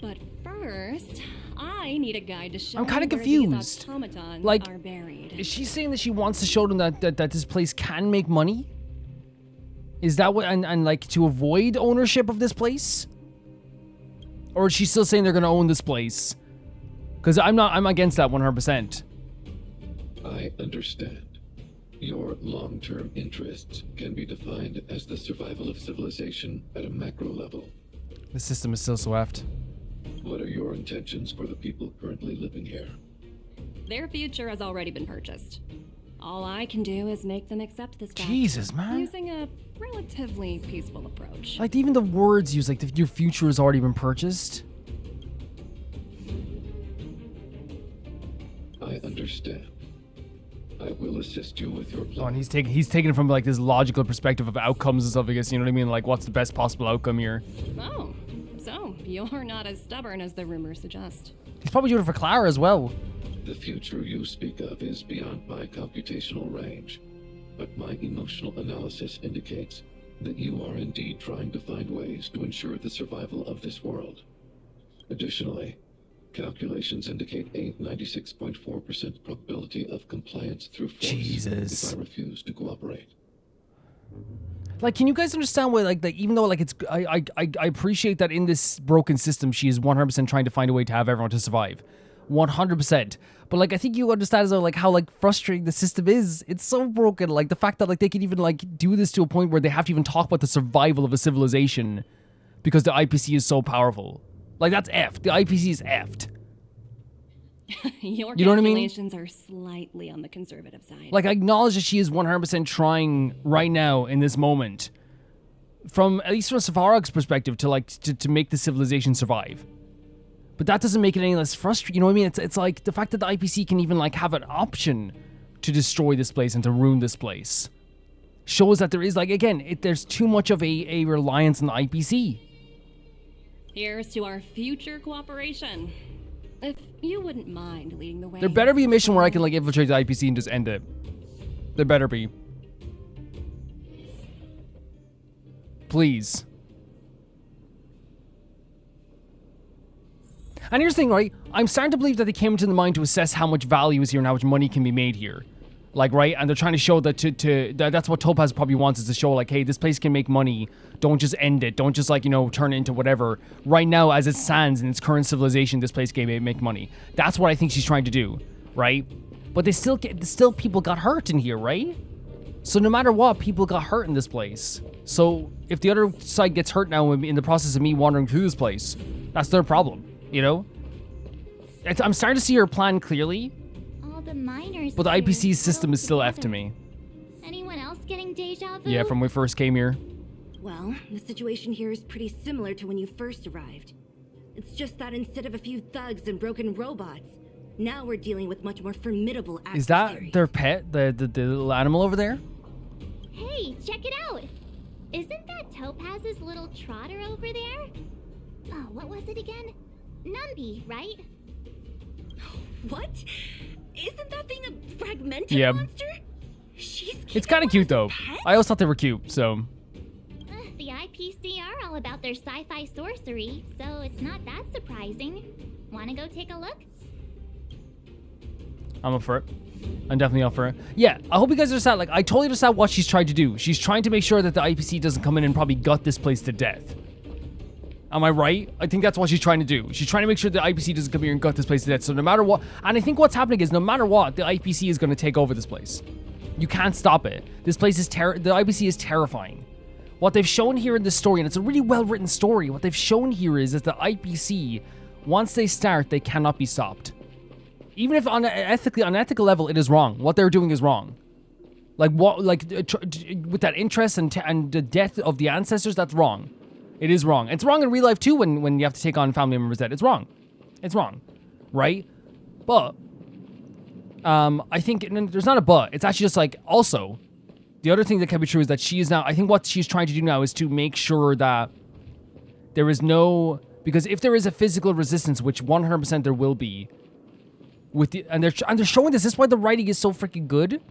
But first, I need a guide to show I'm kind of me where these confused. automatons Like, are buried. is she saying that she wants to show them that this place can make money? Is that what, and like to avoid ownership of this place? Or is she still saying they're gonna own this place? Because I'm against that 100%. I understand. Your long-term interests can be defined as the survival of civilization at a macro level. The system is still so effed. What are your intentions for the people currently living here? Their future has already been purchased. All I can do is make them accept this fact. Jesus, man. Using a relatively peaceful approach. Like, even the words used, like, your future has already been purchased. I understand. I will assist you with your plan. Oh, and he's taking it from like this logical perspective of outcomes and stuff. I guess, you know what I mean? Like, what's the best possible outcome here? Oh, so you're not as stubborn as the rumors suggest. He's probably doing it for Clara as well. The future you speak of is beyond my computational range, but my emotional analysis indicates that you are indeed trying to find ways to ensure the survival of this world. Additionally, calculations indicate a 96.4% probability of compliance through force Jesus. if I refuse to cooperate. Like, can you guys understand why, like even though, like, it's, I appreciate that in this broken system, she is 100% trying to find a way to have everyone to survive. 100%. But, like, I think you understand as well, like, how, like, frustrating the system is. It's so broken. Like, the fact that, like, they can even, like, do this to a point where they have to even talk about the survival of a civilization because the IPC is so powerful. Like, that's effed. The IPC is effed. Your You know what I mean? calculations are slightly on the conservative side. Like, I acknowledge that she is 100% trying right now in this moment, from at least from Safarog's perspective, to like to make the civilization survive. But that doesn't make it any less frustrating. You know what I mean? It's like the fact that the IPC can even like have an option to destroy this place and to ruin this place shows that there is, like, again, there's too much of a reliance on the IPC. Here's to our future cooperation. If you wouldn't mind leading the way. There better be a mission where I can like infiltrate the IPC and just end it. There better be. Please. And here's the thing, right? I'm starting to believe that they came into the mind to assess how much value is here and how much money can be made here. Like, right? And they're trying to show that that's what Topaz probably wants, is to show, like, hey, this place can make money. Don't just end it. Don't just, like, you know, turn it into whatever. Right now, as it stands in its current civilization, this place can make money. That's what I think she's trying to do, right? But still people got hurt in here, right? So no matter what, people got hurt in this place. So if the other side gets hurt now in the process of me wandering through this place, that's their problem, you know? I'm starting to see her plan clearly. The miners but the IPC's system is still F to me. Anyone else getting deja vu? Yeah, from when we first came here. Well, the situation here is pretty similar to when you first arrived. It's just that instead of a few thugs and broken robots, now we're dealing with much more formidable adversaries. Is that their pet, the little animal over there? Hey, check it out! Isn't that Topaz's little trotter over there? Oh, what was it again? Numby, right? What? Isn't that thing a fragmented monster? It's kind of cute though. I always thought they were cute, so. The IPC are all about their sci-fi sorcery, so it's not that surprising. Wanna go take a look? I'm up for it. I'm definitely up for it. Yeah, I hope you guys understand. Like, I totally understand what she's trying to do. She's trying to make sure that the IPC doesn't come in and probably gut this place to death. Am I right? I think that's what she's trying to do. She's trying to make sure the IPC doesn't come here and gut this place to death. So no matter what, and I think what's happening is no matter what, the IPC is going to take over this place. You can't stop it. This place is the IPC is terrifying. What they've shown here in this story, and it's a really well-written story, what they've shown here is that the IPC, once they start, they cannot be stopped. Even if on an ethical level, it is wrong. What they're doing is wrong. Like with that interest and the death of the ancestors, that's wrong. It is wrong. It's wrong in real life too when you have to take on family members dead. It's wrong. It's wrong. Right? But I think there's not a but. It's actually just like, also, the other thing that can be true is that she is now, I think what she's trying to do now is to make sure that there is no Because if there is a physical resistance, which 100% there will be, and they're showing this. This is why the writing is so freaking good.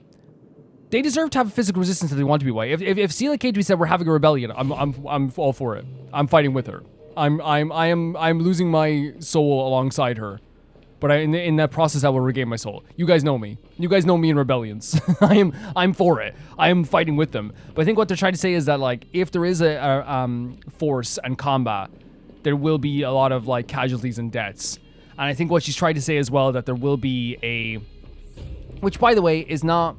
They deserve to have a physical resistance if they want to be white. If Sela K3 said we're having a rebellion, I'm all for it. I'm fighting with her. I'm losing my soul alongside her. But in that process, I will regain my soul. You guys know me. You guys know me in rebellions. I'm for it. I am fighting with them. But I think what they're trying to say is that, like, if there is a force and combat, there will be a lot of, like, casualties and deaths. And I think what she's trying to say as well, that there will be a, which by the way is not,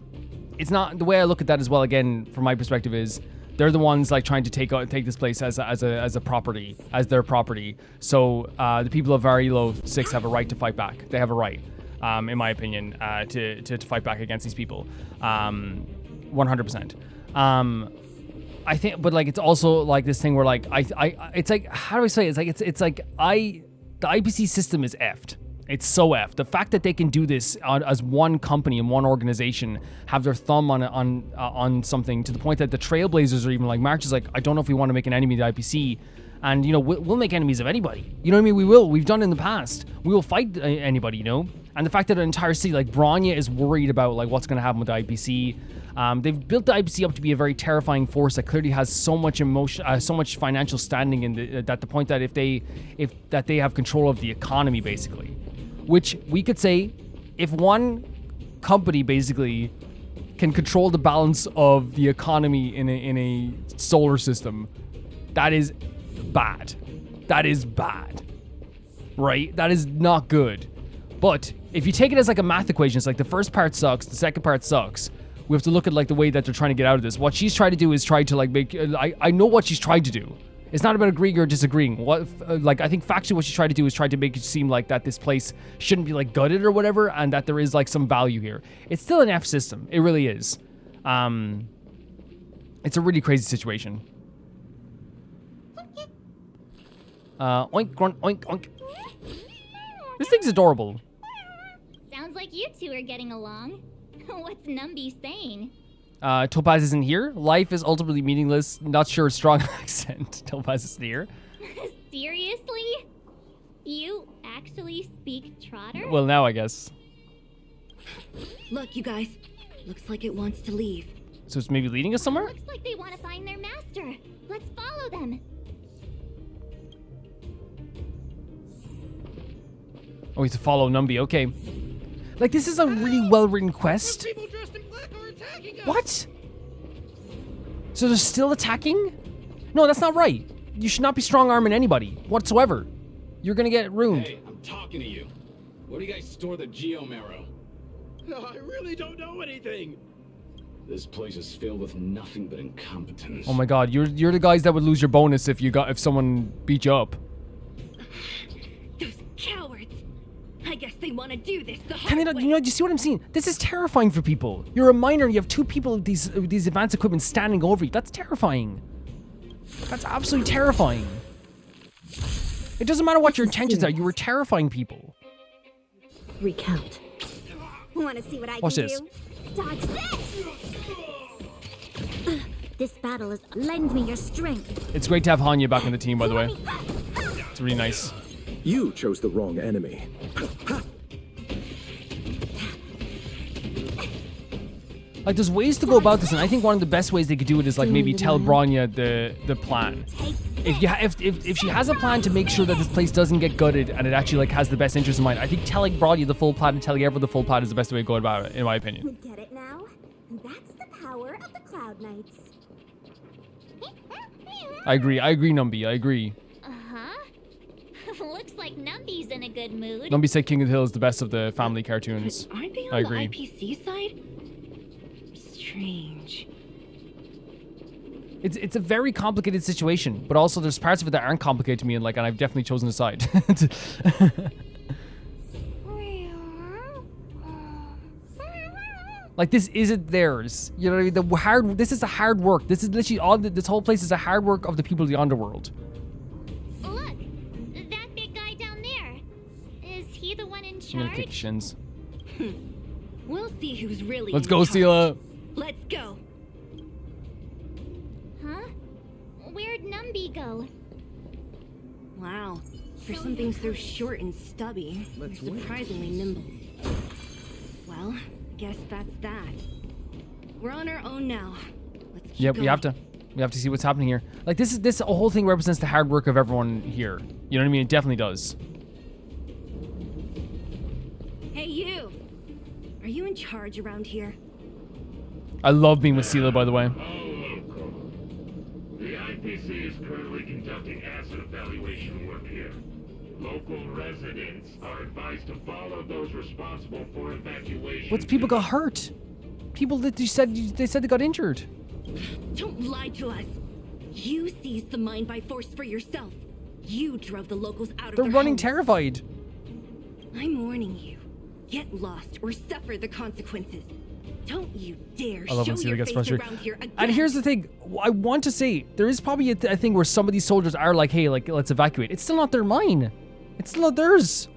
it's not the way I look at that as well. Again, from my perspective, is they're the ones like trying to take this place as a property, as their property. So the people of Varilo 6 have a right to fight back. They have a right, in my opinion, to fight back against these people, 100%. I think, but like it's also like this thing where like it's like, how do I say it? It's like the IPC system is effed. It's so effed. The fact that they can do this as one company and one organization, have their thumb on something to the point that the Trailblazers are even like, March is like, I don't know if we want to make an enemy of the IPC. And, you know, we'll make enemies of anybody. You know what I mean? We will. We've done it in the past. We will fight anybody, you know? And the fact that an entire city, like Bronya, is worried about, like, what's going to happen with the IPC. They've built the IPC up to be a very terrifying force that clearly has so much emotion, so much financial standing in the point that if they have control of the economy, basically. Which we could say, if one company basically can control the balance of the economy in a solar system, that is bad. That is bad. Right? That is not good. But if you take it as like a math equation, it's like the first part sucks, the second part sucks. We have to look at like the way that they're trying to get out of this. What she's trying to do is try to like make, I know what she's trying to do. It's not about agreeing or disagreeing. What, like, I think factually what she's trying to do is try to make it seem like that this place shouldn't be like gutted or whatever, and that there is like some value here. It's still an F system. It really is. It's a really crazy situation. Oink, grunt, oink, oink. This thing's adorable. Sounds like you two are getting along. What's Numby saying? Topaz isn't here. Life is ultimately meaningless. Not sure. Strong accent. Topaz isn't here. Seriously? You actually speak Trotter? Well, now I guess. Look, you guys. Looks like it wants to leave. So it's maybe leading us somewhere? Looks like they want to find their master. Let's follow them. Oh, we have to follow Numby. Okay. Like, this is a really well-written quest. What? So they're still attacking? No, that's not right. You should not be strong-arming anybody whatsoever. You're gonna get ruined. Hey, I'm talking to you. Where do you guys store the Geomarrow? I really don't know anything. This place is filled with nothing but incompetence. Oh my god, you're the guys that would lose your bonus if someone beat you up. Those cowards. I guess they want to do this the Can they not, you know, do you see what I'm seeing? This is terrifying for people. You're a miner and you have two people with these advanced equipment standing over you. That's terrifying. That's absolutely terrifying. It doesn't matter what your intentions are. You were terrifying people. Recount. Want to see what I Watch can this. do? Dodge this! This battle is lend me your strength. It's great to have Hanya back in the team, by the way. It's really nice. You chose the wrong enemy. Like, there's ways to go about this, and I think one of the best ways they could do it is like maybe tell Bronya the plan. If she has a plan to make sure that this place doesn't get gutted and it actually like has the best interest in mind, I think telling Bronya the full plan and telling everyone the full plan is the best way to go about it, in my opinion. Get it now? That's the power of the Cloud Knights. I agree, Numby, I agree. Looks like Numby's in a good mood. Numby said King of the Hill is the best of the family cartoons. Aren't they on I agree. the IPC side? Strange. It's a very complicated situation, but also there's parts of it that aren't complicated to me, and I've definitely chosen a side. Like, this isn't theirs. You know what I mean? This is the hard work. This is literally this whole place is the hard work of the people of the underworld. Look, that big guy down there. Is he the one in charge? I'm gonna kick your shins. We'll see who's really Let's in go, charge. Sela. Let's go. Huh? Where'd Numby go? Wow. For something so short and stubby, you're surprisingly nimble. Well, guess that's that. We're on our own now. Let's keep Yep, going. we have to see what's happening here. Like this whole thing represents the hard work of everyone here. You know what I mean? It definitely does. Hey, you! Are you in charge around here? I love being with Sela, by the way. The IPC is currently conducting asset evaluation work here. Local residents are advised to follow those responsible for evacuation. What's people got hurt? People that they said they got injured. Don't lie to us! You seized the mine by force for yourself. You drove the locals out of They're their running homes. terrified. I'm warning you. Get lost or suffer the consequences. Don't you dare I love show when Sela your gets face frustrated. around here again. And here's the thing. I want to say, there is probably a thing where some of these soldiers are like, hey, like, let's evacuate. It's still not their mine. It's still not theirs.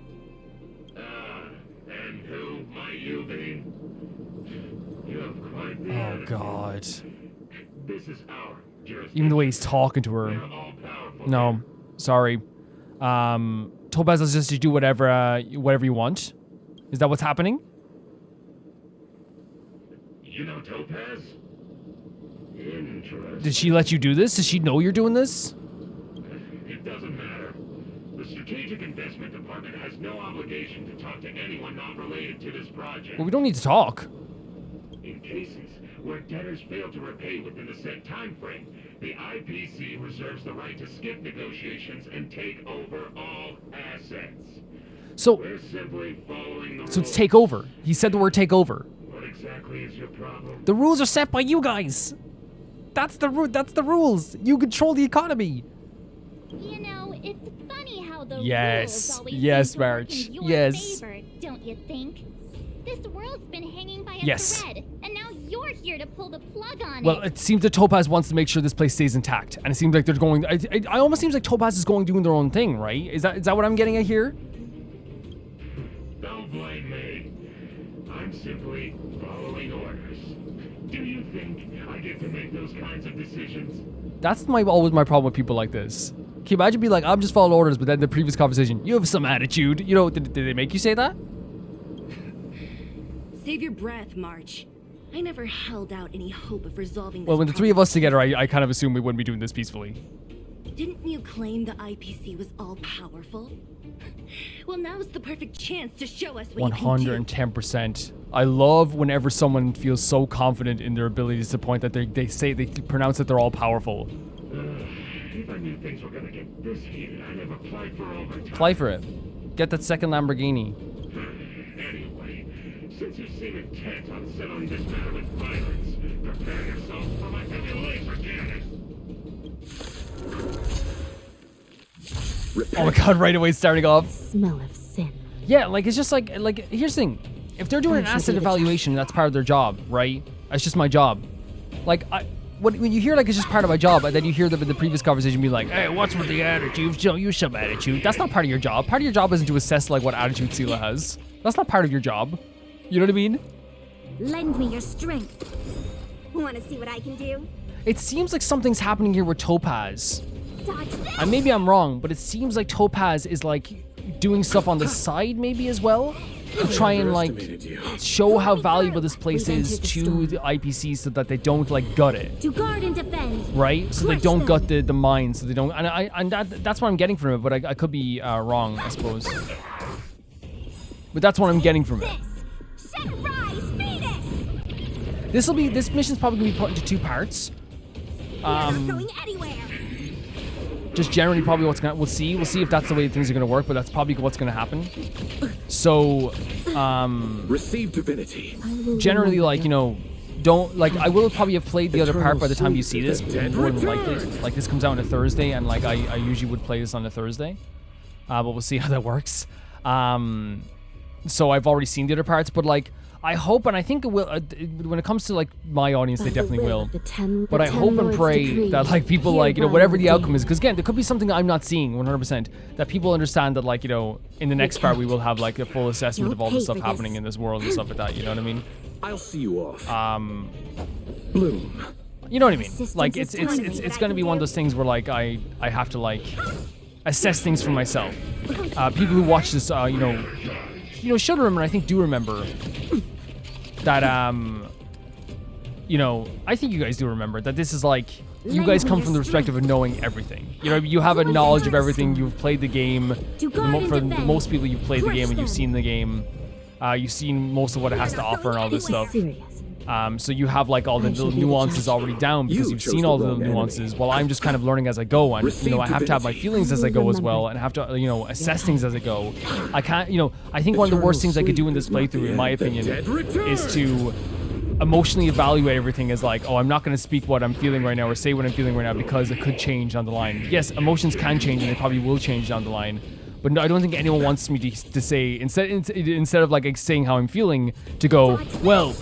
And who might you be? You have quite the Oh, attitude. God. This is our jurisdiction. Even the way he's talking to her. No, sorry. Topaz will just do whatever you want. Is that what's happening? You know Topaz? Interesting. Did she let you do this? Does she know you're doing this? It doesn't matter. The Strategic Investment Department has no obligation to talk to anyone not related to this project. Well, we don't need to talk. In cases where debtors fail to repay within the set time frame, the IPC reserves the right to skip negotiations and take over all assets. So, We're simply following the so it's rules. take over. He said the word take over. What exactly is your problem? The rules are set by you guys. That's the rules. You control the economy. You know, it's funny how the Yes. rules always Yes, seem to work Marge. in your Yes. favor, don't you think? This world's been hanging by a Yes. thread, and now you're here to pull the plug on Well, it. it seems that Topaz wants to make sure this place stays intact, and it seems like they're going. It almost seems like Topaz is going doing their own thing, right? Is that what I'm getting at here? Don't blame me. I'm simply following orders. Do you think I get to make those kinds of decisions? That's always my problem with people like this. Can you imagine being like, I'm just following orders, but then the previous conversation, you have some attitude. You know, did they make you say that? Save your breath, March. I never held out any hope of resolving this Well, when the three of problem. us together, I kind of assume we wouldn't be doing this peacefully. Didn't you claim the IPC was all-powerful? Well, now's the perfect chance to show us what you can do. 110%. I love whenever someone feels so confident in their abilities to the point that they pronounce that they're all powerful. If I knew things were gonna get this heated, I'd have applied for overtime. Apply for it. Get that second Lamborghini. Anyway, since you seem intent on settling this matter with violence, prepare yourselves for my heavy laser cannon. Oh my god, right away starting off. Smell of sin. Yeah, like it's just like here's the thing. If they're doing an asset evaluation, that's part of their job, right? It's just my job. Like when you hear like it's just part of my job, and then you hear them in the previous conversation be like, hey, what's with the attitude? Show you some attitude. That's not part of your job. Part of your job isn't to assess like what attitude Sela has. That's not part of your job. You know what I mean? Lend me your strength. Want to see what I can do? It seems like something's happening here with Topaz. Dodge this! And maybe I'm wrong, but it seems like Topaz is like doing stuff on the side maybe as well to try and like show how valuable this place is to the IPC so that they don't like gut it. To guard and defend. Right? So they Crush don't them. gut the mine, so they don't and that's what I'm getting from it, but I could be wrong, I suppose. But that's what I'm getting from it. Shed rise, Venus! This mission's probably gonna be put into two parts. We're not going anywhere. Just generally probably we'll see if that's the way things are gonna work, but that's probably what's gonna happen. So receive divinity. Generally, like, you know, don't like I will probably have played the other part by the time you see this, more than likely. Like this comes out on a Thursday, and like I usually would play this on a Thursday. But we'll see how that works. So I've already seen the other parts, but like I hope and I think it will. When it comes to like my audience, they definitely will. But I hope and pray that like people like, you know, whatever the outcome is, because again, there could be something I'm not seeing 100%. That people understand that like, you know, in the next part we will have like a full assessment of all the stuff happening in this world and stuff like that. You know what I mean? I'll see you off. Bloom. You know what I mean? Like it's gonna be one of those things where like I have to like assess things for myself. People who watch this, should remember, I think do remember that, I think you guys do remember that this is like, you guys come from the perspective of knowing everything. You have a knowledge of everything. You've played the game. For most people, you've played the game and you've seen the game. You've seen most of what it has to offer and all this stuff. So you have like all the little nuances already down because you've seen all the little nuances, while I'm just kind of learning as I go. And, I have to have my feelings as I go as well, and have to, assess things as I go. I can't, I think one of the worst things I could do in this playthrough, in my opinion, is to emotionally evaluate everything as like, oh, I'm not going to speak what I'm feeling right now or say what I'm feeling right now because it could change down the line. Yes, emotions can change and they probably will change down the line. But no, I don't think anyone wants me to say, instead of like saying how I'm feeling, to go, well,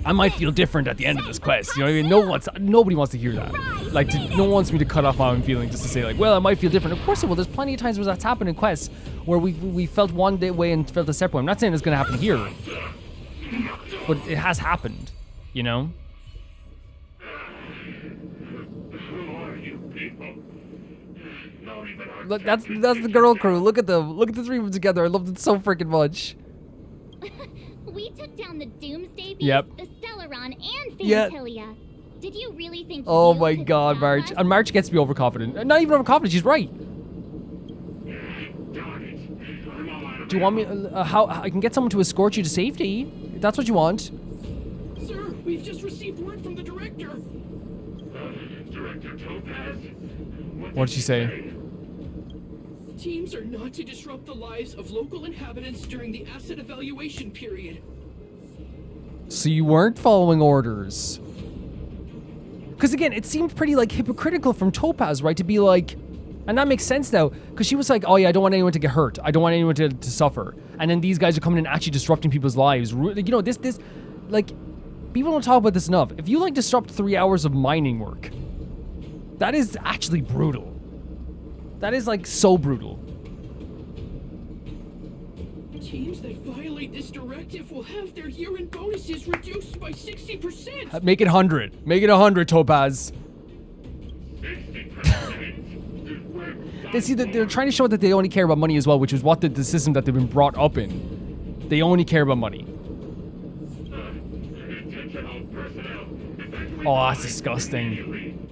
I might feel different at the end of this quest. You know what I mean? Nobody wants to hear that. Like, no one wants me to cut off how I'm feeling just to say like, well, I might feel different. Of course it will. There's plenty of times where that's happened in quests where we felt one way and felt a separate way. I'm not saying it's going to happen here. But it has happened, Who are you people? Not even our Look, that's the girl crew. Look at them. Look at the three of them together. I loved it so freaking much. We took down the Doomsday Beast, Yep. the Stellaron, and Yeah. Phantilia. Did you really think Oh you my could god, stop March. us? And March gets me overconfident. Not even overconfident, she's right. Do you want me, how I can get someone to escort you to safety? If that's what you want. Sir, we've just received word from the director. Director Topaz? What did she say? Teams are not to disrupt the lives of local inhabitants during the asset evaluation period. So you weren't following orders. Because again, it seemed pretty like hypocritical from Topaz, right? To be like, and that makes sense now, because she was like, oh yeah, I don't want anyone to get hurt. I don't want anyone to suffer. And then these guys are coming in and actually disrupting people's lives. This, like, people don't talk about this enough. If you like disrupt 3 hours of mining work, that is actually brutal. That is like so brutal. Teams that violate this directive will have their year-end bonuses reduced by 60%. Make it 100. Make it 100, Topaz. They see that they're trying to show that they only care about money as well, which is what the system that they've been brought up in. They only care about money. Oh, that's disgusting.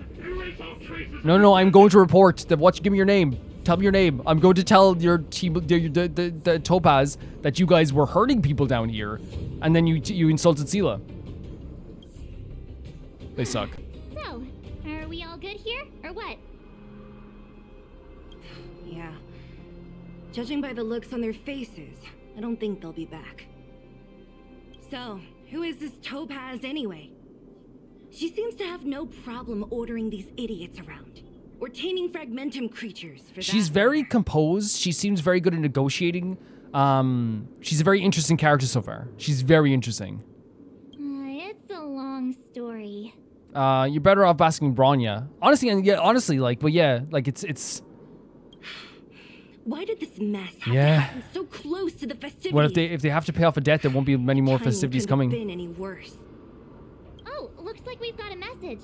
No, I'm going to report. Give me your name. Tell me your name. I'm going to tell your team, the Topaz, that you guys were hurting people down here, and then you insulted Sela. They suck. So, are we all good here, or what? Yeah. Judging by the looks on their faces, I don't think they'll be back. So, who is this Topaz anyway? She seems to have no problem ordering these idiots around. Or taming fragmentum creatures, for She's that very matter. composed. She seems very good at negotiating. She's a very interesting character so far. She's very interesting. It's a long story. You're better off asking Bronya. Honestly, it's... Why did this mess have to Yeah. happen so close to the festivities? Well, if they have to pay off a debt, there won't be many more Timing festivities couldn't have coming. been any worse. Oh, looks like we've got a message.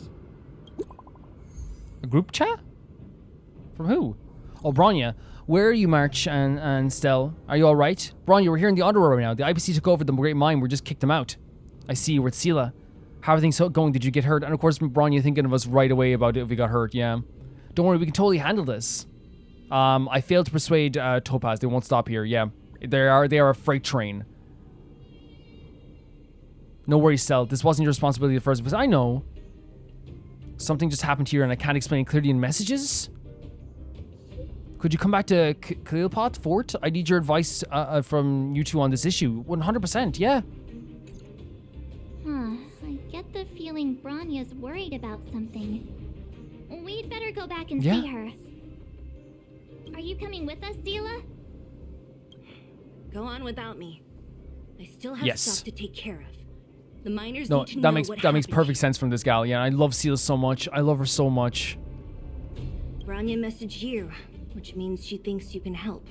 A group chat? From who? Oh, Bronya. Where are you, March and Stell? Are you alright? Bronya, we're here in the underworld right now. The IPC took over the Great Mine. We just kicked them out. I see you. We're at Sela. How are things going? Did you get hurt? And of course, Bronya thinking of us right away about it if we got hurt. Yeah. Don't worry, we can totally handle this. I failed to persuade Topaz. They won't stop here. Yeah. They are a freight train. No worries, Stell. This wasn't your responsibility at first, because I know. Something just happened here and I can't explain it clearly in messages? Could you come back to Kaleelpot Fort? I need your advice from you two on this issue. 100%, yeah. I get the feeling Bronya's worried about something. We'd better go back and Yeah. see her. Are you coming with us, Sela? Go on without me. I still have Yes. stuff to take care of. The miners No, need to that know makes what that makes happened. perfect sense from this gal. Yeah, I love Sela so much. I love her so much. Bronya messaged you, which means she thinks you can help.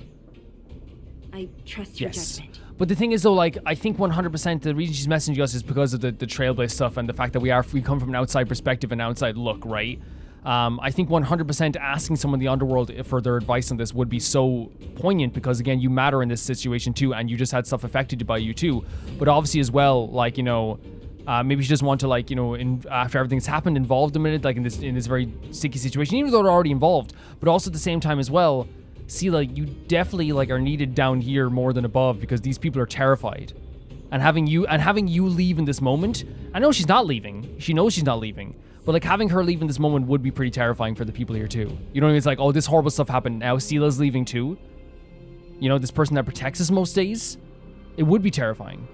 I trust your Yes. judgment. But the thing is though, like, I think 100% the reason she's messaging us is because of the Trailblaze stuff and the fact that we come from an outside perspective and outside look, right? I think 100% asking someone in the underworld for their advice on this would be so poignant because, again, you matter in this situation too, and you just had stuff affected by you too. But obviously as well, like, you know, maybe she doesn't want to, like, you know, after everything's happened, involve them in it, like in this very sticky situation, even though they're already involved. But also at the same time as well, Sela, you definitely like are needed down here more than above because these people are terrified. And having you leave in this moment, I know she's not leaving. She knows she's not leaving. But like having her leave in this moment would be pretty terrifying for the people here too. You know what I mean? It's like, oh, this horrible stuff happened. Now Sela's leaving too. You know, this person that protects us most days. It would be terrifying.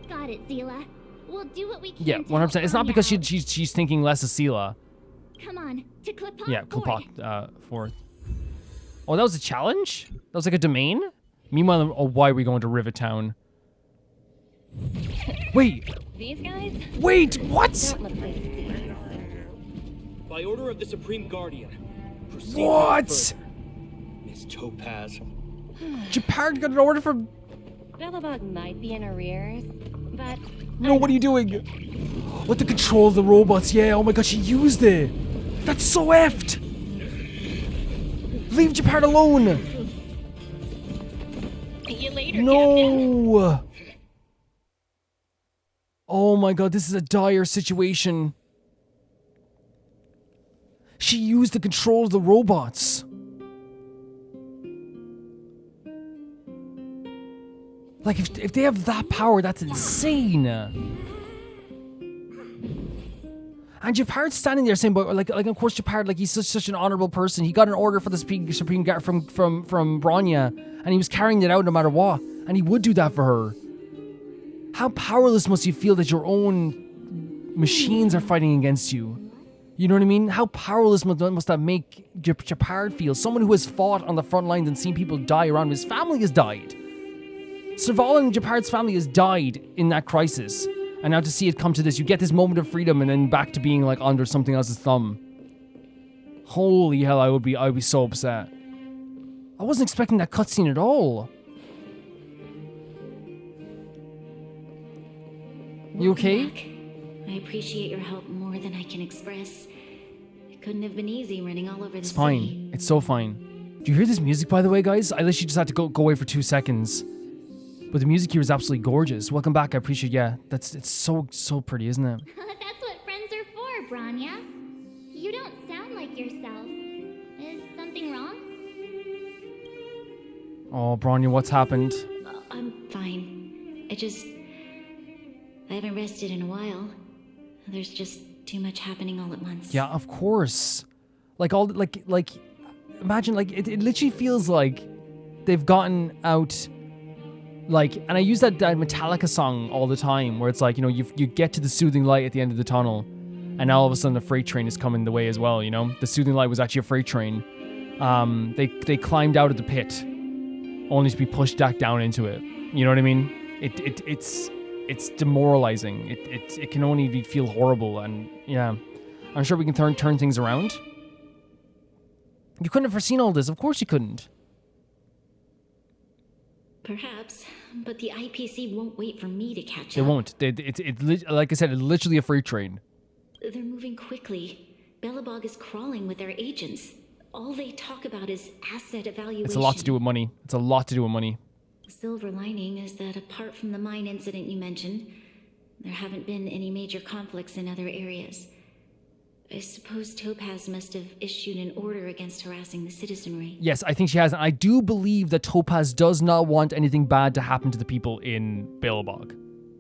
Got it, Sela. We'll do what we can. Yeah, 100%. It's not because she's thinking less of Sela. Come on, to Klipot. Yeah, Klipot Fort. Oh, that was a challenge? That was like a domain? Meanwhile, oh, why are we going to Rivet Town? Wait. These guys? Wait, what? Don't look like these. By order of the Supreme Guardian. Proceed What? further. Miss Topaz. Japard got an order from... Billabug might be in arrears, but... No, what are you doing? What, to control the robots? Yeah, oh my god, she used it. That's so effed. Leave Japard alone. See you later, No. Captain. Oh my god, this is a dire situation. She used to control the robots. Like, if they have that power, that's insane. And Japard's standing there saying, but like of course Japard, like he's such an honorable person. He got an order for the Supreme Guard from Bronya, and he was carrying it out no matter what. And he would do that for her. How powerless must you feel that your own machines are fighting against you? You know what I mean? How powerless must that make Japard feel? Someone who has fought on the front lines and seen people die around him. His family has died. Serval and Japard's family has died in that crisis. And now to see it come to this, you get this moment of freedom and then back to being like under something else's thumb. Holy hell, I would be so upset. I wasn't expecting that cutscene at all. You okay? Back. I appreciate your help more than I can express. It couldn't have been easy running all over the It's city. fine. It's so fine. Do you hear this music, by the way, guys? I literally just had to go away for 2 seconds. But the music here is absolutely gorgeous. Welcome back. I appreciate. Yeah, it's so pretty, isn't it? That's what friends are for, Bronya. You don't sound like yourself. Is something wrong? Oh, Bronya, what's happened? I'm fine. I haven't rested in a while. There's just too much happening all at once. Yeah, of course. Like all like imagine like it literally feels like they've gotten out. Like, and I use that Metallica song all the time, where it's like, you know, you get to the soothing light at the end of the tunnel, and now all of a sudden the freight train is coming the way as well. You know, the soothing light was actually a freight train. They climbed out of the pit, only to be pushed back down into it. You know what I mean? It's demoralizing. It can only feel horrible, and yeah, I'm sure we can turn things around. You couldn't have foreseen all this. Of course you couldn't. Perhaps, but the IPC won't wait for me to catch They up. won't. Like I said, it's literally a freight train. They're moving quickly. Bellabog is crawling with their agents. All they talk about is asset evaluation. It's a lot to do with money. It's a lot to do with money. The silver lining is that apart from the mine incident you mentioned, there haven't been any major conflicts in other areas. I suppose Topaz must have issued an order against harassing the citizenry. Yes, I think she has. And I do believe that Topaz does not want anything bad to happen to the people in Billabog.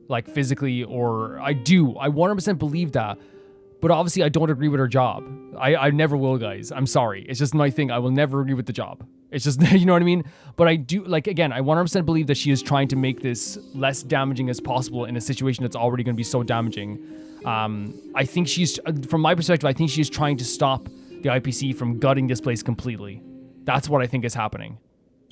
Like physically, or I do. I 100% believe that. But obviously I don't agree with her job. I never will, guys. I'm sorry. It's just my thing. I will never agree with the job. It's just, you know what I mean? But I do, like, again, I 100% believe that she is trying to make this less damaging as possible in a situation that's already going to be so damaging. I think she's, from my perspective, I think she's trying to stop the IPC from gutting this place completely. That's what I think is happening.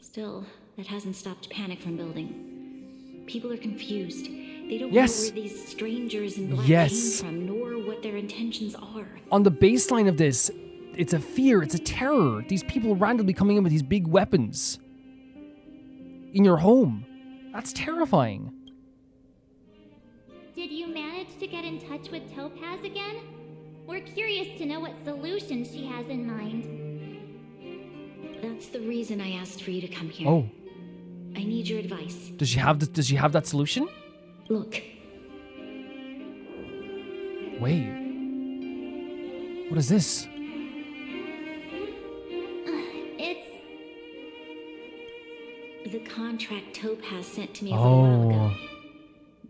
Still, that hasn't stopped panic from building. People are confused. They don't Yes. know where these strangers in black Yes. came from, nor what their intentions are. On the baseline of this, it's a fear, it's a terror. These people randomly coming in with these big weapons in your home. That's terrifying. Did you manage to get in touch with Topaz again? We're curious to know what solution she has in mind. That's the reason I asked for you to come here. Oh. I need your advice. Does she have that solution? Look. Wait. What is this? It's the contract Topaz sent to me a little while ago.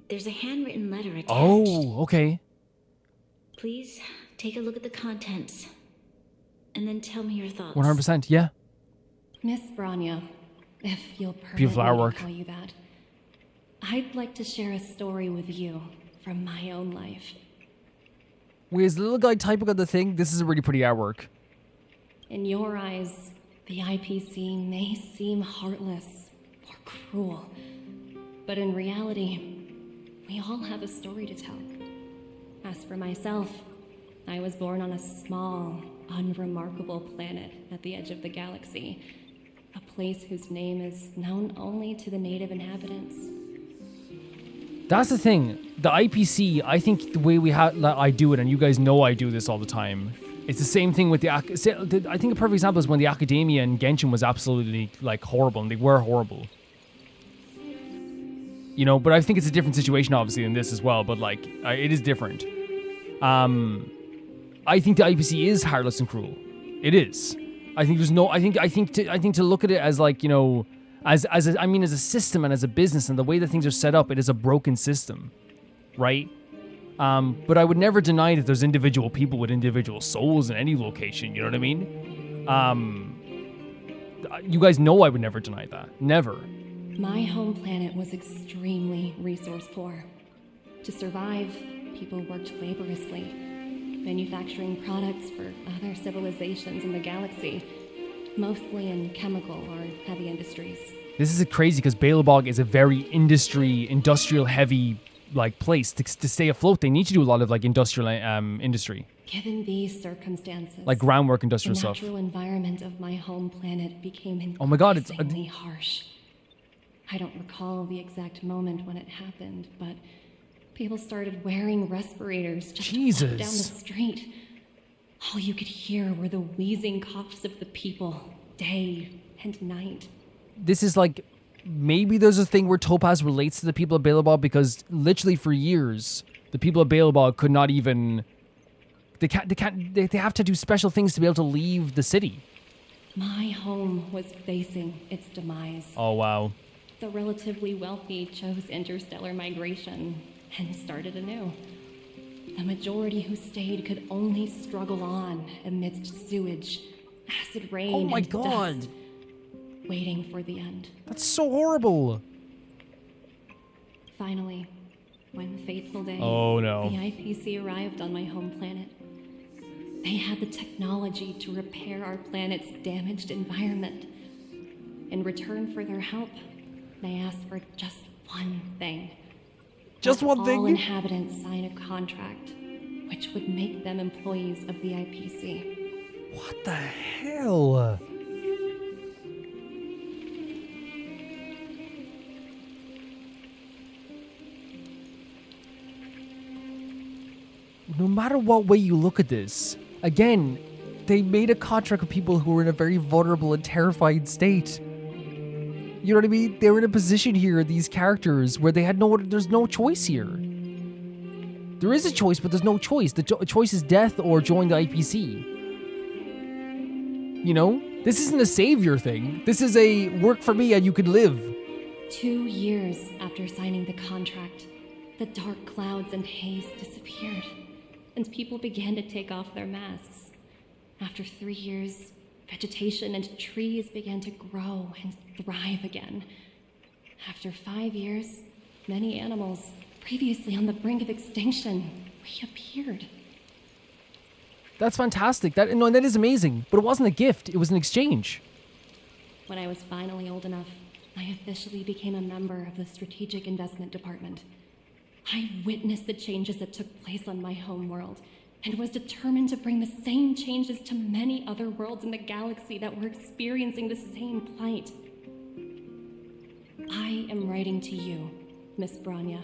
There's a handwritten letter attached. Oh, okay. Please take a look at the contents and then tell me your thoughts. 100%, yeah. Miss Branya, if you'll permit Beautiful me to artwork. call you that, I'd like to share a story with you from my own life. Wait, is the little guy typing on the thing? This is a really pretty artwork. In your eyes, the IPC may seem heartless or cruel, but in reality, we all have a story to tell. As for myself, I was born on a small, unremarkable planet at the edge of the galaxy, a place whose name is known only to the native inhabitants. That's the thing. The IPC, I think the way I do it, and you guys know I do this all the time, it's the same thing with I think a perfect example is when the Academia in Genshin was absolutely like horrible, and they were horrible. You know, but I think it's a different situation obviously in this as well, but like it is different. I think the IPC is heartless and cruel. It is. I think there's no. I think to look at it as like, you know, as a system and as a business and the way that things are set up, it is a broken system, right? But I would never deny that there's individual people with individual souls in any location. You know what I mean? You guys know I would never deny that. Never. My home planet was extremely resource poor. To survive, people worked laboriously, manufacturing products for other civilizations in the galaxy, mostly in chemical or heavy industries. This is crazy because Balebog is a very industrial heavy like place to stay afloat. They need to do a lot of like industrial industry. Given these circumstances, like groundwork industrial the stuff. natural environment of my home planet became Oh my god, it's increasingly harsh. I don't recall the exact moment when it happened, but people started wearing respirators just to walk down the street. All you could hear were the wheezing coughs of the people, day and night. This is like, maybe there's a thing where Topaz relates to the people of Balebog, because literally for years, the people of Balebog could not even, they have to do special things to be able to leave the city. My home was facing its demise. Oh, wow. The relatively wealthy chose interstellar migration and started anew. The majority who stayed could only struggle on amidst sewage, acid rain, oh my and god, dust, waiting for the end. That's so horrible. Finally, one fateful day, oh no, the IPC arrived on my home planet. They had the technology to repair our planet's damaged environment. In return for their help, they asked for just one thing. Just one thing? All inhabitants sign a contract, which would make them employees of the IPC. What the hell? No matter what way you look at this, again, they made a contract with people who were in a very vulnerable and terrified state. You know what I mean? They were in a position here, these characters, where they had there's no choice here. There is a choice, but there's no choice. The choice is death or join the IPC. You know? This isn't a savior thing. This is a work for me and you can live. 2 years after signing the contract, the dark clouds and haze disappeared, and people began to take off their masks. After 3 years, vegetation and trees began to grow and thrive again. After 5 years, many animals, previously on the brink of extinction, reappeared. That's fantastic. That is amazing. But it wasn't a gift. It was an exchange. When I was finally old enough, I officially became a member of the Strategic Investment Department. I witnessed the changes that took place on my home world, and was determined to bring the same changes to many other worlds in the galaxy that were experiencing the same plight. I am writing to you, Miss Branya,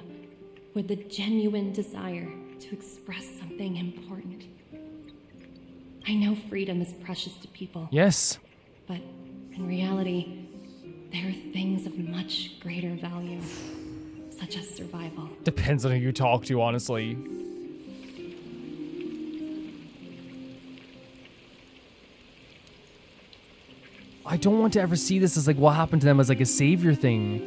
with the genuine desire to express something important. I know freedom is precious to people. Yes. But in reality, there are things of much greater value, such as survival. Depends on who you talk to, honestly. I don't want to ever see this as like what happened to them as like a savior thing.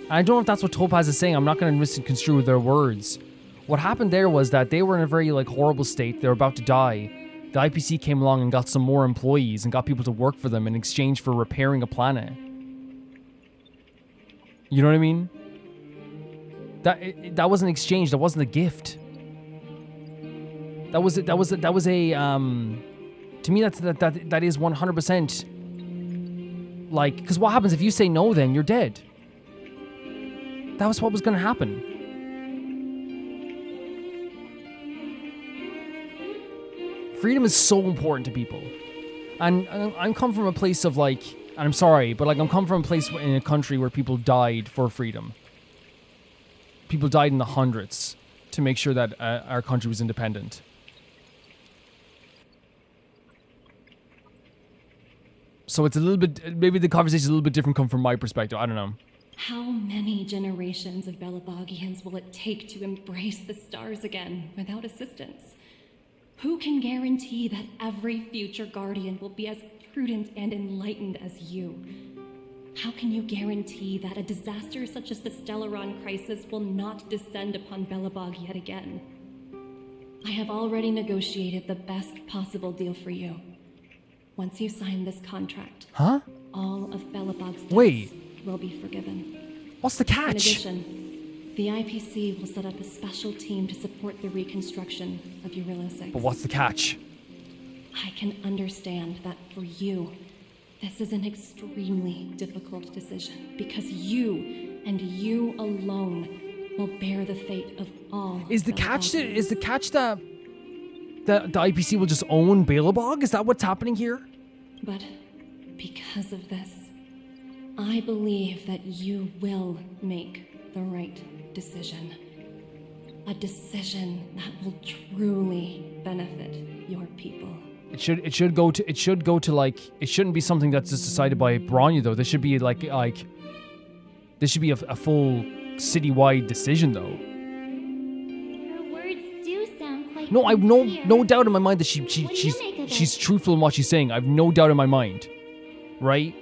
And I don't know if that's what Topaz is saying. I'm not going to misconstrue their words. What happened there was that they were in a very like horrible state. They were about to die. The IPC came along and got some more employees and got people to work for them in exchange for repairing a planet. You know what I mean? That wasn't an exchange. That wasn't a gift. That was a to me that is 100% like, because what happens if you say no, then you're dead. That was what was going to happen. Freedom is so important to people. And I'm come from a place of like, and I'm sorry, but like I'm come from a place in a country where people died for freedom. People died in the hundreds to make sure that our country was independent. So it's a little bit, maybe the conversation is a little bit different come from my perspective. I don't know. How many generations of Belabogians will it take to embrace the stars again without assistance? Who can guarantee that every future Guardian will be as prudent and enlightened as you? How can you guarantee that a disaster such as the Stellaron crisis will not descend upon Belobog yet again? I have already negotiated the best possible deal for you. Once you sign this contract, all of Belobog's debts will be forgiven. What's the catch? In addition, the IPC will set up a special team to support the reconstruction of Eurilo 6. But what's the catch? I can understand that for you, this is an extremely difficult decision because you and you alone will bear the fate of all. Is the catch that the IPC will just own Belobog? Is that what's happening here? But because of this, I believe that you will make the right decision. A decision that will truly benefit your people. It should go to like, it shouldn't be something that's just decided by Bronya though. This should be like this should be a full citywide decision though. Her words do sound quite No, I've sincere. no doubt in my mind that she's truthful in what she's saying. I've no doubt in my mind. Right?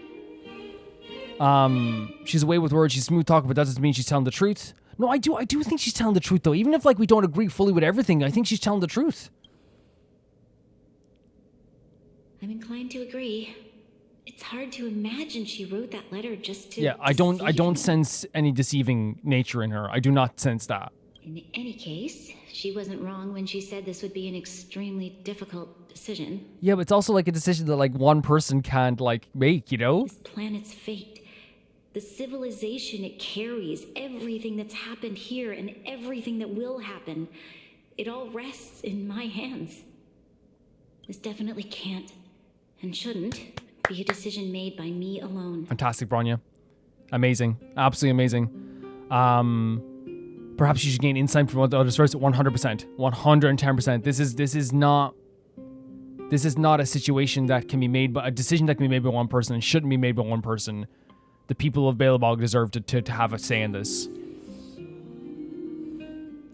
She's away with words, she's smooth talking, but that doesn't mean she's telling the truth. No, I do think she's telling the truth though. Even if like we don't agree fully with everything, I think she's telling the truth. I'm inclined to agree. It's hard to imagine she wrote that letter just to. Yeah, I don't sense any deceiving nature in her. I do not sense that. In any case, she wasn't wrong when she said this would be an extremely difficult decision. Yeah, but it's also like a decision that like one person can't like make, you know? This planet's fate, the civilization it carries, everything that's happened here and everything that will happen, it all rests in my hands. This definitely can't and shouldn't be a decision made by me alone. Fantastic, Bronya. Amazing. Absolutely amazing. Perhaps you should gain insight from what the others first. 100%. 110%. This is not a situation that can be made, but a decision that can be made by one person and shouldn't be made by one person. The people of Belobog deserve to have a say in this.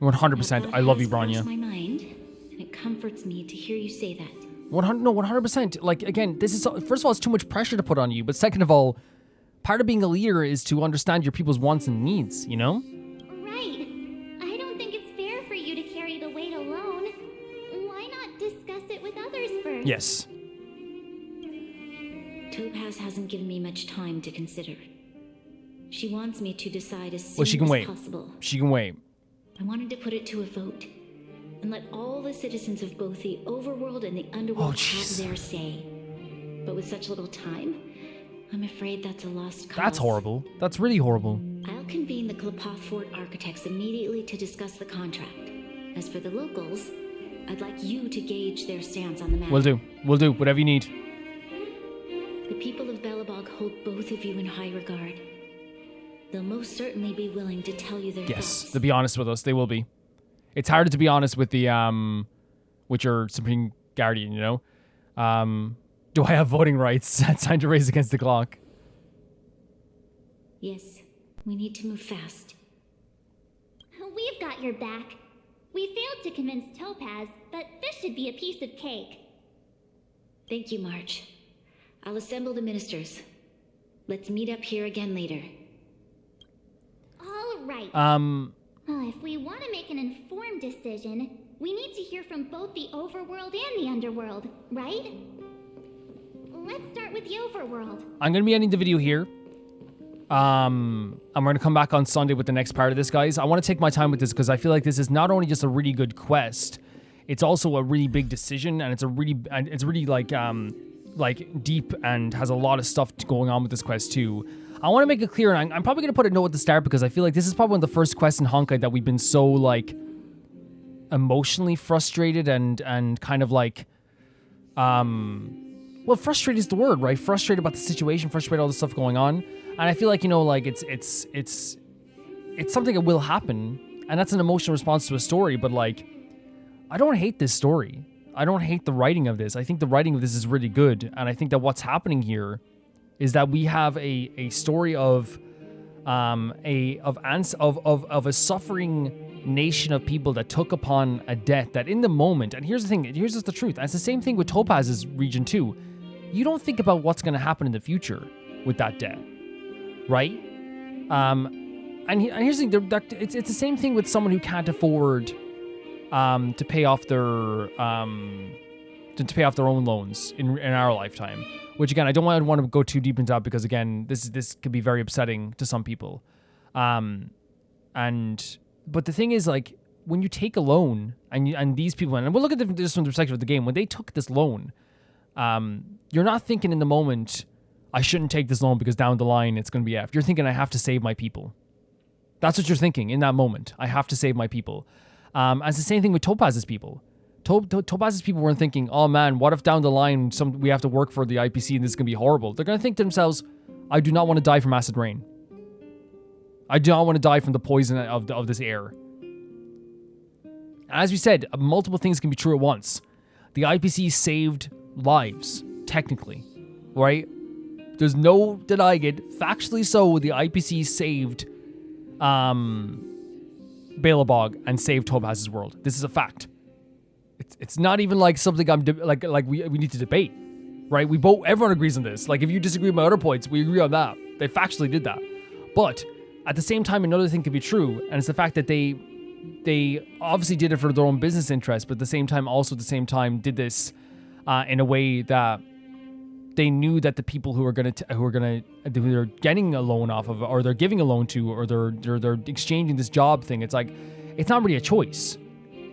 100%. I love you, Bronya. My mind, and it comforts me to hear you say that. 100%. Like, again, this is, first of all, it's too much pressure to put on you, but second of all, part of being a leader is to understand your people's wants and needs, you know? Right. I don't think it's fair for you to carry the weight alone. Why not discuss it with others first? Yes. Topaz hasn't given me much time to consider. She wants me to decide as soon Well, she can as wait. possible. She can wait. I wanted to put it to a vote and let all the citizens of both the overworld and the underworld have their say. But with such little time, I'm afraid that's a lost cause. That's horrible. That's really horrible. I'll convene the Klapath Fort architects immediately to discuss the contract. As for the locals, I'd like you to gauge their stance on the matter. Will do. Will do. Whatever you need. The people of Belobog hold both of you in high regard. They'll most certainly be willing to tell you their Yes. thoughts. To be honest with us, they will be. It's harder to be honest with the with your Supreme Guardian, you know? Do I have voting rights? It's time to race against the clock. Yes, we need to move fast. We've got your back. We failed to convince Topaz, but this should be a piece of cake. Thank you, March. I'll assemble the ministers. Let's meet up here again later. All right. If we want to make an informed decision, we need to hear from both the overworld and the underworld, right? Let's start with the overworld. I'm going to be ending the video here. I'm going to come back on Sunday with the next part of this, guys. I want to take my time with this because I feel like this is not only just a really good quest, it's also a really big decision, and it's really like deep and has a lot of stuff going on with this quest too. I want to make it clear, and I'm probably going to put a note at the start because I feel like this is probably one of the first quests in Honkai that we've been so like emotionally frustrated and kind of like well, frustrated is the word, right? Frustrated about the situation, frustrated all the stuff going on. And I feel like, you know, like it's something that will happen, and that's an emotional response to a story, but like I don't hate this story. I don't hate the writing of this. I think the writing of this is really good, and I think that what's happening here is that we have a story of a suffering nation of people that took upon a debt that in the moment, and here's the thing, here's just the truth, and it's the same thing with Topaz's region too. You don't think about what's going to happen in the future with that debt, right? And here's the thing, it's the same thing with someone who can't afford to pay off their own loans in our lifetime. Which again, I don't want to go too deep into that because again, this could be very upsetting to some people. But the thing is, like, when you take a loan and these people, and we'll look at this from the perspective of the game, when they took this loan, you're not thinking in the moment, I shouldn't take this loan because down the line it's going to be F. You're thinking, I have to save my people. That's what you're thinking in that moment. I have to save my people. It's the same thing with Topaz's people. Topaz's people weren't thinking, oh man, what if down the line we have to work for the IPC and this is going to be horrible. They're going to think to themselves, I do not want to die from acid rain. I do not want to die from the poison of this air. As we said, multiple things can be true at once. The IPC saved lives, technically, right? There's no denying it. Factually so, the IPC saved Balabog and saved Topaz's world. This is a fact. It's not even like something we need to debate, right? Everyone agrees on this. Like, if you disagree with my other points, we agree on that. They factually did that. But at the same time, another thing could be true, and it's the fact that they obviously did it for their own business interest, but at the same time did this in a way that they knew that the people who are they're getting a loan off of, or they're giving a loan to, or they're exchanging this job thing. It's like, it's not really a choice.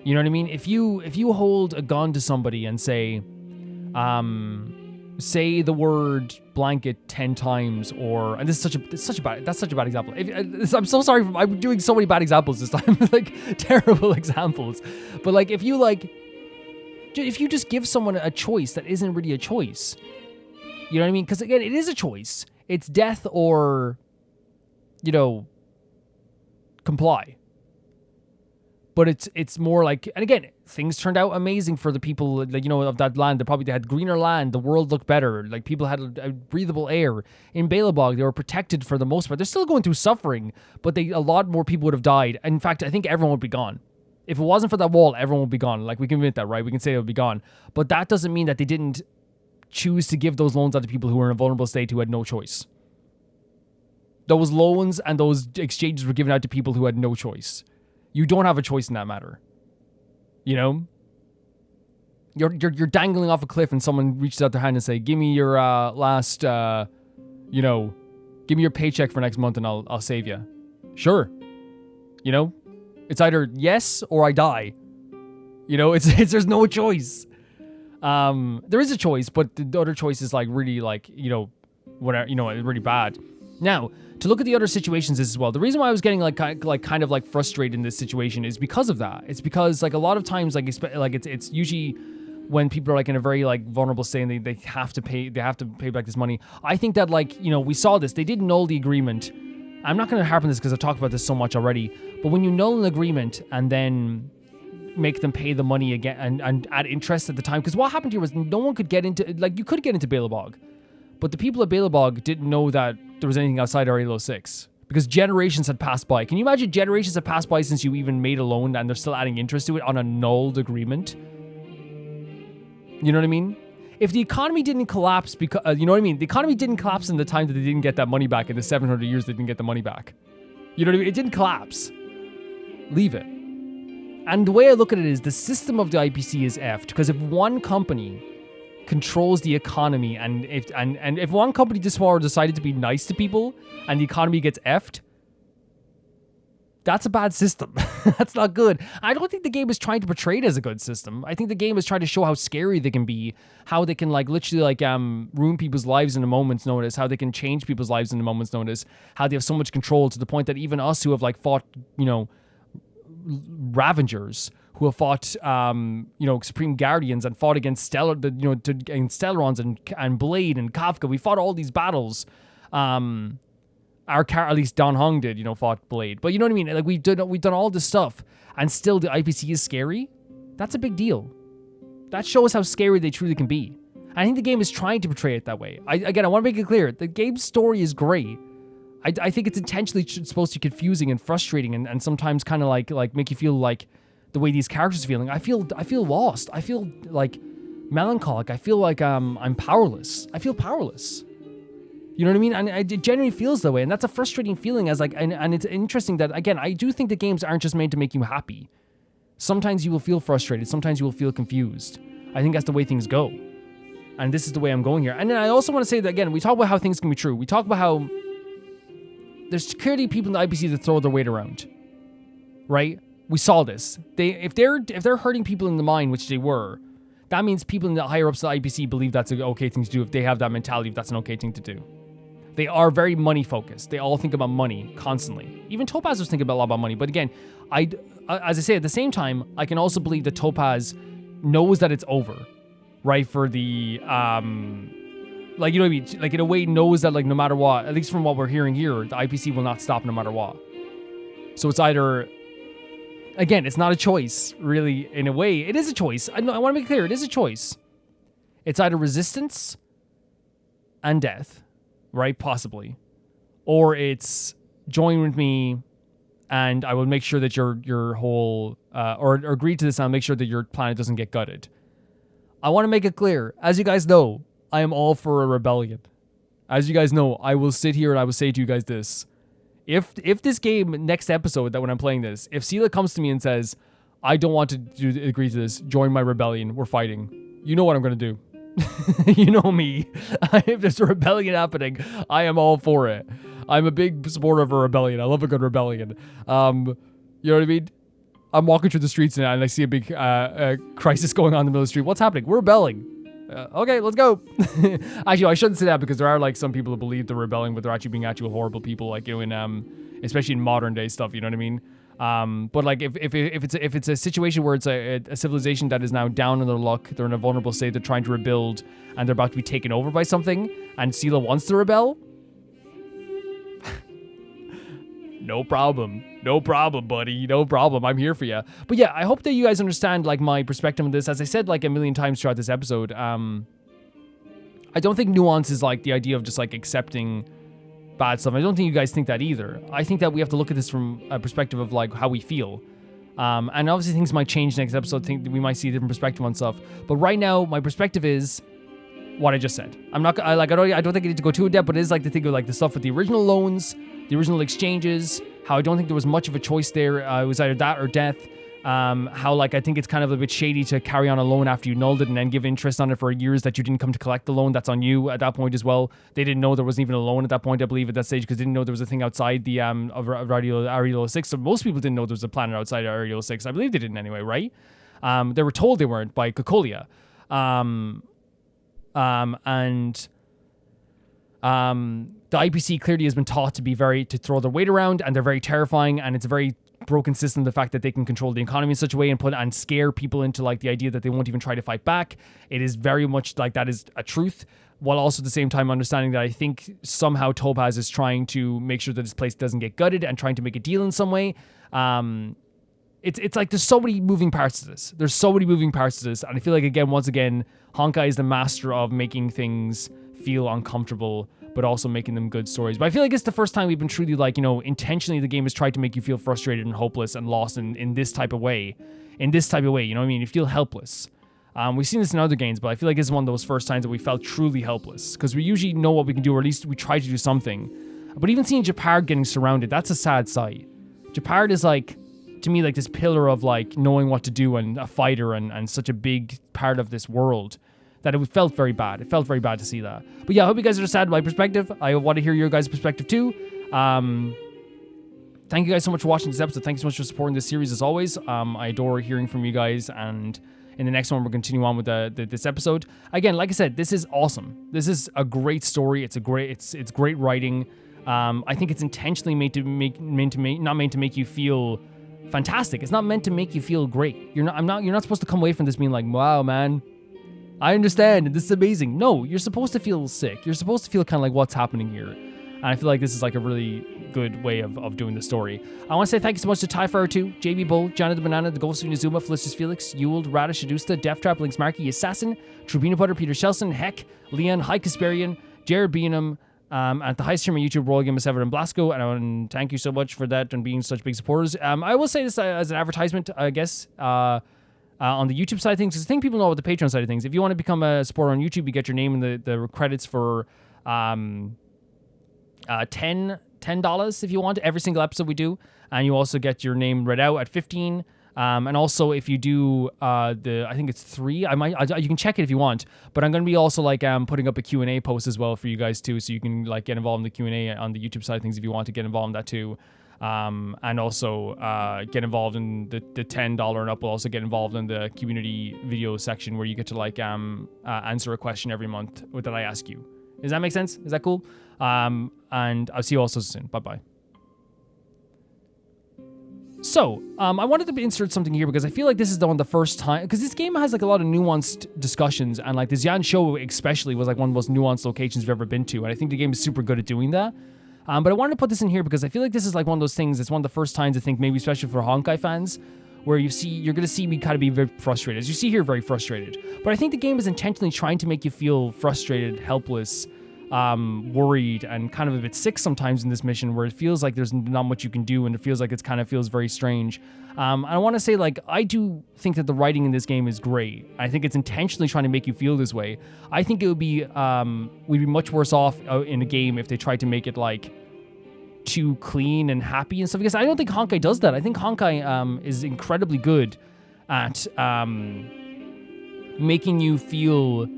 You know what I mean? If you hold a gun to somebody and say the word blanket 10 times, and this is such a bad example. I'm so sorry. I'm doing so many bad examples this time, like terrible examples. But like, if you just give someone a choice that isn't really a choice, you know what I mean? Because again, it is a choice. It's death or, comply. But it's more like, and again, things turned out amazing for the people, like, of that land. They had greener land. The world looked better. Like, people had a breathable air. In Balabog, they were protected for the most part. They're still going through suffering, but a lot more people would have died. In fact, I think everyone would be gone. If it wasn't for that wall, everyone would be gone. Like, we can admit that, right? We can say it would be gone. But that doesn't mean that they didn't choose to give those loans out to people who were in a vulnerable state who had no choice. Those loans and those exchanges were given out to people who had no choice. You don't have a choice in that matter. You're dangling off a cliff and someone reaches out their hand and say, give me your last, give me your paycheck for next month and I'll save you. Sure. It's either yes or I die. There's no choice. There is a choice, but the other choice is like really like, whatever, really bad. Now, to look at the other situations as well, the reason why I was getting kind of frustrated in this situation is because of that. It's because like a lot of times it's usually when people are like in a very like vulnerable state and they have to pay back this money. I think that we saw this. They did null the agreement. I'm not going to harp on this because I've talked about this so much already. But when you null an agreement and then make them pay the money again and add interest at the time. Because what happened here was no one could get into, like, you could get into Balebog, but the people at Balebog didn't know that there was anything outside Area 6 because generations had passed by. Can you imagine generations have passed by since you even made a loan and they're still adding interest to it on a nulled agreement? You know what I mean? If the economy didn't collapse because, you know what I mean? The economy didn't collapse in the time that they didn't get that money back. In the 700 years they didn't get the money back. You know what I mean? It didn't collapse. Leave it. And the way I look at it is the system of the IPC is effed, because if one company controls the economy and if one company this far decided to be nice to people and the economy gets effed, that's a bad system. That's not good. I don't think the game is trying to portray it as a good system. I think the game is trying to show how scary they can be, how they can like literally like ruin people's lives in a moment's notice, how they can change people's lives in a moment's notice, how they have so much control to the point that even us who have like fought, you know, Ravengers, who have fought, you know, Supreme Guardians and fought against against Stellarons and Blade and Kafka. We fought all these battles. At least Don Hong did, you know, fought Blade. But you know what I mean? Like we've done all this stuff, and still the IPC is scary. That's a big deal. That shows how scary they truly can be. I think the game is trying to portray it that way. I want to make it clear: the game's story is great. I think it's intentionally supposed to be confusing and frustrating and sometimes kind of like make you feel like the way these characters are feeling. I feel lost. I feel like melancholic. I feel like I'm powerless. I feel powerless. You know what I mean? And it genuinely feels that way. And that's a frustrating feeling as like, and it's interesting that, again, I do think the games aren't just made to make you happy. Sometimes you will feel frustrated. Sometimes you will feel confused. I think that's the way things go. And this is the way I'm going here. And then I also want to say that, again, we talk about how things can be true. We talk about how there's clearly people in the IPC that throw their weight around, right? We saw this. If they're hurting people in the mind, which they were, that means people in the higher ups of the IPC believe that's an okay thing to do. If they have that mentality, if that's an okay thing to do. They are very money focused. They all think about money constantly. Even Topaz was thinking a lot about money. But again, as I say, at the same time, I can also believe that Topaz knows that it's over, right? For the like, you know what I mean? Like, in a way, knows that, like, no matter what, at least from what we're hearing here, the IPC will not stop no matter what. So it's either, again, it's not a choice, really, in a way. It is a choice. I want to make it clear, it is a choice. It's either resistance and death, right? Possibly. Or it's join with me and I will make sure that your whole, or agree to this and I'll make sure that your planet doesn't get gutted. I want to make it clear, as you guys know, I am all for a rebellion. As you guys know, I will sit here and I will say to you guys this. If this game, next episode, that when I'm playing this, if Sela comes to me and says, I don't want to agree to this, join my rebellion, we're fighting, you know what I'm going to do. You know me. If there's a rebellion happening, I am all for it. I'm a big supporter of a rebellion. I love a good rebellion. You know what I mean? I'm walking through the streets and I see a big crisis going on in the middle of the street. What's happening? We're rebelling. Okay, let's go. Actually, I shouldn't say that because there are like some people that believe they're rebelling, but they're actually being horrible people, like, you know, in especially in modern day stuff. You know what I mean? But like if it's a situation where it's a civilization that is now down on their luck, they're in a vulnerable state, they're trying to rebuild, and they're about to be taken over by something, and Sela wants to rebel. No problem, buddy. No problem. I'm here for you. But yeah, I hope that you guys understand like my perspective on this. As I said like a million times throughout this episode, I don't think nuance is like the idea of just like accepting bad stuff. I don't think you guys think that either. I think that we have to look at this from a perspective of like how we feel. And obviously things might change next episode. Think we might see a different perspective on stuff. But right now, my perspective is what I just said. I don't think I need to go too in depth, but it is like to think of like the stuff with the original loans, the original exchanges, how I don't think there was much of a choice there. It was either that or death. How like I think it's kind of a bit shady to carry on a loan after you nulled it and then give interest on it for years that you didn't come to collect the loan. That's on you at that point as well. They didn't know there wasn't even a loan at that point, I believe, at that stage, because they didn't know there was a thing outside the of Area 6. So most people didn't know there was a planet outside Area 6. I believe they didn't anyway, right? They were told they weren't by Cocolia. And the IPC clearly has been taught to throw their weight around, and they're very terrifying, and it's a very broken system, the fact that they can control the economy in such a way and scare people into like the idea that they won't even try to fight back. It is very much like that is a truth, while also at the same time understanding that I think somehow Topaz is trying to make sure that this place doesn't get gutted and trying to make a deal in some way. it's like there's so many moving parts to this. There's so many moving parts to this, and I feel like once again, Honkai is the master of making things feel uncomfortable, but also making them good stories. But I feel like it's the first time we've been truly like, intentionally the game has tried to make you feel frustrated and hopeless and lost in this type of way. In this type of way, you know what I mean? You feel helpless. We've seen this in other games, but I feel like this is one of those first times that we felt truly helpless, because we usually know what we can do, or at least we try to do something. But even seeing Gepard getting surrounded, that's a sad sight. Gepard is like, to me, like this pillar of like knowing what to do and a fighter and such a big part of this world that it felt very bad. It felt very bad to see that. But yeah, I hope you guys understand my perspective. I want to hear your guys' perspective too. Thank you guys so much for watching this episode. Thank you so much for supporting this series as always. I adore hearing from you guys, and in the next one, we'll continue on with this episode. Again, like I said, this is awesome. This is a great story. It's great writing. I think it's intentionally not meant to make you feel fantastic. It's not meant to make you feel great. You're not supposed to come away from this being like, wow, man, I understand, this is amazing. No, you're supposed to feel sick. You're supposed to feel kind of like what's happening here. And I feel like this is like a really good way of doing the story. I want to say thank you so much to TieFire2, JB Bull, Johnny the Banana, the Ghost of Inazuma, Felicitas Felix, Ewald, Radish, Shadusta, Death Trap, Links Markey, Assassin, True Peanut Butter, Peter Shelson, Heck, Leon, High Kasperian, Jared Beanham, at the high streamer YouTube, Royal Game of Severin and Blasco, and I want to thank you so much for that and being such big supporters. I will say this as an advertisement, I guess, on the YouTube side of things, because I think people know about the Patreon side of things. If you want to become a supporter on YouTube, you get your name in the credits for $10 if you want, every single episode we do, and you also get your name read out at $15. And also, if you do I think it's 3. You can check it if you want. But I'm gonna be also like putting up a Q&A post as well for you guys too, so you can like get involved in the Q&A on the YouTube side of things if you want to get involved in that too. And also get involved in the $10 and up. We'll also get involved in the community video section where you get to like answer a question every month that I ask you. Does that make sense? Is that cool? And I'll see you all so soon. Bye-bye. So, I wanted to insert something here because I feel like this is one of the first time, because this game has like a lot of nuanced discussions, and like the Xianzhou especially was like one of the most nuanced locations we've ever been to, and I think the game is super good at doing that. But I wanted to put this in here because I feel like this is like one of those things, it's one of the first times I think, maybe especially for Honkai fans, where you're going to see me kind of be very frustrated. As you see here, very frustrated. But I think the game is intentionally trying to make you feel frustrated, helpless, worried, and kind of a bit sick sometimes in this mission, where it feels like there's not much you can do, and it feels like feels very strange. And I want to say, like, I do think that the writing in this game is great. I think it's intentionally trying to make you feel this way. I think it would be, we'd be much worse off in a game if they tried to make it like too clean and happy and stuff, because I don't think Honkai does that. I think Honkai is incredibly good at making you feel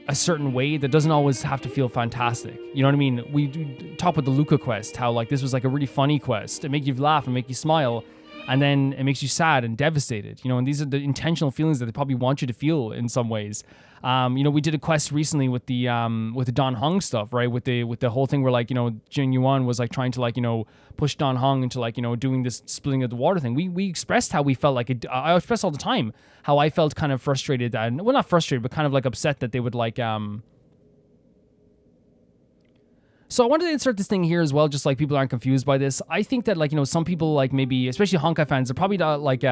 a certain way that doesn't always have to feel fantastic. You know what I mean? We talk about the Luca quest, how like this was like a really funny quest to make you laugh and make you smile, and then it makes you sad and devastated, you know, and these are the intentional feelings that they probably want you to feel in some ways. You know, we did a quest recently with the Dan Heng stuff, right? With the whole thing where like, you know, Jin Yuan was like trying to like, you know, push Dan Heng into like, you know, doing this splitting of the water thing. We expressed how we felt like it. I express all the time how I felt kind of frustrated, and well, not frustrated, but kind of like upset that they would like, So I wanted to insert this thing here as well, just like people aren't confused by this. I think that like, you know, some people like maybe, especially Honkai fans, are probably not like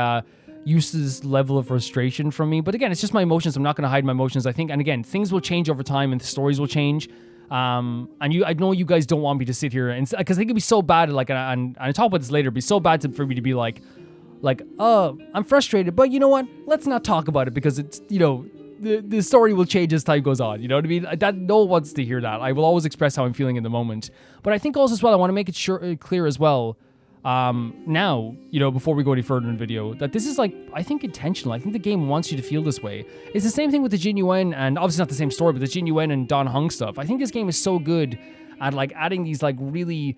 used to this level of frustration from me. But again, it's just my emotions. I'm not going to hide my emotions, I think. And again, things will change over time and the stories will change. And I know you guys don't want me to sit here and, because I think it'd be so bad, like, and I talk about this later, it'd be so bad for me to be like, oh, I'm frustrated, but you know what? Let's not talk about it because it's, you know, the story will change as time goes on. You know what I mean? That no one wants to hear that. I will always express how I'm feeling in the moment. But I think also as well, I want to make it clear as well, now, you know, before we go any further in the video, that this is like, I think intentional. I think the game wants you to feel this way. It's the same thing with the Jin Yuan, and obviously not the same story, but the Jin Yuan and Dan Heng stuff. I think this game is so good at like adding these like really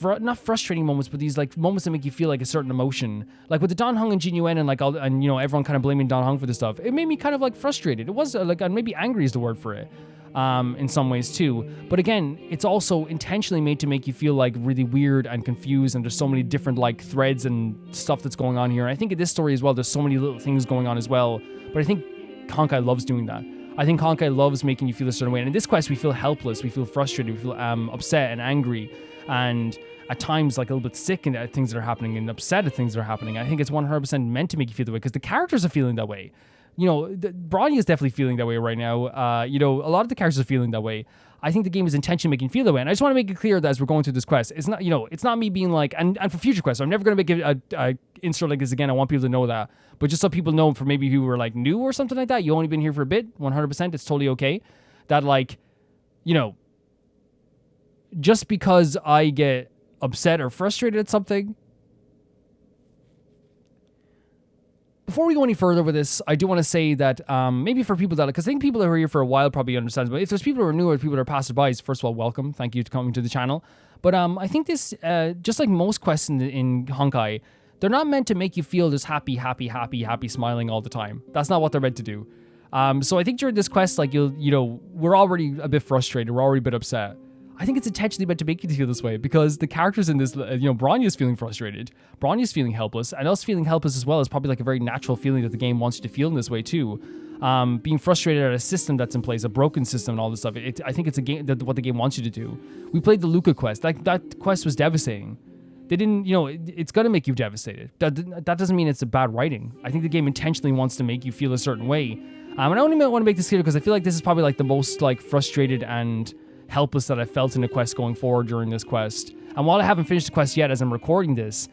not frustrating moments, but these like moments that make you feel like a certain emotion. Like with the Dan Heng and Jin Yuan and like all, and you know, everyone kind of blaming Dan Heng for this stuff. It made me kind of like frustrated. It was like, maybe angry is the word for it. In some ways too. But again, it's also intentionally made to make you feel like really weird and confused, and there's so many different like threads and stuff that's going on here. And I think in this story as well, there's so many little things going on as well. But I think Honkai loves doing that. I think Honkai loves making you feel a certain way. And in this quest, we feel helpless, we feel frustrated, we feel upset and angry, and at times like a little bit sick at things that are happening and upset at things that are happening. I think it's 100% meant to make you feel that way because the characters are feeling that way. You know, Bronya is definitely feeling that way right now. You know, a lot of the characters are feeling that way. I think the game is intentionally making you feel that way. And I just want to make it clear that as we're going through this quest, it's not, you know, it's not me being like, and for future quests, I'm never going to make it a insert like this again. I want people to know that. But just so people know, for maybe who were like new or something like that, you only been here for a bit, 100%, it's totally okay. That like, you know, just because I get upset or frustrated at something. Before we go any further with this, I do want to say that maybe for people that, because I think people that are here for a while probably understand, but if there's people who are new or people that are passerbys, first of all, welcome. Thank you for coming to the channel. But I think this, just like most quests in Honkai, they're not meant to make you feel just happy, smiling all the time. That's not what they're meant to do. So I think during this quest, like, you know, we're already a bit frustrated. We're already a bit upset. I think it's intentionally meant to make you feel this way because the characters in this, you know, Bronya's feeling frustrated, Bronya's feeling helpless, and us feeling helpless as well is probably like a very natural feeling that the game wants you to feel in this way too. Being frustrated at a system that's in place, a broken system and all this stuff, I think it's a game that what the game wants you to do. We played the Luca quest. That quest was devastating. They didn't, you know, it's going to make you devastated. That doesn't mean it's a bad writing. I think the game intentionally wants to make you feel a certain way. And I only want to make this clear because I feel like this is probably like the most like frustrated and helpless that I felt in the quest going forward during this quest. And while I haven't finished the quest yet as I'm recording this,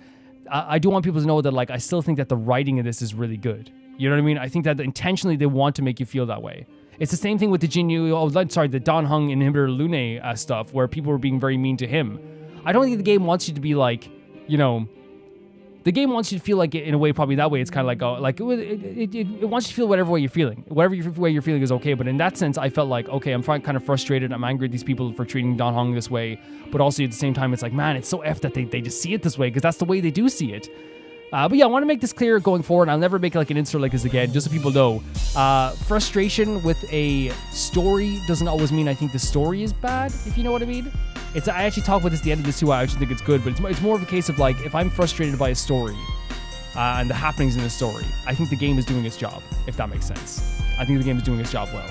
I do want people to know that like I still think that the writing of this is really good. You know what I mean? I think that intentionally they want to make you feel that way. It's the same thing with the the Dan Heng inhibitor Lune stuff where people were being very mean to him. I don't think the game wants you to be like, you know, the game wants you to feel like it in a way, probably that way. It's kind of like, it wants you to feel whatever way you're feeling. Whatever way you're feeling is okay. But in that sense, I felt like, okay, I'm kind of frustrated. I'm angry at these people for treating Dan Heng this way. But also at the same time, it's like, man, it's so F that they just see it this way because that's the way they do see it. But yeah, I want to make this clear going forward. I'll never make like an insert like this again, just so people know. Frustration with a story doesn't always mean I think the story is bad, if you know what I mean. I actually talk about this at the end of this too. I actually think it's good, but it's more of a case of like, if I'm frustrated by a story and the happenings in the story, I think the game is doing its job, if that makes sense. I think the game is doing its job well.